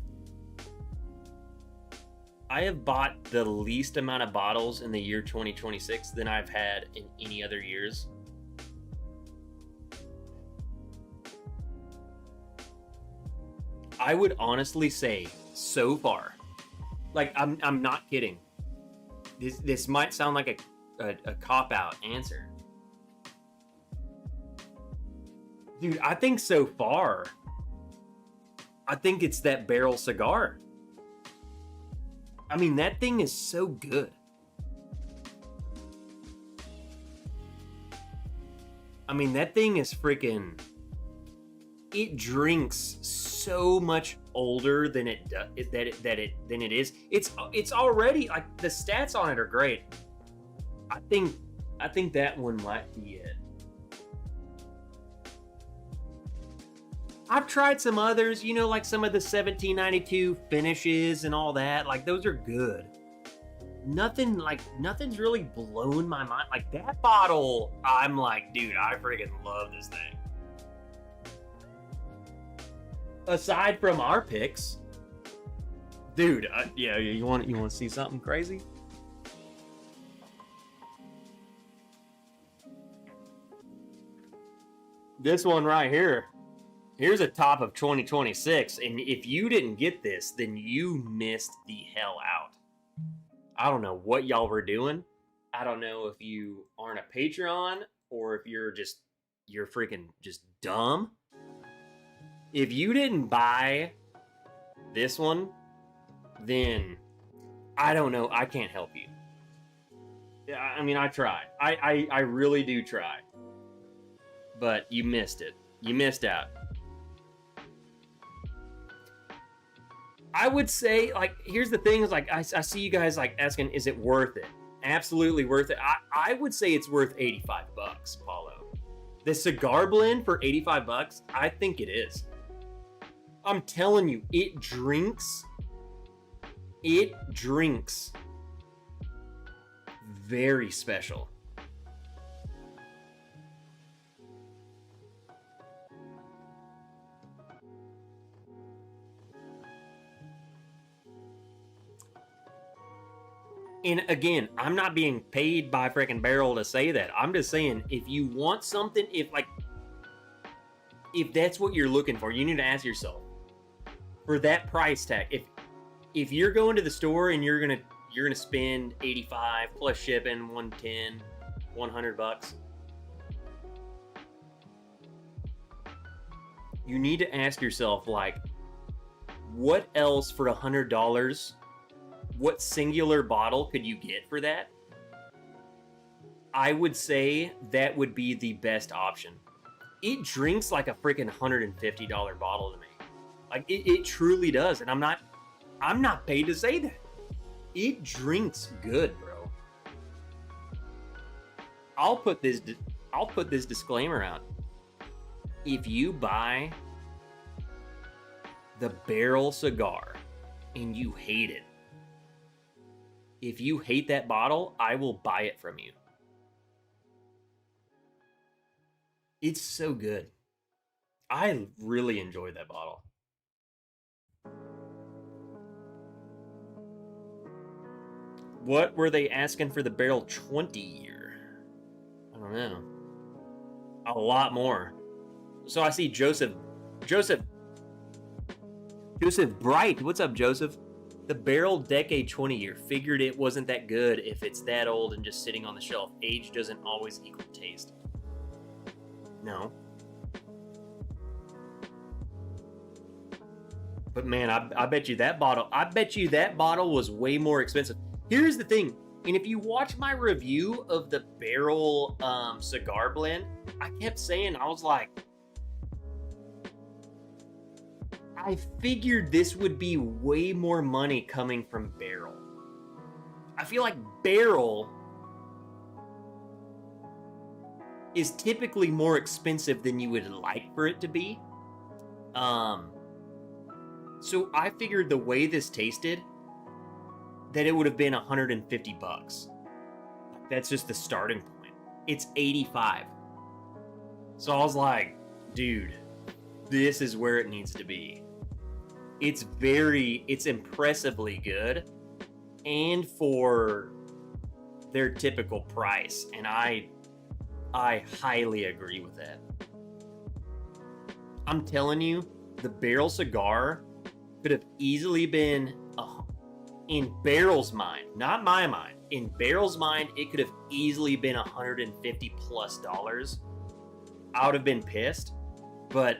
bought the least amount of bottles in the year 2026 than I've had in any other years. I would honestly say, so far, like, I'm not kidding. This might sound like a cop-out answer. Dude, I think so far, I think it's that Barrel cigar. I mean, that thing is so good. I mean, that thing is freaking... It drinks so much older than it is. It's already, like, the stats on it are great. I think that one might be it. I've tried some others, you know, like some of the 1792 finishes and all that. Like, those are good. Nothing's really blown my mind. Like, that bottle, I'm like, dude, I freaking love this thing. Aside from our picks, dude, yeah, you want to see something crazy? This one right here. Here's a top of 2026, and if you didn't get this, then you missed the hell out. I don't know what y'all were doing. I don't know if you aren't a Patreon or if you're freaking just dumb. If you didn't buy this one, then I don't know. I can't help you. I mean, I tried. I really do try. But you missed it. You missed out. I would say, like, here's the thing, is like, I see you guys like asking, is it worth it? Absolutely worth it. I would say it's worth $85, Paulo. The cigar blend for $85, I think it is. I'm telling you, it drinks very special. And again, I'm not being paid by freaking Barrel to say that. I'm just saying, if you want something, if that's what you're looking for, you need to ask yourself, for that price tag, if you're going to the store and you're gonna spend $85 plus shipping, $110, $100, you need to ask yourself, like, what else for $100? What singular bottle could you get for that? I would say that would be the best option. It drinks like a freaking $150 bottle to me. Like, it truly does, and I'm not paid to say that. It drinks good, bro. I'll put this disclaimer out. If you buy the Barrel cigar and you hate it, if you hate that bottle, I will buy it from you. It's so good. I really enjoyed that bottle. What were they asking for the Barrel 20 year? I don't know. A lot more. So I see Joseph Bright. What's up, Joseph? The Barrel Decade 20 year. Figured it wasn't that good if it's that old and just sitting on the shelf. Age doesn't always equal taste. No. But man, I bet you that bottle was way more expensive. Here's the thing, and if you watch my review of the Barrel cigar blend, I kept saying, I was like, I figured this would be way more money coming from Barrel. I feel like barrel is typically more expensive than you would like for it to be. So I figured the way this tasted, that it would have been $150. That's just the starting point. It's 85. So I was like, dude, this is where it needs to be. It's impressively good, and for their typical price, and I highly agree with that. I'm telling you, the barrel cigar could have easily been, in Barrel's mind, not my mind, in Barrel's mind, it could have easily been $150+. I would have been pissed, but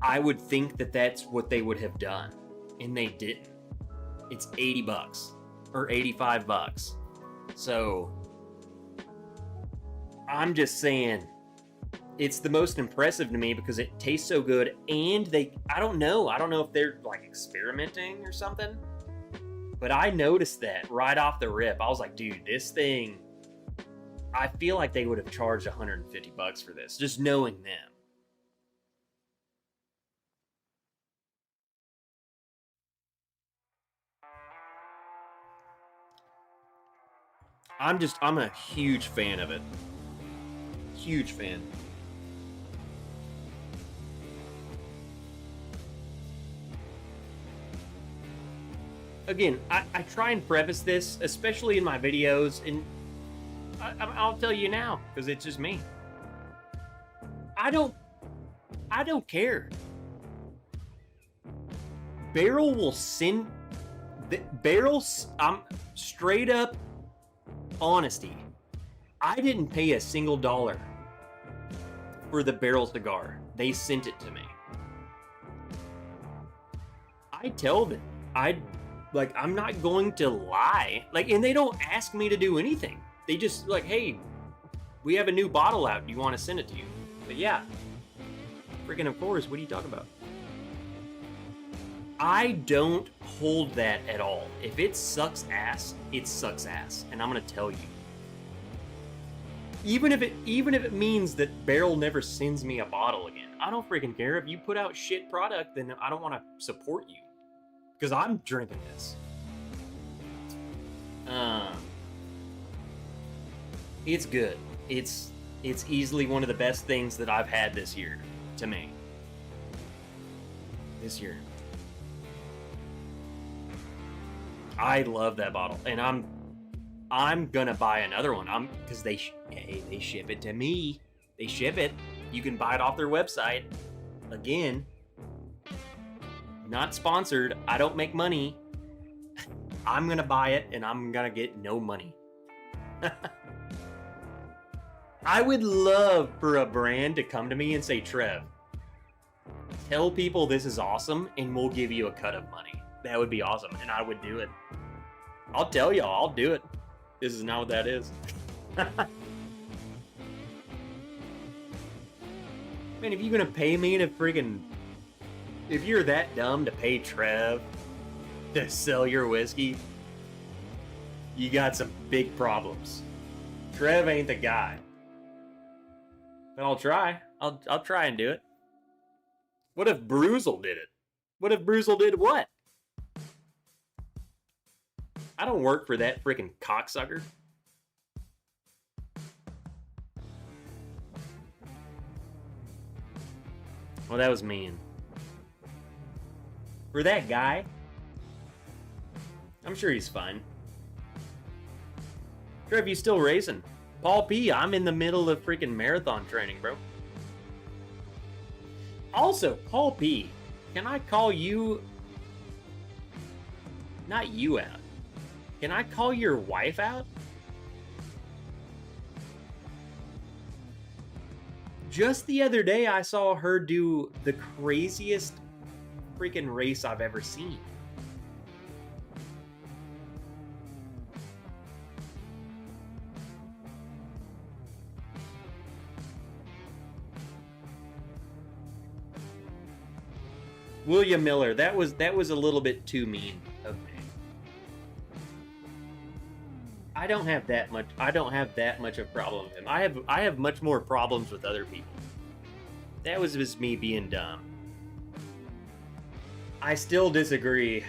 I would think that that's what they would have done, and they didn't. It's $80 or $85. So I'm just saying, it's the most impressive to me because it tastes so good, and I don't know if they're like experimenting or something, but I noticed that right off the rip. I was like, dude, this thing, I feel like they would have charged $150 for this, just knowing them. I'm a huge fan of it. Huge fan. Again, I try and preface this, especially in my videos, and I'll tell you now, because it's just me. I don't care. Barrel will send... I'm straight up honesty. I didn't pay a single dollar for the Barrel cigar. They sent it to me. I tell them, I'm not going to lie. And they don't ask me to do anything. They just hey, we have a new bottle out. Do you want to send it to you? But yeah, freaking of course. What are you talking about? I don't hold that at all. If it sucks ass, it sucks ass, and I'm gonna tell you. Even if it means that Barrel never sends me a bottle again, I don't freaking care. If you put out shit product, then I don't want to support you, because I'm drinking this. It's good. It's easily one of the best things that I've had this year, to me. This year. I love that bottle, and I'm gonna buy another one. Because they ship it to me. They ship it. You can buy it off their website. Again, not sponsored. I don't make money. I'm gonna buy it, and I'm gonna get no money. I would love for a brand to come to me and say, Trev, tell people this is awesome, and we'll give you a cut of money. That would be awesome, and I would do it. I'll tell y'all, I'll do it. This is not what that is. Man, if you're gonna pay me to freaking... If you're that dumb to pay Trev to sell your whiskey, you got some big problems. Trev ain't the guy. But I'll try. I'll try and do it. What if Bruzel did it? What if Bruzel did what? I don't work for that freaking cocksucker. Well, that was mean. For that guy, I'm sure he's fine. Trev, you still racing? Paul P, I'm in the middle of freaking marathon training, bro. Also, Paul P, can I call you... Not you out. Can I call your wife out? Just the other day, I saw her do the craziest freaking race I've ever seen. William Miller, that was a little bit too mean of me. don't have that much. I don't have that much of a problem with him. I have much more problems with other people. That was just me being dumb. I still disagree.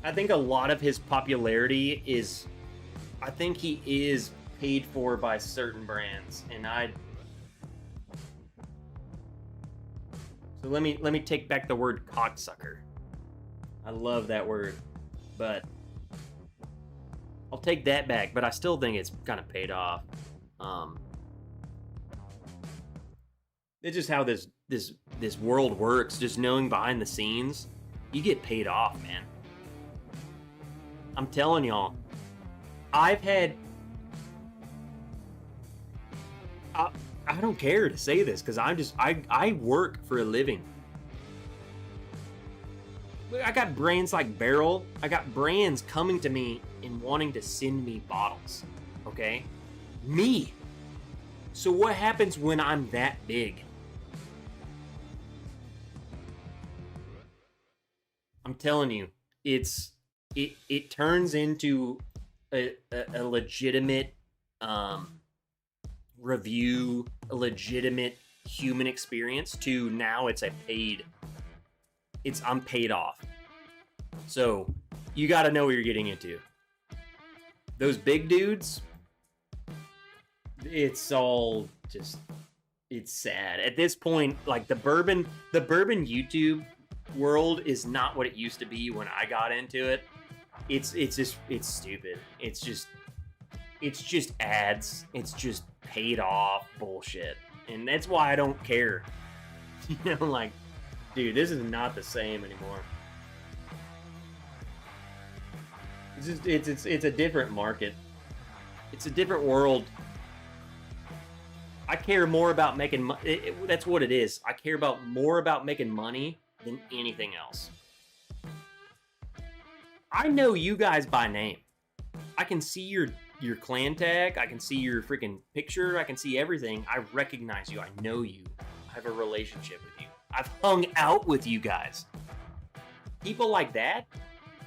I think a lot of his popularity is, I think he is paid for by certain brands, and so let me take back the word cocksucker. I love that word, but I'll take that back. But I still think it's kind of paid off. It's just how this world works. Just knowing behind the scenes, you get paid off, man. I'm telling y'all, I've had. I don't care to say this because I work for a living. I got brands like Barrel. I got brands coming to me and wanting to send me bottles. Okay? Me. So what happens when I'm that big? I'm telling you, it turns into a legitimate review, a legitimate human experience, to now I'm paid off. So you got to know what you're getting into. Those big dudes, it's all just, it's sad at this point. Like the bourbon YouTube world is not what it used to be when I got into it. It's stupid. It's just ads. It's just paid off bullshit. And that's why I don't care. You know, like, dude, this is not the same anymore. It's a different market. It's a different world. I care more about making money. That's what it is. I care more about making money than anything else. I know you guys by name. I can see your clan tag. I can see your freaking picture. I can see everything. I recognize you. I know you. I have a relationship with you. I've hung out with you guys. People like that,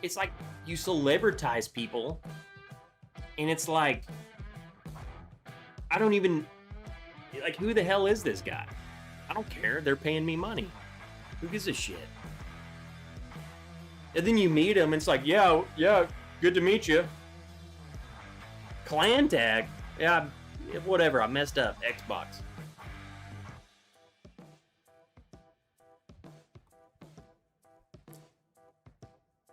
it's like you celebritize people, and it's like, I don't even, like, who the hell is this guy? I don't care. They're paying me money. Who gives a shit? And then you meet him, and it's like, yeah, good to meet you. Clan tag? Yeah, whatever, I messed up. Xbox.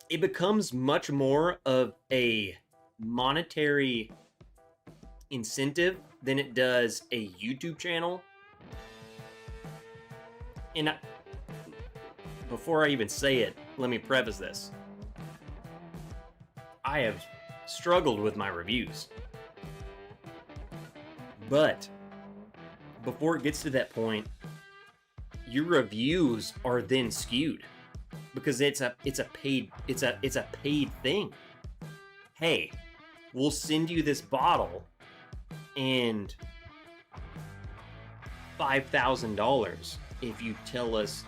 It becomes much more of a monetary incentive than it does a YouTube channel. And before I even say it, let me preface this. I have struggled with my reviews. But before it gets to that point, your reviews are then skewed because it's a paid thing. Hey, we'll send you this bottle and $5,000 if you tell us,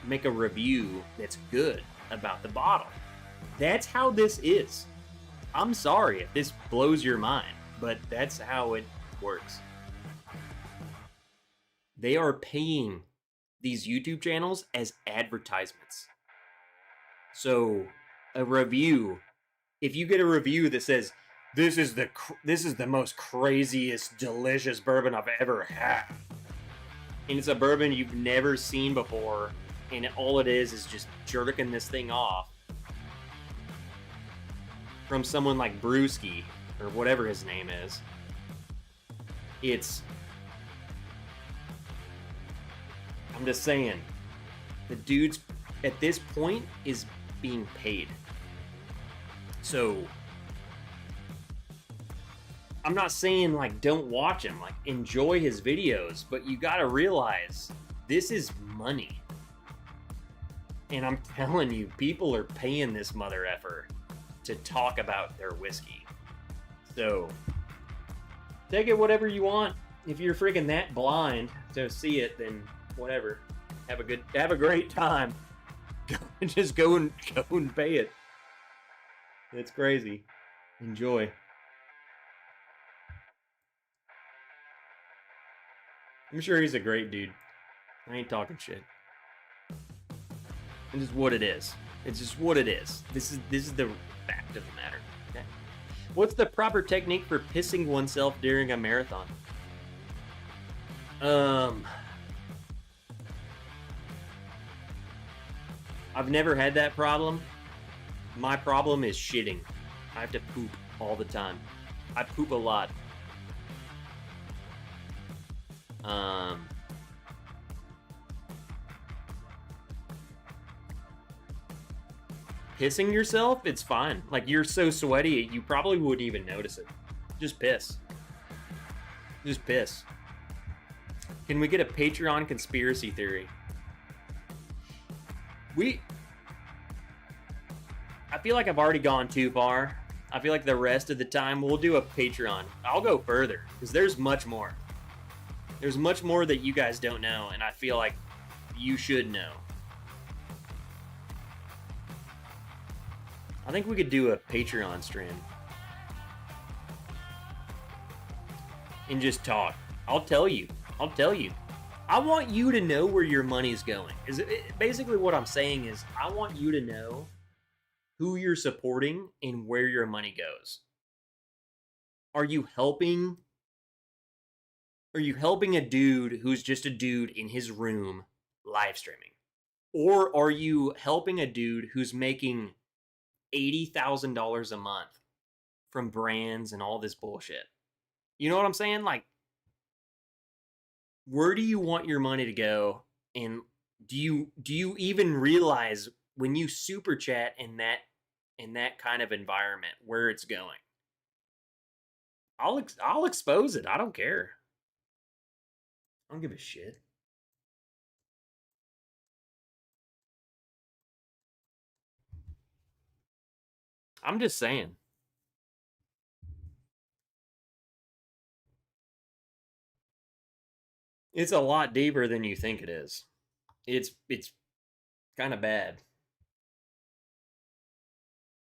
make a review that's good about the bottle. That's how this is. I'm sorry if this blows your mind, but that's how it works. They are paying these YouTube channels as advertisements. So a review, if you get a review that says, this is the most craziest, delicious bourbon I've ever had, and it's a bourbon you've never seen before, and all it is just jerking this thing off from someone like Brewski, or whatever his name is, I'm just saying, the dude's, at this point, is being paid. So, I'm not saying, like, don't watch him, like, enjoy his videos, but you gotta realize, this is money. And I'm telling you, people are paying this mother effer to talk about their whiskey. So, take it whatever you want. If you're freaking that blind to see it, then whatever. Have a great time. Just go and pay it. It's crazy. Enjoy. I'm sure he's a great dude. I ain't talking shit. It's just what it is. It's just what it is. This is the fact of the matter. Okay. What's the proper technique for pissing oneself during a marathon? I've never had that problem. My problem is shitting. I have to poop all the time. I poop a lot. Pissing yourself, it's fine. Like, you're so sweaty, you probably wouldn't even notice it. Just piss. Just piss. Can we get a Patreon conspiracy theory? I feel like I've already gone too far. I feel like the rest of the time we'll do a Patreon. I'll go further, because there's much more. There's much more that you guys don't know, and I feel like you should know. I think we could do a Patreon stream. And just talk. I'll tell you. I want you to know where your money's going. Basically what I'm saying is, I want you to know who you're supporting and where your money goes. Are you helping a dude who's just a dude in his room live streaming? Or are you helping a dude who's making $80,000 a month from brands and all this bullshit? You know what I'm saying? Like, where do you want your money to go? And do you even realize when you super chat in that kind of environment where it's going? I'll expose it. I don't care. I don't give a shit. I'm just saying. It's a lot deeper than you think it is. It's kind of bad.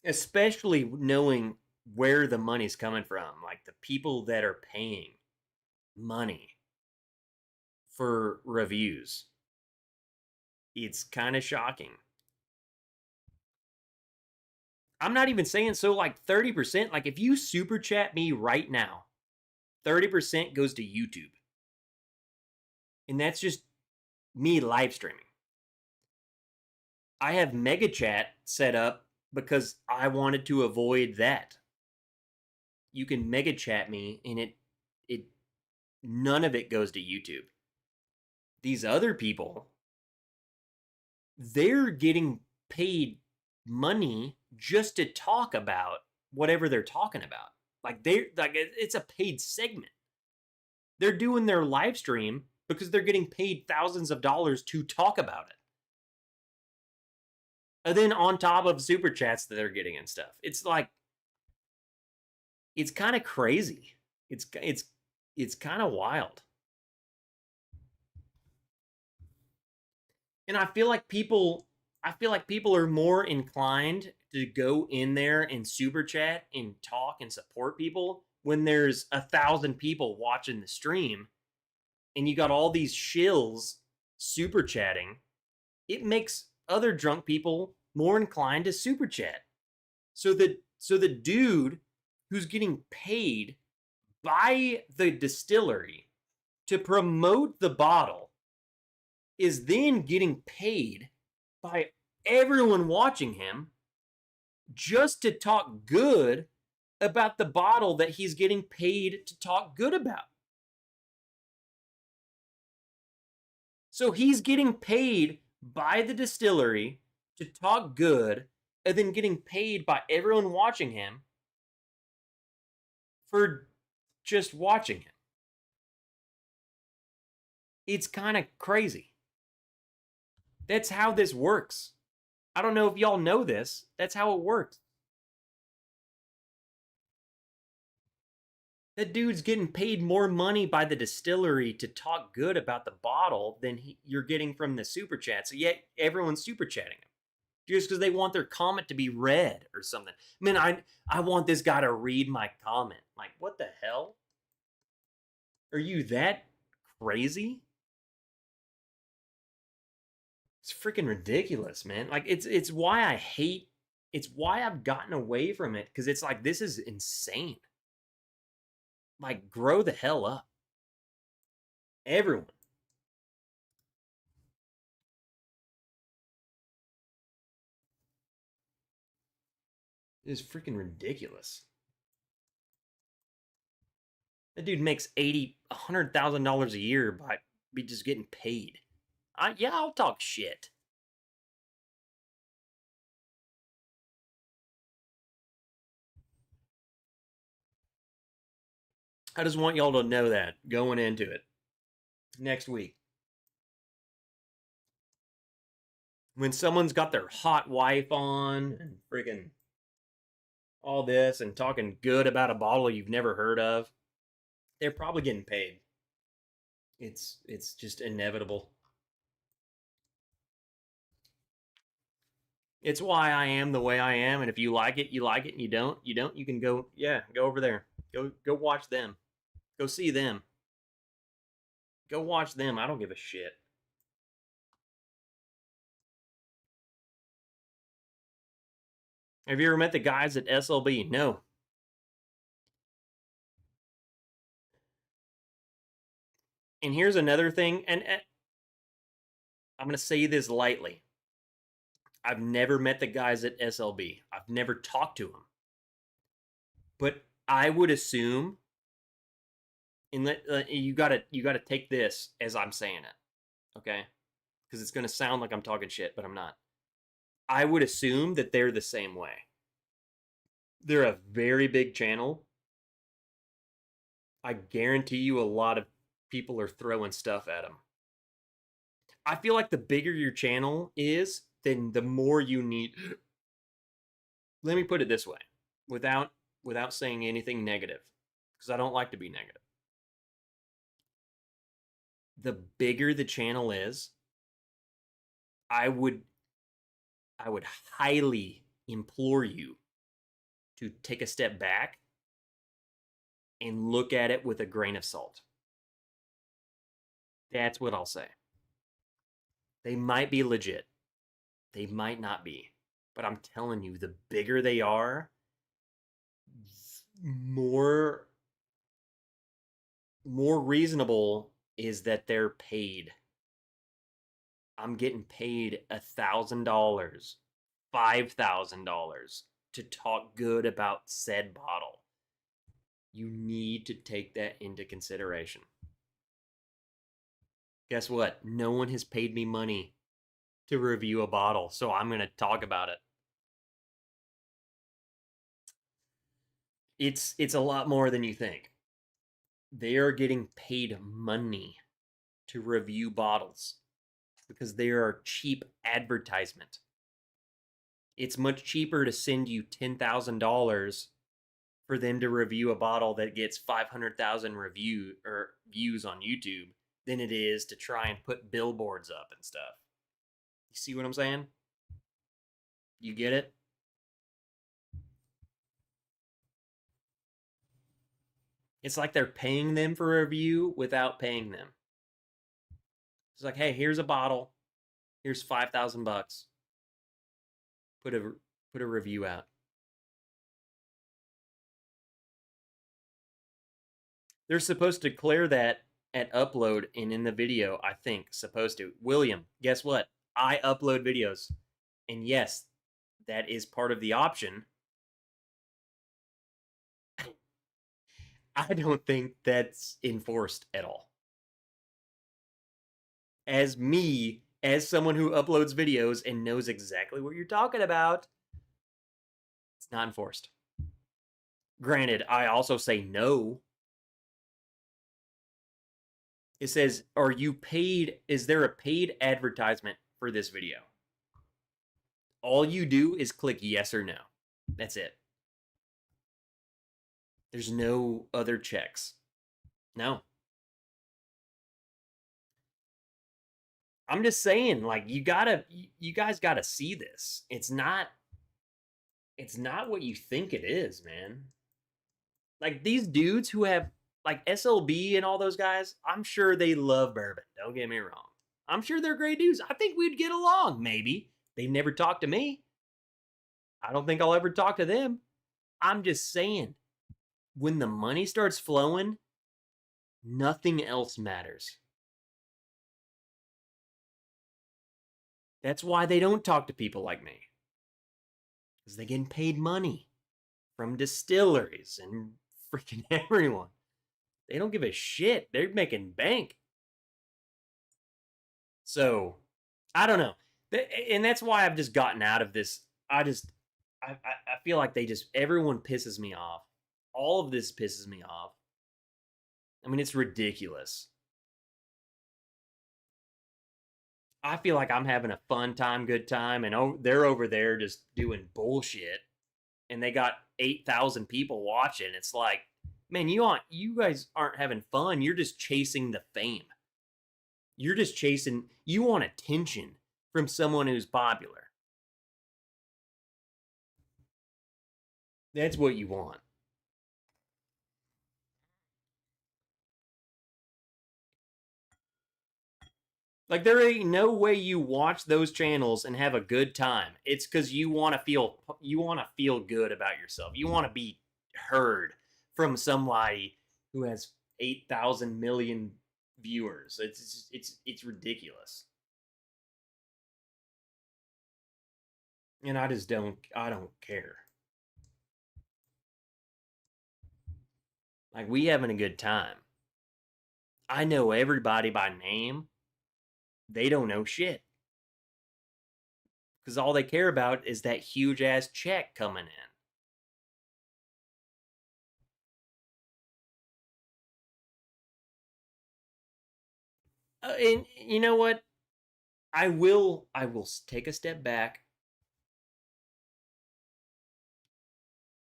Especially knowing where the money's coming from. Like, the people that are paying money for reviews. It's kind of shocking. I'm not even saying so, like 30%. Like, if you super chat me right now, 30% goes to YouTube. And that's just me live streaming. I have Mega Chat set up because I wanted to avoid that. You can Mega Chat me and it none of it goes to YouTube. These other people, they're getting paid money just to talk about whatever they're talking about. Like, it's a paid segment. They're doing their live stream because they're getting paid thousands of dollars to talk about it. And then on top of super chats that they're getting and stuff. It's like, it's kind of crazy. It's kind of wild. And I feel like people are more inclined to go in there and super chat and talk and support people when there's 1,000 people watching the stream and you got all these shills super chatting. It makes other drunk people more inclined to super chat. So the dude who's getting paid by the distillery to promote the bottle is then getting paid by everyone watching him just to talk good about the bottle that he's getting paid to talk good about. So he's getting paid by the distillery to talk good and then getting paid by everyone watching him for just watching him. It's kind of crazy. That's how this works. I don't know if y'all know this. That's how it works. That dude's getting paid more money by the distillery to talk good about the bottle than you're getting from the super chat. So yet everyone's super chatting him. just because they want their comment to be read or something. Man, I want this guy to read my comment. Like, what the hell? Are you that crazy? It's freaking ridiculous, man. Like, it's why I hate, it's why I've gotten away from it, because it's like, this is insane. Like, grow the hell up. Everyone. It is freaking ridiculous. That dude makes $100,000 a year by be just getting paid. Yeah, I'll talk shit. I just want y'all to know that going into it next week. When someone's got their hot wife on and freaking all this and talking good about a bottle you've never heard of, they're probably getting paid. It's just inevitable. It's why I am the way I am, and if you like it, you like it, and you don't, you can go, yeah, go over there. Go watch them. Go see them. Go watch them. I don't give a shit. Have you ever met the guys at SLB? No. And here's another thing, and I'm going to say this lightly. I've never met the guys at SLB. I've never talked to them. But I would assume, and you gotta take this as I'm saying it, okay? Because it's going to sound like I'm talking shit, but I'm not. I would assume that they're the same way. They're a very big channel. I guarantee you a lot of people are throwing stuff at them. I feel like the bigger your channel is, then the more you need. Let me put it this way, without saying anything negative, because I don't like to be negative. The bigger the channel is, I would highly implore you to take a step back and look at it with a grain of salt. That's what I'll say. They might be legit. They might not be. But I'm telling you, the bigger they are, more reasonable is that they're paid. I'm getting paid $1,000, $5,000 to talk good about said bottle. You need to take that into consideration. Guess what? No one has paid me money to review a bottle, so I'm going to talk about it. It's a lot more than you think. They are getting paid money to review bottles because they are cheap advertisement. It's much cheaper to send you $10,000 for them to review a bottle that gets 500,000 views on YouTube than it is to try and put billboards up and stuff. You see what I'm saying? You get it? It's like they're paying them for a review without paying them. It's like, hey, here's a bottle. Here's $5,000. Put a review out. They're supposed to declare that at upload and in the video, I think. Supposed to. William, guess what? I upload videos. And yes, that is part of the option. I don't think that's enforced at all. As someone who uploads videos and knows exactly what you're talking about, it's not enforced. Granted, I also say no. It says, are you paid? Is there a paid advertisement for this video? All you do is click yes or no. That's it. There's no other checks. No. I'm just saying, like, you guys gotta see this. It's not what you think it is, man. Like these dudes who have like SLB and all those guys, I'm sure they love bourbon. Don't get me wrong. I'm sure they're great dudes. I think we'd get along, maybe. They've never talked to me. I don't think I'll ever talk to them. I'm just saying, when the money starts flowing, nothing else matters. That's why they don't talk to people like me. Because they're getting paid money from distilleries and freaking everyone. They don't give a shit. They're making bank. So, I don't know. And that's why I've just gotten out of this. I feel like everyone pisses me off. All of this pisses me off. I mean, it's ridiculous. I feel like I'm having a fun time, good time, and they're over there just doing bullshit. And they got 8,000 people watching. It's like, man, you guys aren't having fun. You're just chasing the fame. You want attention from someone who's popular. That's what you want. Like, there ain't no way you watch those channels and have a good time. It's because you want to feel good about yourself. You want to be heard from somebody who has 8,000 million viewers. It's ridiculous. And I don't care. Like, we having a good time. I know everybody by name. They don't know shit. Because all they care about is that huge ass check coming in. And you know what? I will take a step back.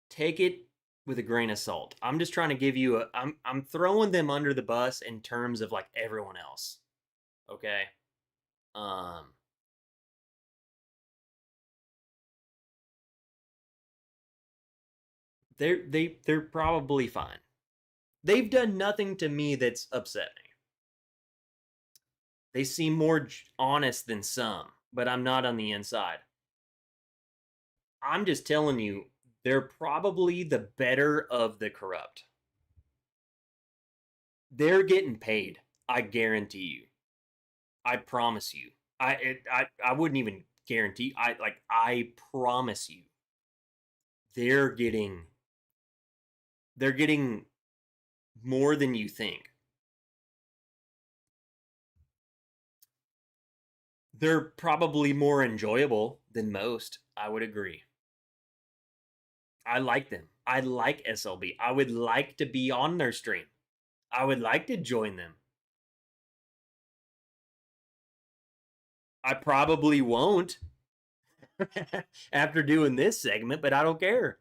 Take it with a grain of salt. I'm just trying to give you I'm throwing them under the bus in terms of like everyone else. Okay? They're probably fine. They've done nothing to me that's upset me. They seem more honest than some, but I'm not on the inside. I'm just telling you, they're probably the better of the corrupt. They're getting paid. I guarantee you. I promise you. I wouldn't even guarantee. I promise you. They're getting more than you think. They're probably more enjoyable than most. I would agree. I like them. I like SLB. I would like to be on their stream. I would like to join them. I probably won't after doing this segment, but I don't care.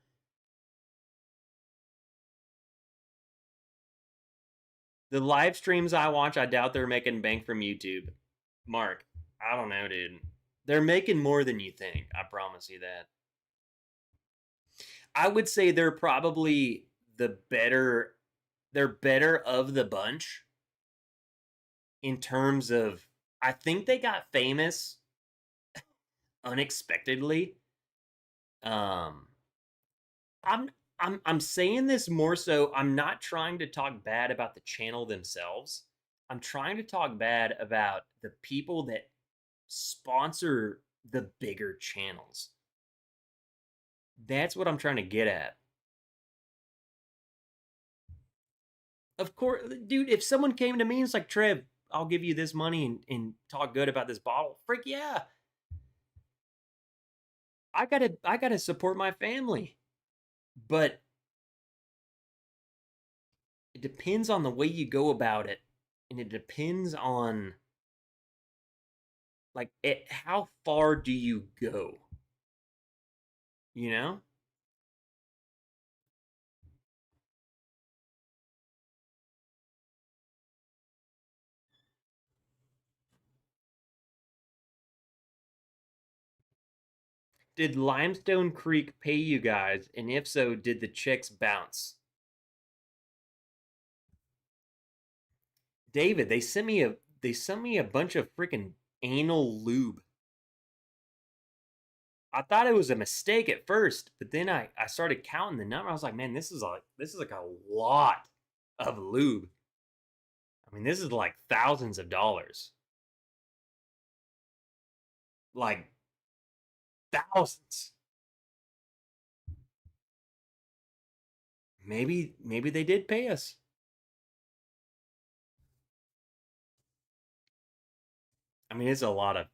The live streams I watch, I doubt they're making bank from YouTube. Mark, I don't know, dude. They're making more than you think. I promise you that. I would say they're probably they're better of the bunch in terms of, I think they got famous unexpectedly. I'm saying this more so, I'm not trying to talk bad about the channel themselves. I'm trying to talk bad about the people that sponsor the bigger channels. That's what I'm trying to get at. Of course, dude, if someone came to me and it's like, Trev, I'll give you this money and talk good about this bottle, freak yeah. I gotta support my family. But it depends on the way you go about it. And it depends on like how far do you go? You know? Did Limestone Creek pay you guys? And if so, did the chicks bounce? David, they sent me a bunch of freaking anal lube. I thought it was a mistake at first, but then I started counting the number. I was like, man, this is like a lot of lube. I mean, this is like thousands of dollars. Like thousands. Maybe they did pay us. I mean, it's a lot.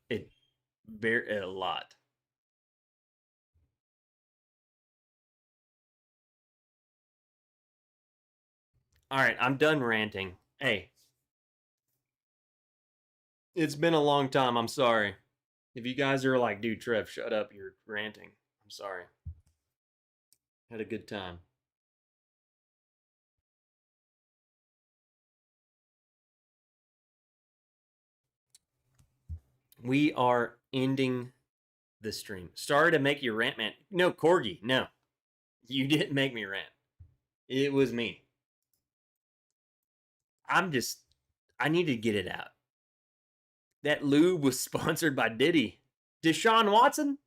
All right, I'm done ranting. Hey, it's been a long time. I'm sorry. If you guys are like, dude, Trev, shut up, you're ranting. I'm sorry. Had a good time. We are ending the stream. Sorry to make you rant, man. No, Corgi, no. You didn't make me rant. It was me. I need to get it out. That lube was sponsored by Diddy. Deshaun Watson?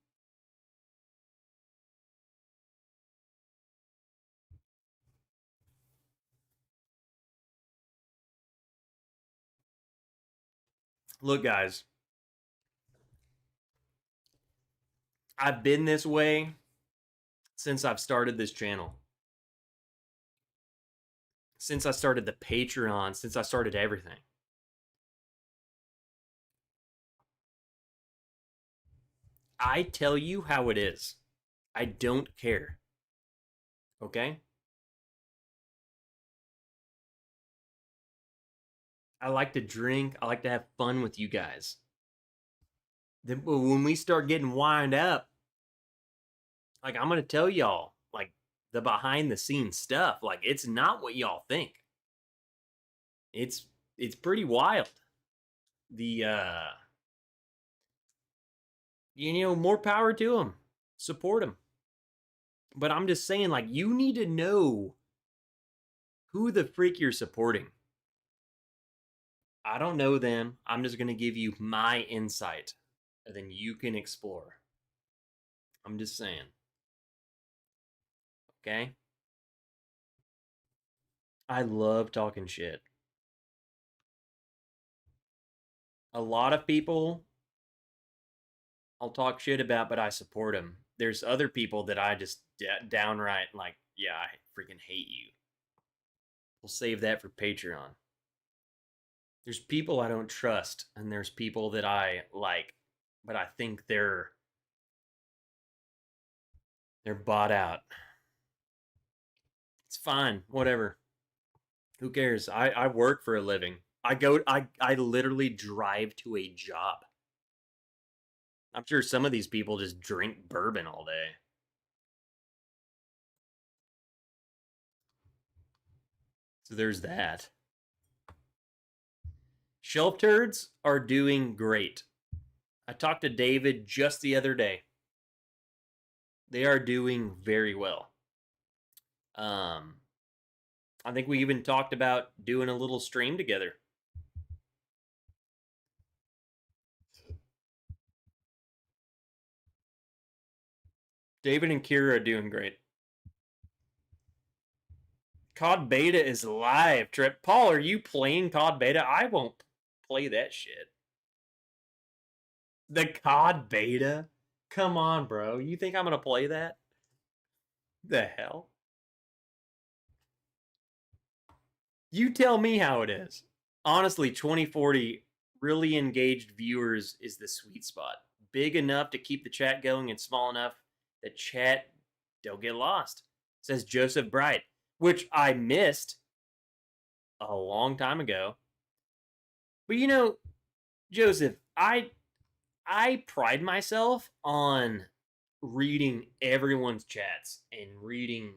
Look, guys. I've been this way since I've started this channel. Since I started the Patreon, since I started everything. I tell you how it is. I don't care. Okay? I like to drink. I like to have fun with you guys. Then when we start getting wind up, like I'm going to tell y'all, like the behind the scenes stuff, like it's not what y'all think. It's pretty wild. More power to them. Support them. But I'm just saying, like, you need to know who the freak you're supporting. I don't know them. I'm just going to give you my insight, and then you can explore. I'm just saying. Okay? I love talking shit. A lot of people I'll talk shit about, but I support them. There's other people that I just downright like, yeah, I freaking hate you. We'll save that for Patreon. There's people I don't trust, and there's people that I like, but I think they're bought out. It's fine, whatever. Who cares? I work for a living. I literally drive to a job. I'm sure some of these people just drink bourbon all day. So there's that. Shelf turds are doing great. I talked to David just the other day. They are doing very well. I think we even talked about doing a little stream together. David and Kira are doing great. COD Beta is live, Trip. Paul, are you playing COD Beta? I won't play that shit. The COD Beta? Come on, bro. You think I'm going to play that? The hell? You tell me how it is. Honestly, 2040 really engaged viewers is the sweet spot. Big enough to keep the chat going and small enough that chat don't get lost. Says Joseph Bright, which I missed a long time ago. But you know, Joseph, I pride myself on reading everyone's chats and reading,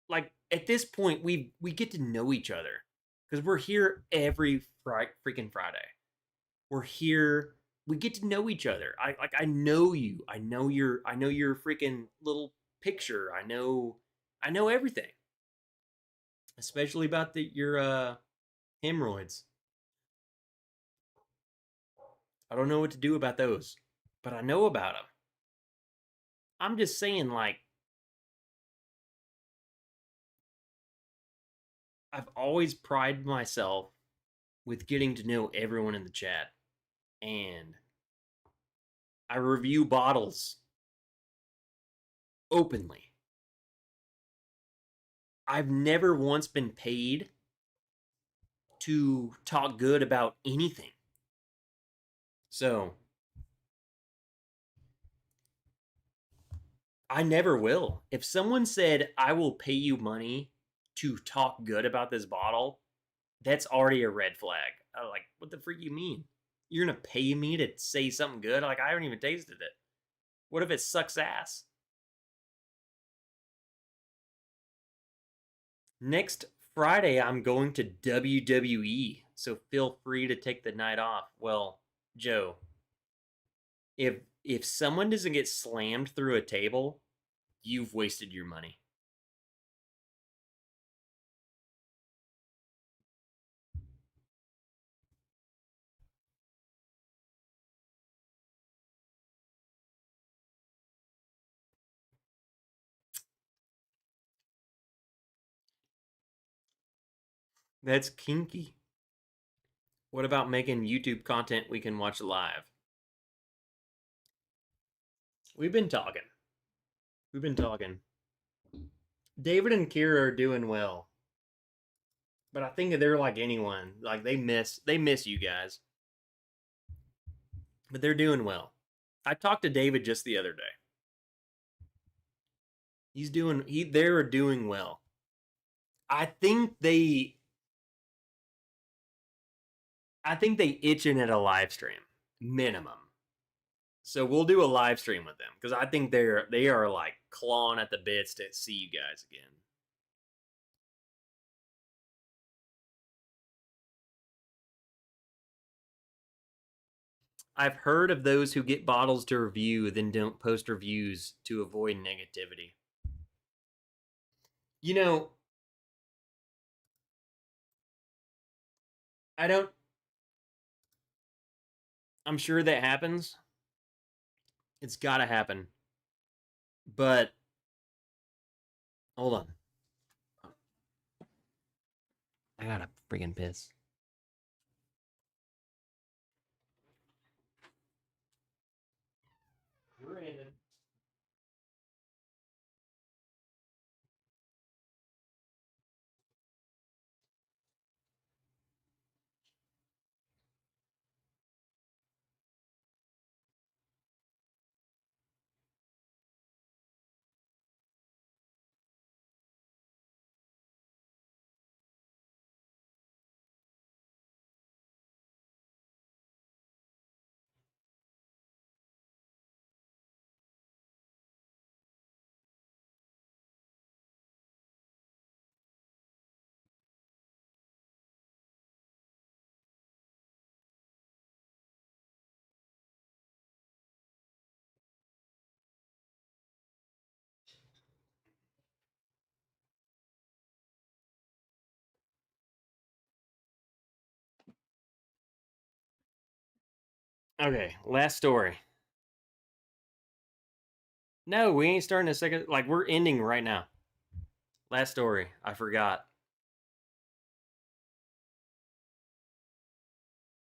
like, at this point we get to know each other because we're here every freaking Friday. We're here we get to know each other. I know you. I know your freaking little picture. I know everything. Especially about your hemorrhoids. I don't know what to do about those, but I know about them. I'm just saying, like, I've always prided myself with getting to know everyone in the chat. And I review bottles openly. I've never once been paid to talk good about anything. So, I never will. If someone said, I will pay you money to talk good about this bottle, that's already a red flag. I'm like, what the freak you mean? You're going to pay me to say something good? Like, I haven't even tasted it. What if it sucks ass? Next Friday, I'm going to WWE, so feel free to take the night off. Well, Joe, if someone doesn't get slammed through a table, you've wasted your money. That's kinky. What about making YouTube content we can watch live? We've been talking. David and Kira are doing well. But I think they're like anyone. Like they miss you guys. But they're doing well. I talked to David just the other day. They're doing well. I think they itching at a live stream minimum. So we'll do a live stream with them because I think they are like clawing at the bits to see you guys again. I've heard of those who get bottles to review then don't post reviews to avoid negativity. You know, I'm sure that happens. It's got to happen. But hold on. I gotta freaking piss. Brandon. Okay, last story. No, we ain't starting a second. Like, we're ending right now. Last story. I forgot.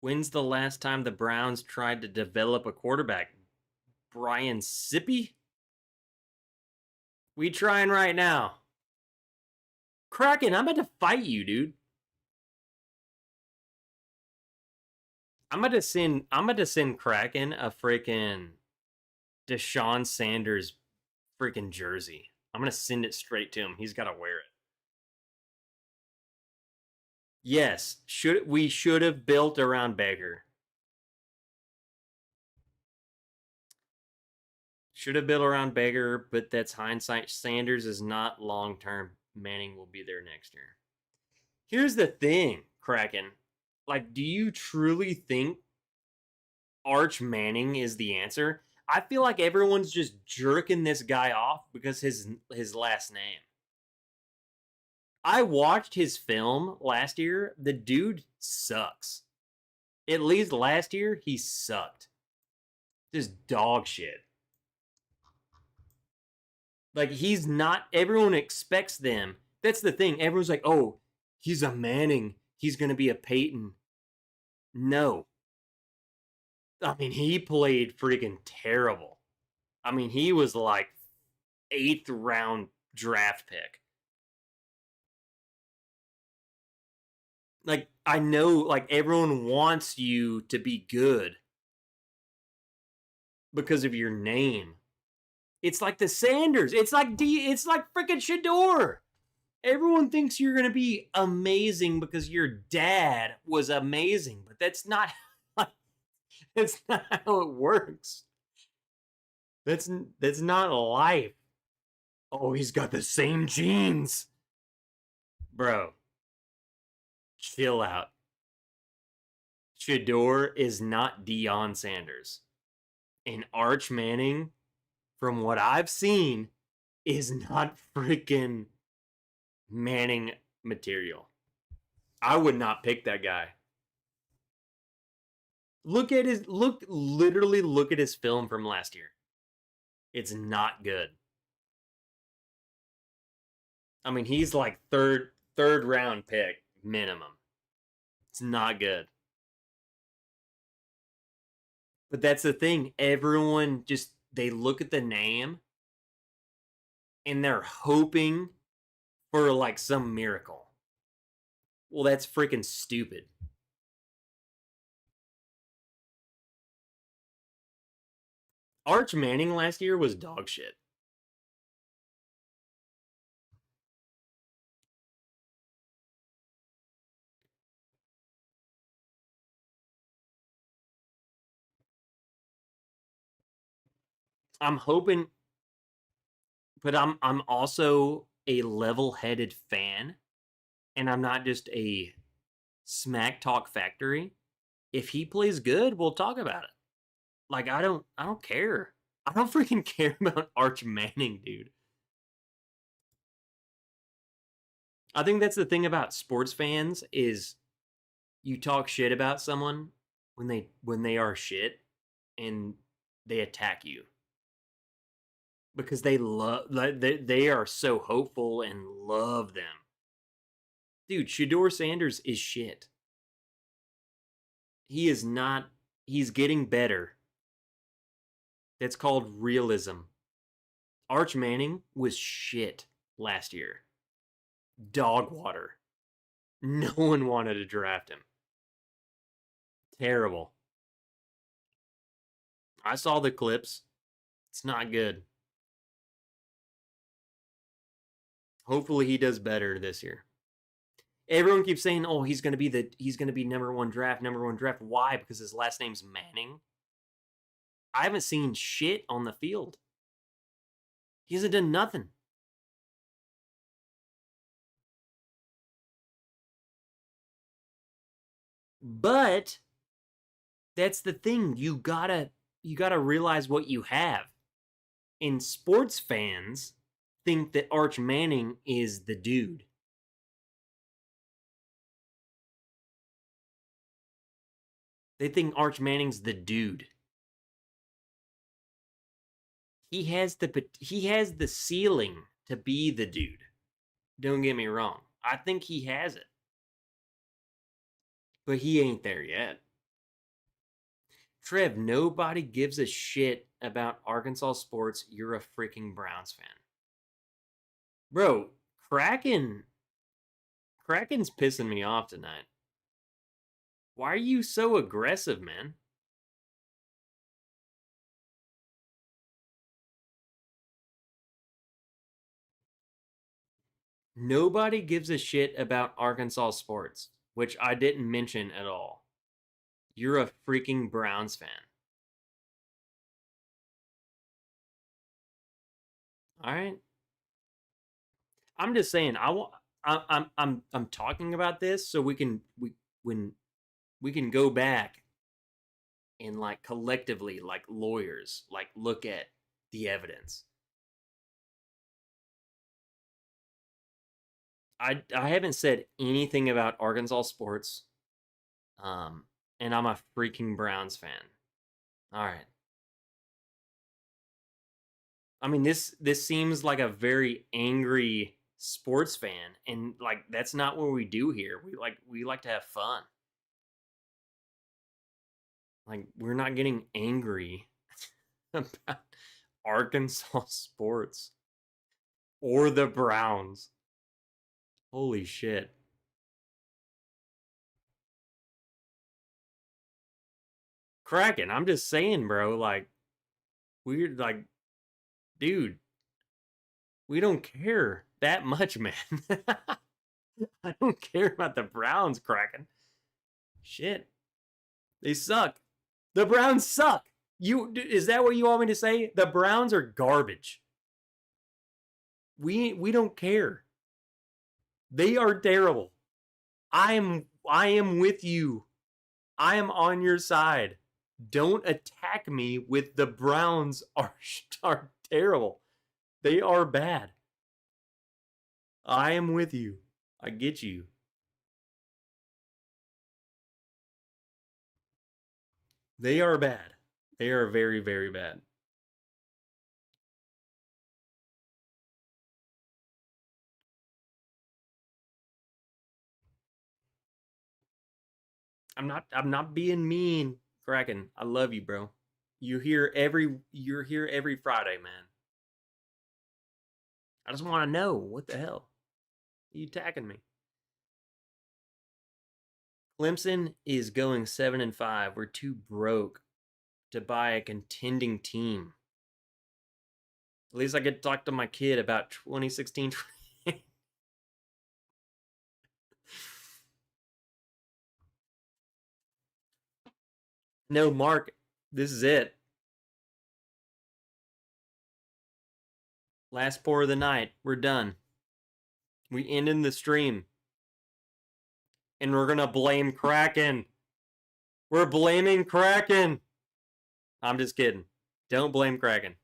When's the last time the Browns tried to develop a quarterback? Brian Sippy? We trying right now. Kraken, I'm about to fight you, dude. I'm about to send Kraken a freaking Deshaun Sanders freaking jersey. I'm gonna send it straight to him. He's gotta wear it. Yes, we should have built around Baker. Should have built around Baker, but that's hindsight. Sanders is not long term. Manning will be there next year. Here's the thing, Kraken. Like, do you truly think Arch Manning is the answer. I feel like everyone's just jerking this guy off because his last name. I watched his film last year. The dude sucks. At least last year, he sucked. Just dog shit. Like, he's not... Everyone expects them. That's the thing. Everyone's like, oh, he's a Manning. He's going to be a Peyton. No. I mean, he played freaking terrible. I mean, he was like 8th round draft pick. Like, I know, like, everyone wants you to be good because of your name. It's like the Sanders. It's like freaking Shador. Everyone thinks you're going to be amazing because your dad was amazing, but that's not how it works. That's not life. Oh, he's got the same genes. Bro, chill out. Shador is not Deion Sanders. And Arch Manning, from what I've seen, is not freaking Manning material. I would not pick that guy. Literally look at his film from last year. It's not good. I mean, he's like third round pick minimum. It's not good. But that's the thing. Everyone just, they look at the name and they're hoping for like some miracle. Well, that's freaking stupid. Arch Manning last year was dog shit. I'm hoping, but I'm also a level-headed fan, and I'm not just a smack talk factory. If he plays good, we'll talk about it. Like, I don't care. I don't freaking care about Arch Manning, dude. I think that's the thing about sports fans is you talk shit about someone when they are shit and they attack you. Because they are so hopeful and love them. Dude, Shador Sanders is shit. He is not. He's getting better. That's called realism. Arch Manning was shit last year. Dog water. No one wanted to draft him. Terrible. I saw the clips. It's not good. Hopefully he does better this year. Everyone keeps saying, "Oh, he's going to be number one draft." Why? Because his last name's Manning. I haven't seen shit on the field. He hasn't done nothing. But that's the thing. You gotta realize what you have. And sports fans think that Arch Manning is the dude. They think Arch Manning's the dude. He has the ceiling to be the dude. Don't get me wrong. I think he has it. But he ain't there yet. Trev, nobody gives a shit about Arkansas sports. You're a freaking Browns fan. Bro, Kraken's pissing me off tonight. Why are you so aggressive, man? Nobody gives a shit about Arkansas sports, which I didn't mention at all. You're a freaking Browns fan. All right. I'm just saying. I'm talking about this so we can go back and like collectively, like lawyers, like look at the evidence. I haven't said anything about Arkansas sports. And I'm a freaking Browns fan. All right. I mean, this seems like a very angry sports fan, and like that's not what we do here. We like to have fun. Like we're not getting angry about Arkansas sports or the Browns. Holy shit. Kraken, I'm just saying, bro, like we're like, dude, we don't care that much, man. I don't care about the Browns, Kraken. Shit. They suck. The Browns suck. Is that what you want me to say? The Browns are garbage. We don't care. They are terrible. I am with you. I am on your side. Don't attack me with the Browns are terrible. They are bad. I am with you. I get you. They are bad. They are very, very bad. I'm not being mean, Kraken. I love you, bro. You're here every Friday, man. I just want to know what the hell. Are you attacking me? Clemson is going 7-5. We're too broke to buy a contending team. At least I get to talk to my kid about 2016. No, Mark, this is it. Last pour of the night. We're done. We ended the stream. And we're going to blame Kraken. We're blaming Kraken. I'm just kidding. Don't blame Kraken.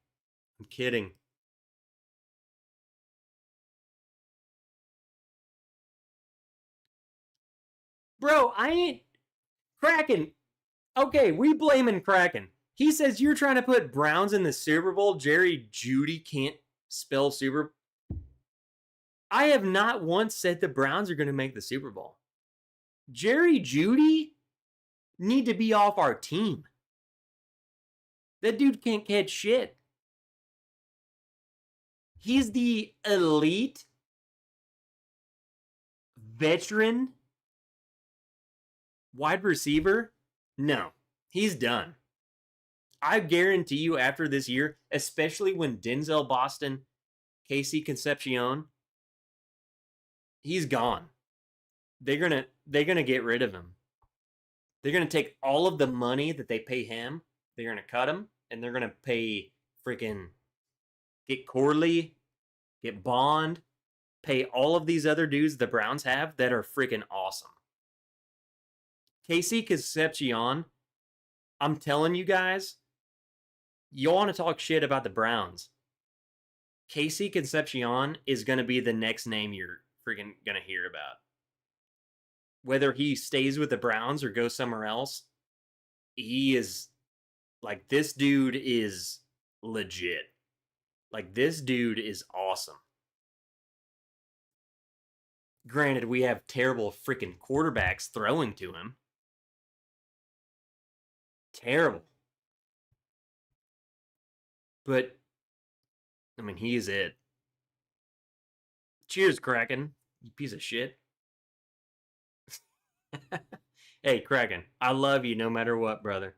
I'm kidding. Bro, I ain't... Kraken. Okay, we blaming Kraken. He says you're trying to put Browns in the Super Bowl. Jerry Judy can't spell Super. I have not once said the Browns are going to make the Super Bowl. Jerry Judy need to be off our team. That dude can't catch shit. He's the elite veteran wide receiver. No, he's done. I guarantee you after this year, especially when Denzel Boston, Casey Concepcion, he's gone. They're gonna get rid of him. They're gonna take all of the money that they pay him, they're gonna cut him, and they're gonna pay freaking get Corley, get Bond, pay all of these other dudes the Browns have that are freaking awesome. Casey Concepcion, I'm telling you guys, you want to talk shit about the Browns. Casey Concepcion is going to be the next name you're freaking going to hear about. Whether he stays with the Browns or goes somewhere else, he is, like, this dude is legit. Like, this dude is awesome. Granted, we have terrible freaking quarterbacks throwing to him. Terrible. But, I mean, he is it. Cheers, Kraken, you piece of shit. Hey, Kraken, I love you no matter what, brother.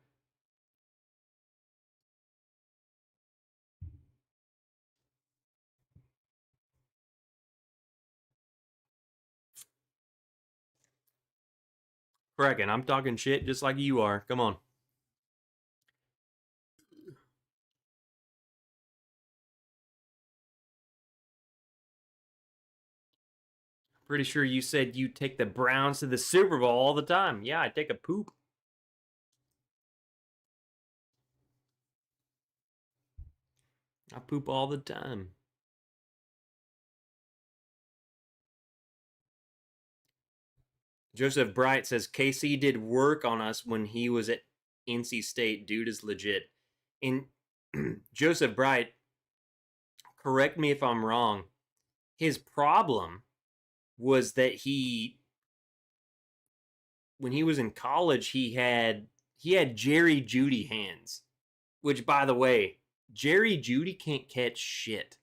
Kraken, I'm talking shit just like you are. Come on. Pretty sure you said you take the Browns to the Super Bowl all the time. Yeah, I take a poop. I poop all the time. Joseph Bright says KC did work on us when he was at NC State. Dude is legit. And Joseph Bright, correct me if I'm wrong, his problem was that when he was in college, he had Jerry Jeudy hands, which, by the way, Jerry Jeudy can't catch shit.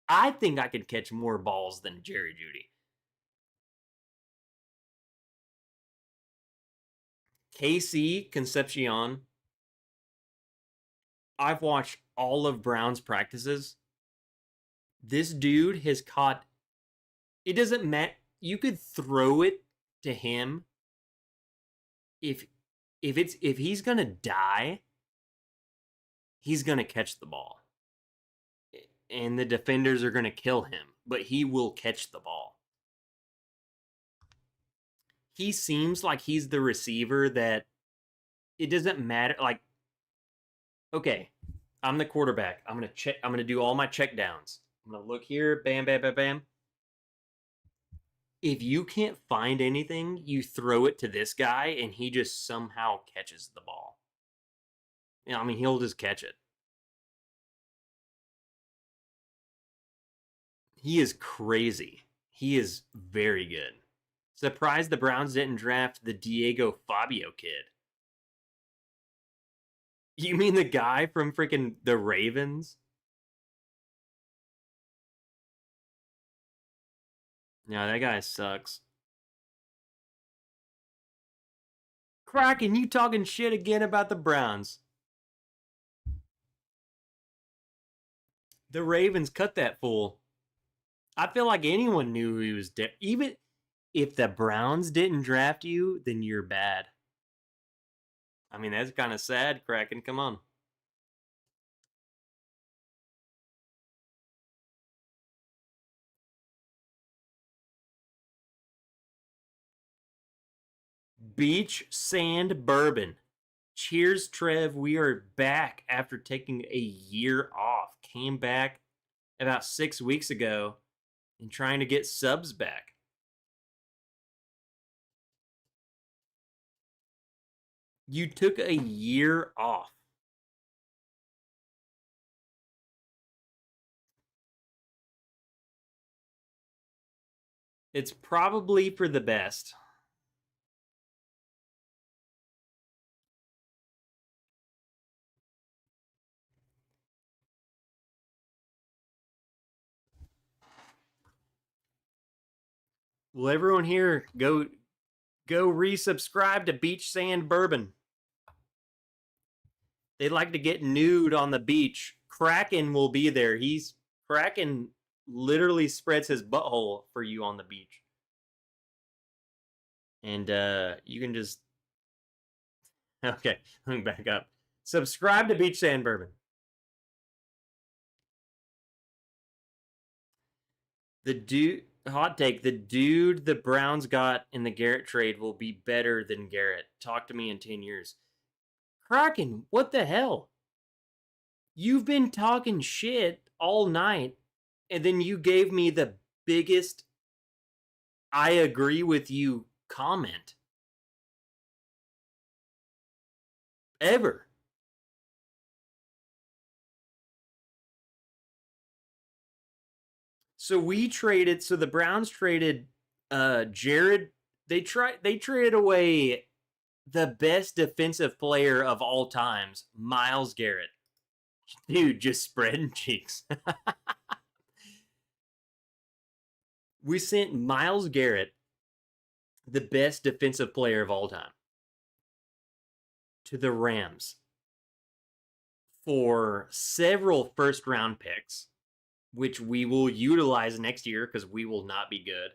I think I could catch more balls than Jerry Jeudy. KC Concepcion, I've watched all of Brown's practices. This dude has caught, it doesn't matter, you could throw it to him. If he's gonna die, he's gonna catch the ball. And the defenders are gonna kill him, but he will catch the ball. He seems like he's the receiver that it doesn't matter. Like, okay, I'm the quarterback. I'm gonna do all my check downs. I'm gonna look here, bam, bam, bam, bam. If you can't find anything, you throw it to this guy and he just somehow catches the ball. You know, I mean, he'll just catch it. He is crazy. He is very good. Surprised the Browns didn't draft the Diego Fabio kid. You mean the guy from freaking the Ravens? No, that guy sucks. Kraken, you talking shit again about the Browns. The Ravens cut that fool. I feel like anyone knew he was dead. Even if the Browns didn't draft you, then you're bad. I mean, that's kind of sad, Kraken. Come on. Beach Sand Bourbon. Cheers, Trev. We are back after taking a year off. Came back about 6 weeks ago and trying to get subs back. You took a year off. It's probably for the best. Will everyone here go resubscribe to Beach Sand Bourbon? They like to get nude on the beach. Kraken will be there. Kraken literally spreads his butthole for you on the beach. And you can just... Okay, let me back up. Subscribe to Beach Sand Bourbon. Hot take, the dude the Browns got in the Garrett trade will be better than Garrett. Talk to me in 10 years. Kraken, what the hell? You've been talking shit all night, and then you gave me the biggest I agree with you comment ever. So the Browns traded Jared. They traded away the best defensive player of all times, Myles Garrett. Dude, just spreading cheeks. We sent Myles Garrett, the best defensive player of all time, to the Rams for several first-round picks, which we will utilize next year because we will not be good,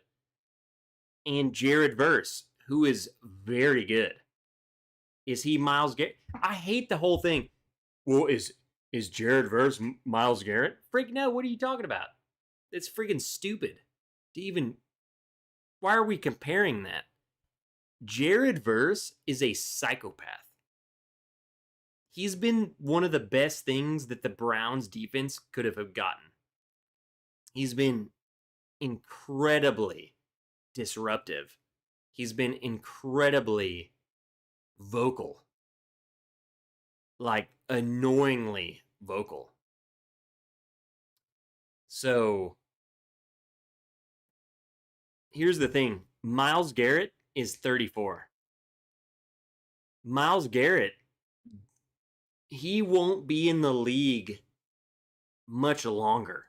and Jared Verse, who is very good. Is he Myles Garrett? I hate the whole thing. Well, is Jared Verse Myles Garrett? Freak no, what are you talking about? It's freaking stupid to even... Why are we comparing that? Jared Verse is a psychopath. he's been one of the best things that the Browns defense could have gotten. He's been incredibly disruptive. He's been incredibly vocal. Like, annoyingly vocal. So, here's the thing. Myles Garrett is 34. Myles Garrett, he won't be in the league much longer.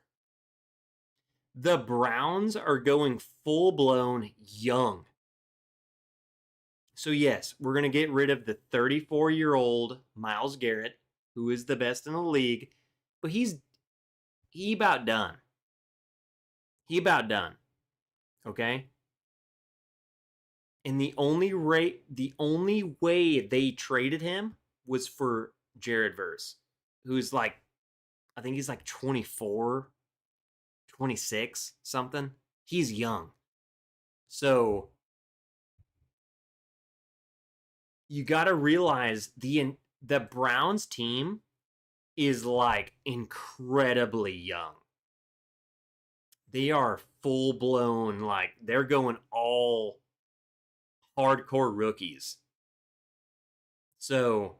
The Browns are going full-blown young. So yes, we're going to get rid of the 34-year-old Myles Garrett, who is the best in the league, but he about done. He about done. Okay? And the only way they traded him was for Jared Verse, who's like, I think he's like 24, 26, something. He's young. So you got to realize the Browns team is like incredibly young. They are full blown, like they're going all hardcore rookies. So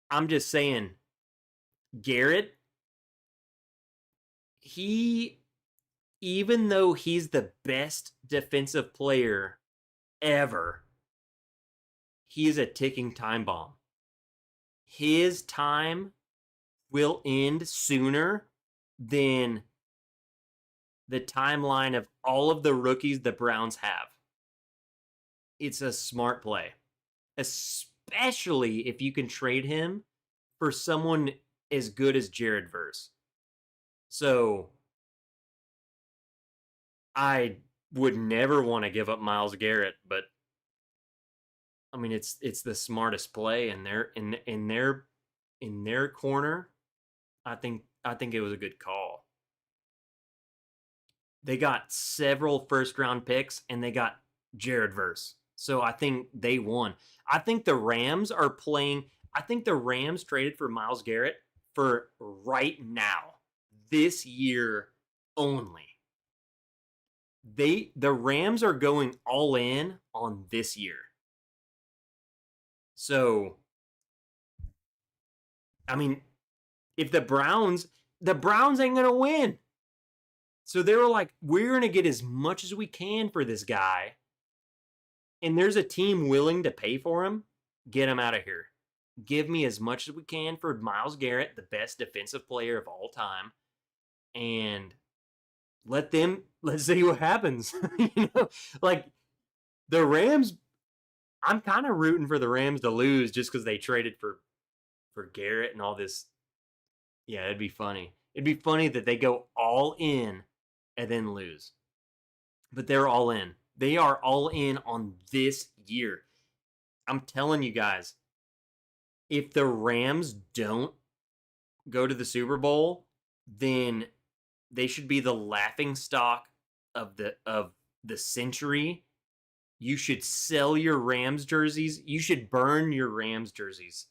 I'm just saying, Garrett, even though he's the best defensive player ever, he is a ticking time bomb. His time will end sooner than the timeline of all of the rookies the Browns have. It's a smart play, especially if you can trade him for someone as good as Jared Verse. So I would never want to give up Myles Garrett, but I mean it's the smartest play in their corner. I think it was a good call. They got several first-round picks, and they got Jared Verse. So I think they won. I think the Rams traded for Myles Garrett for right now, this year only. The Rams are going all in on this year. So, I mean, if the Browns ain't going to win. So they were like, we're going to get as much as we can for this guy. And there's a team willing to pay for him. Get him out of here. Give me as much as we can for Myles Garrett, the best defensive player of all time. And let's see what happens. Like the Rams, I'm kind of rooting for the Rams to lose just because they traded for Garrett and all this. Yeah, it'd be funny. It'd be funny that they go all in and then lose. But they're all in. They are all in on this year. I'm telling you guys, if the Rams don't go to the Super Bowl, then they should be the laughingstock of the century. You should sell your Rams jerseys. You should burn your Rams jerseys.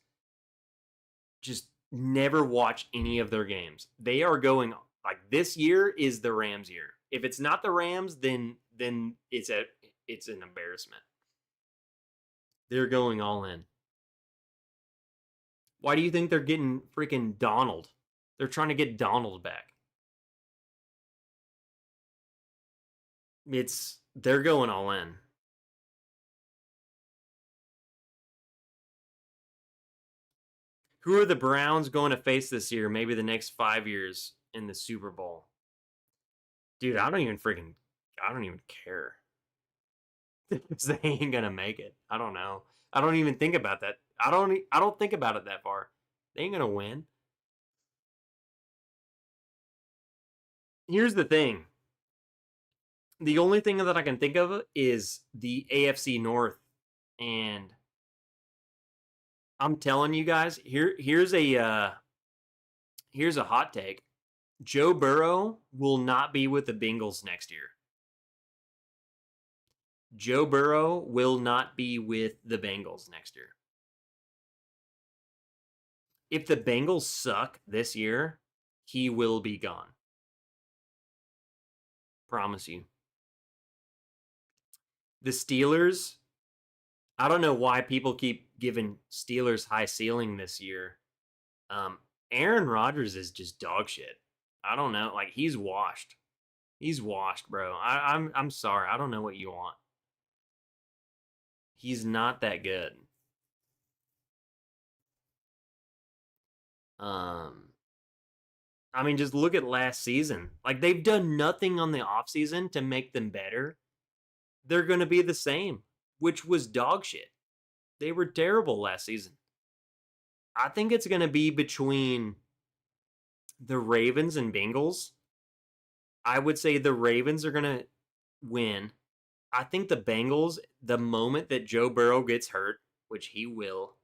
Just never watch any of their games. They are going like this year is the Rams year. If it's not the Rams, then it's an embarrassment. They're going all in. Why do you think they're getting freaking Donald? They're trying to get Donald back. They're going all in. Who are the Browns going to face this year? Maybe the next 5 years in the Super Bowl. Dude, I don't even care. Because they ain't gonna make it. I don't know. I don't even think about that. I don't think about it that far. They ain't gonna win. Here's the thing. The only thing that I can think of is the AFC North, and I'm telling you guys, here's a hot take. Joe Burrow will not be with the Bengals next year. Joe Burrow will not be with the Bengals next year. if the Bengals suck this year, he will be gone. Promise you. The Steelers, I don't know why people keep giving Steelers high ceiling this year. Aaron Rodgers is just dog shit. I don't know. Like, he's washed. He's washed, bro. I'm sorry. I don't know what you want. He's not that good. I mean, just look at last season. Like, they've done nothing on the offseason to make them better. They're going to be the same, which was dog shit. They were terrible last season. I think it's going to be between the Ravens and Bengals. I would say the Ravens are going to win. I think the Bengals, the moment that Joe Burrow gets hurt, which he will,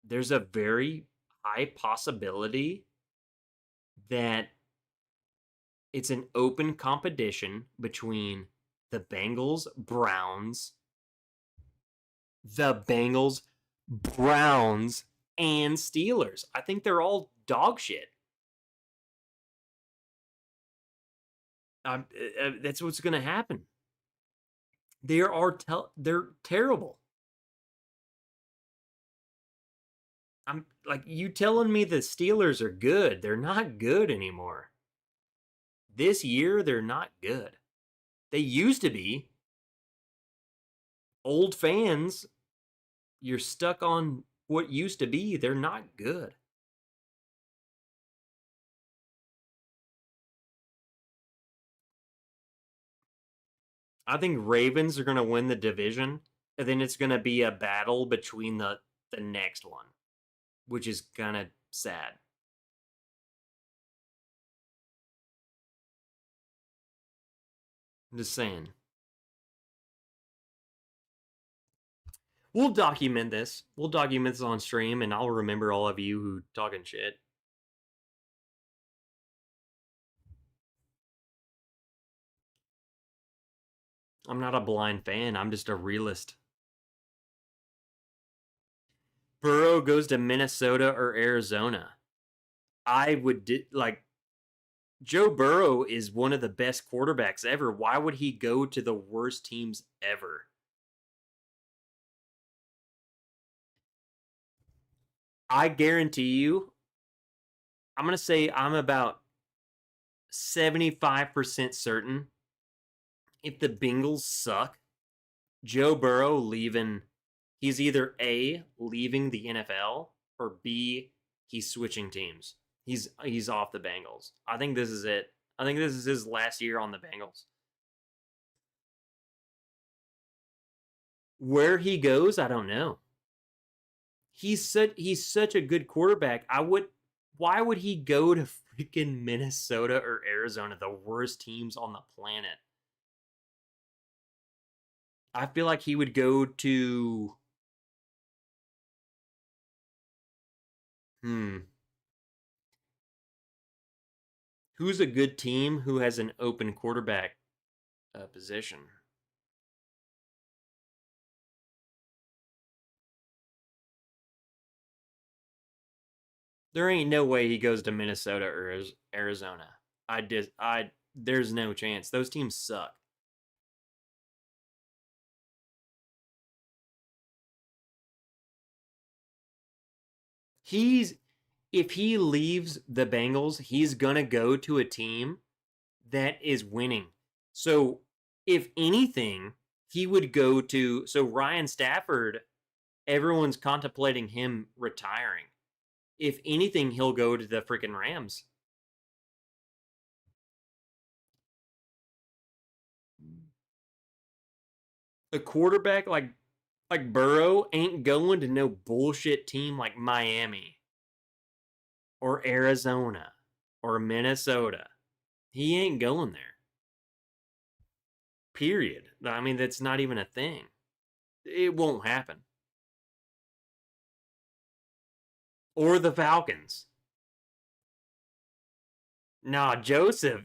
there's a very high possibility that it's an open competition between the Bengals, Browns, and Steelers. I think they're all dog shit. That's what's going to happen. They're terrible. I'm like, you telling me the Steelers are good? They're not good anymore. This year, they're not good. They used to be. Old fans, you're stuck on what used to be. They're not good. I think Ravens are going to win the division, and then it's going to be a battle between the next one, which is kind of sad. I'm just saying. We'll document this. We'll document this on stream, and I'll remember all of you who talking shit. I'm not a blind fan. I'm just a realist. Burrow goes to Minnesota or Arizona. I would Joe Burrow is one of the best quarterbacks ever. Why would he go to the worst teams ever? I guarantee you, I'm going to say I'm about 75% certain if the Bengals suck, Joe Burrow he's either A, leaving the NFL, or B, he's switching teams. He's off the Bengals. I think this is it. I think this is his last year on the Bengals. Where he goes, I don't know. He's such a good quarterback. Why would he go to freaking Minnesota or Arizona, the worst teams on the planet? I feel like he would go to who's a good team who has an open quarterback position? There ain't no way he goes to Minnesota or Arizona. There's no chance. Those teams suck. If he leaves the Bengals, he's gonna go to a team that is winning. So if anything, he would go to Ryan Stafford, everyone's contemplating him retiring. If anything, he'll go to the freaking Rams. A quarterback like Burrow ain't going to no bullshit team like Miami or Arizona or Minnesota. He ain't going there. Period. I mean, that's not even a thing. It won't happen. Or the Falcons. Nah, Joseph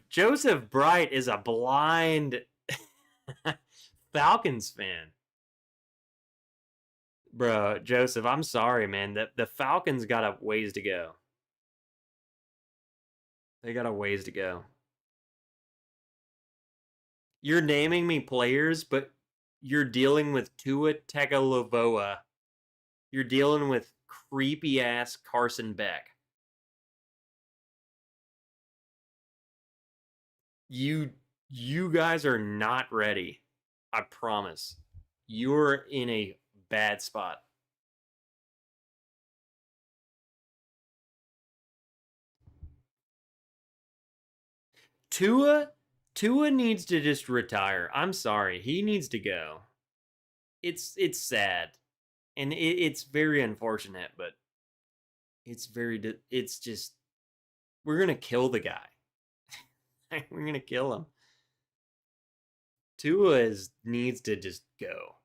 Bright is a blind Falcons fan. Bro, Joseph, I'm sorry, man. The Falcons got a ways to go. They got a ways to go. You're naming me players, but you're dealing with Tua Tagovailoa. You're dealing with creepy ass Carson Beck. You guys are not ready. I promise. You're in a bad spot. Tua needs to just retire. I'm sorry. He needs to go. It's sad. And it's very unfortunate, but it's just we're going to kill the guy. We're going to kill him. Tua needs to just go.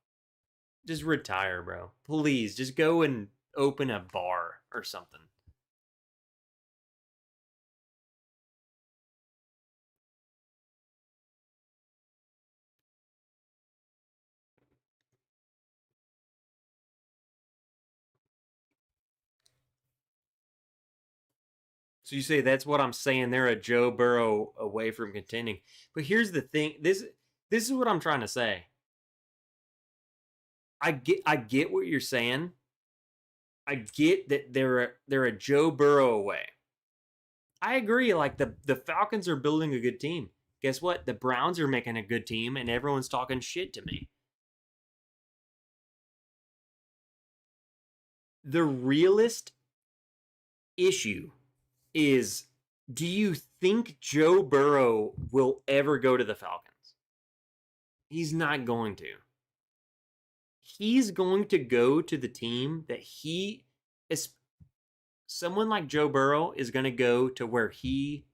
Just retire, bro. Please, just go and open a bar or something. So you say that's what I'm saying. They're a Joe Burrow away from contending. But here's the thing. This is what I'm trying to say. I get what you're saying. I get that they're a Joe Burrow away. I agree. Like the Falcons are building a good team. Guess what? The Browns are making a good team, and everyone's talking shit to me. The realist issue is, do you think Joe Burrow will ever go to the Falcons? He's not going to. He's going to go to the team that he is. Someone like Joe Burrow is going to go to where he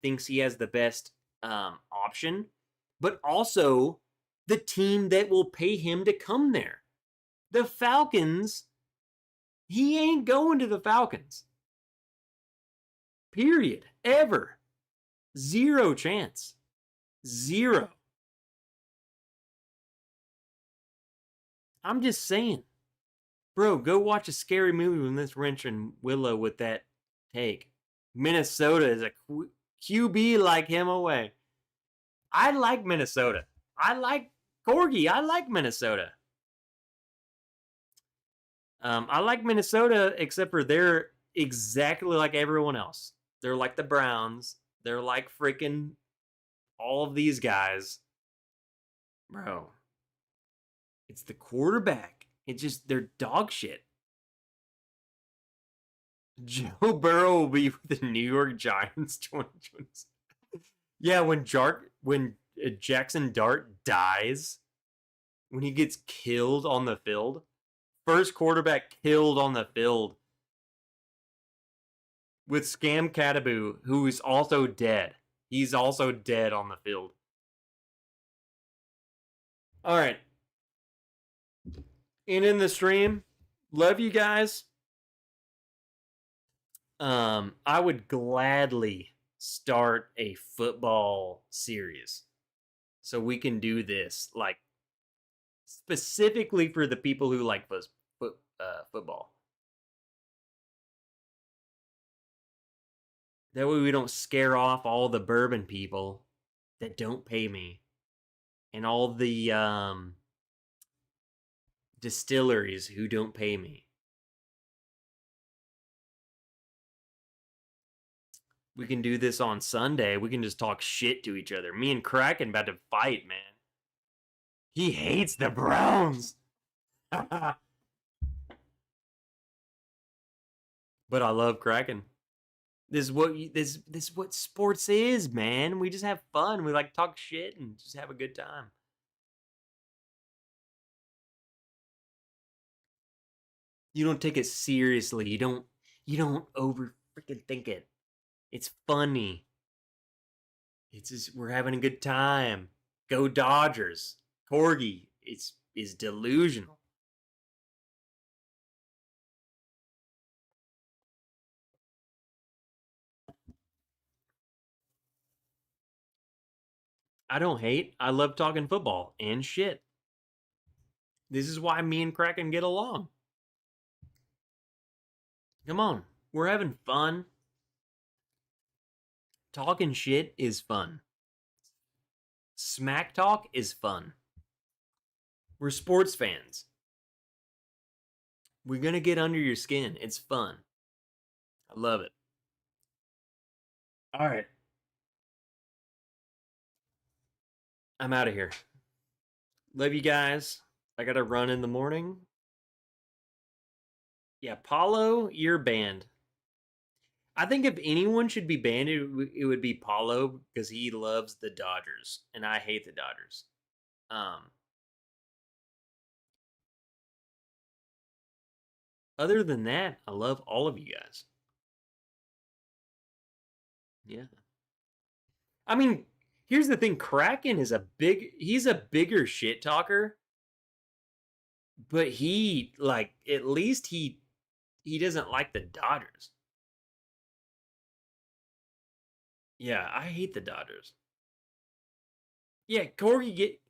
thinks he has the best option, but also the team that will pay him to come there. The Falcons, he ain't going to the Falcons. Period. Ever. Zero chance. Zero. I'm just saying. Bro, go watch a scary movie with this Wrench and Willow with that take. Minnesota is a QB like him away. I like Minnesota. I like Corgi. I like Minnesota. I like Minnesota, except for they're exactly like everyone else. They're like the Browns. They're like freaking all of these guys. Bro, it's the quarterback. It's just, they're dog shit. Joe Burrow will be with the New York Giants 2020. Yeah, when Jackson Dart dies, when he gets killed on the field, first quarterback killed on the field, with Scam Cataboo, who is also dead. He's also dead on the field. All right. In the stream, love you guys. I would gladly start a football series so we can do this, like, specifically for the people who like football. That way we don't scare off all the bourbon people that don't pay me, and all the distilleries who don't pay me. We can do this on Sunday. We can just talk shit to each other. Me and Kraken about to fight, man. He hates the Browns. But I love Kraken. This is what sports is, man. We just have fun. We like talk shit and just have a good time. You don't take it seriously. You don't over freaking think it. It's funny. It's just, we're having a good time. Go Dodgers. Corgi is delusional. I don't hate. I love talking football and shit. This is why me and Kraken get along. Come on. We're having fun. Talking shit is fun. Smack talk is fun. We're sports fans. We're going to get under your skin. It's fun. I love it. All right. I'm out of here. Love you guys. I got to run in the morning. Yeah, Paulo, you're banned. I think if anyone should be banned, it would be Paulo because he loves the Dodgers, and I hate the Dodgers. Other than that, I love all of you guys. Yeah. I mean, here's the thing. Kraken is he's a bigger shit talker. But he, like, at least he doesn't like the Dodgers. Yeah, I hate the Dodgers. Yeah, Corgi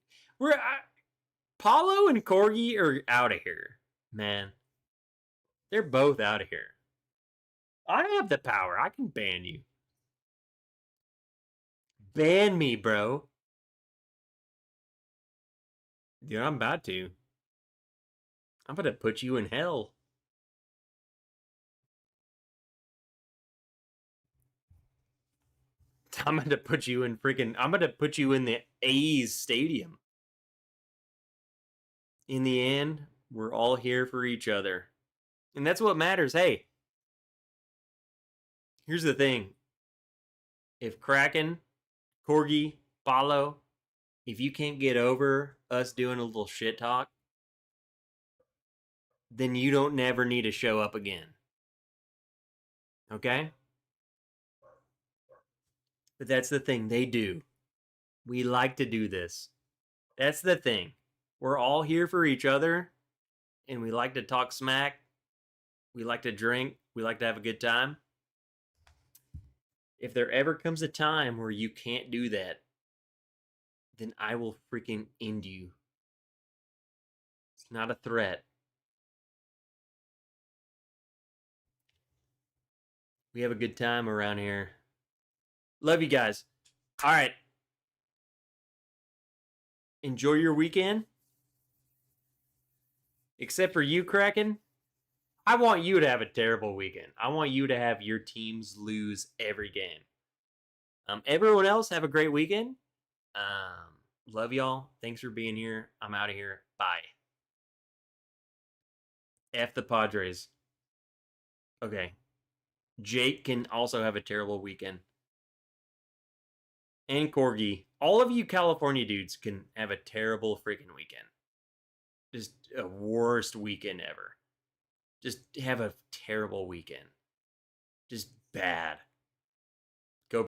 Paulo and Corgi are out of here, man. They're both out of here. I have the power. I can ban you. Ban me, bro. Dude, I'm about to. I'm gonna put you in hell. I'm gonna put you in the A's stadium. In the end, we're all here for each other. And that's what matters. Hey, here's the thing. If Kraken, Corgi, Paulo, if you can't get over us doing a little shit talk, then you don't never need to show up again. Okay? But that's the thing. They do. We like to do this. That's the thing. We're all here for each other, and we like to talk smack. We like to drink. We like to have a good time. If there ever comes a time where you can't do that, then I will freaking end you. It's not a threat. We have a good time around here. Love you guys. All right. Enjoy your weekend. Except for you, Kraken. I want you to have a terrible weekend. I want you to have your teams lose every game. Everyone else, have a great weekend. Love y'all. Thanks for being here. I'm out of here. Bye. F the Padres. Okay. Jake can also have a terrible weekend. And Corgi. All of you California dudes can have a terrible freaking weekend. Just a worst weekend ever. Just have a terrible weekend. Just bad.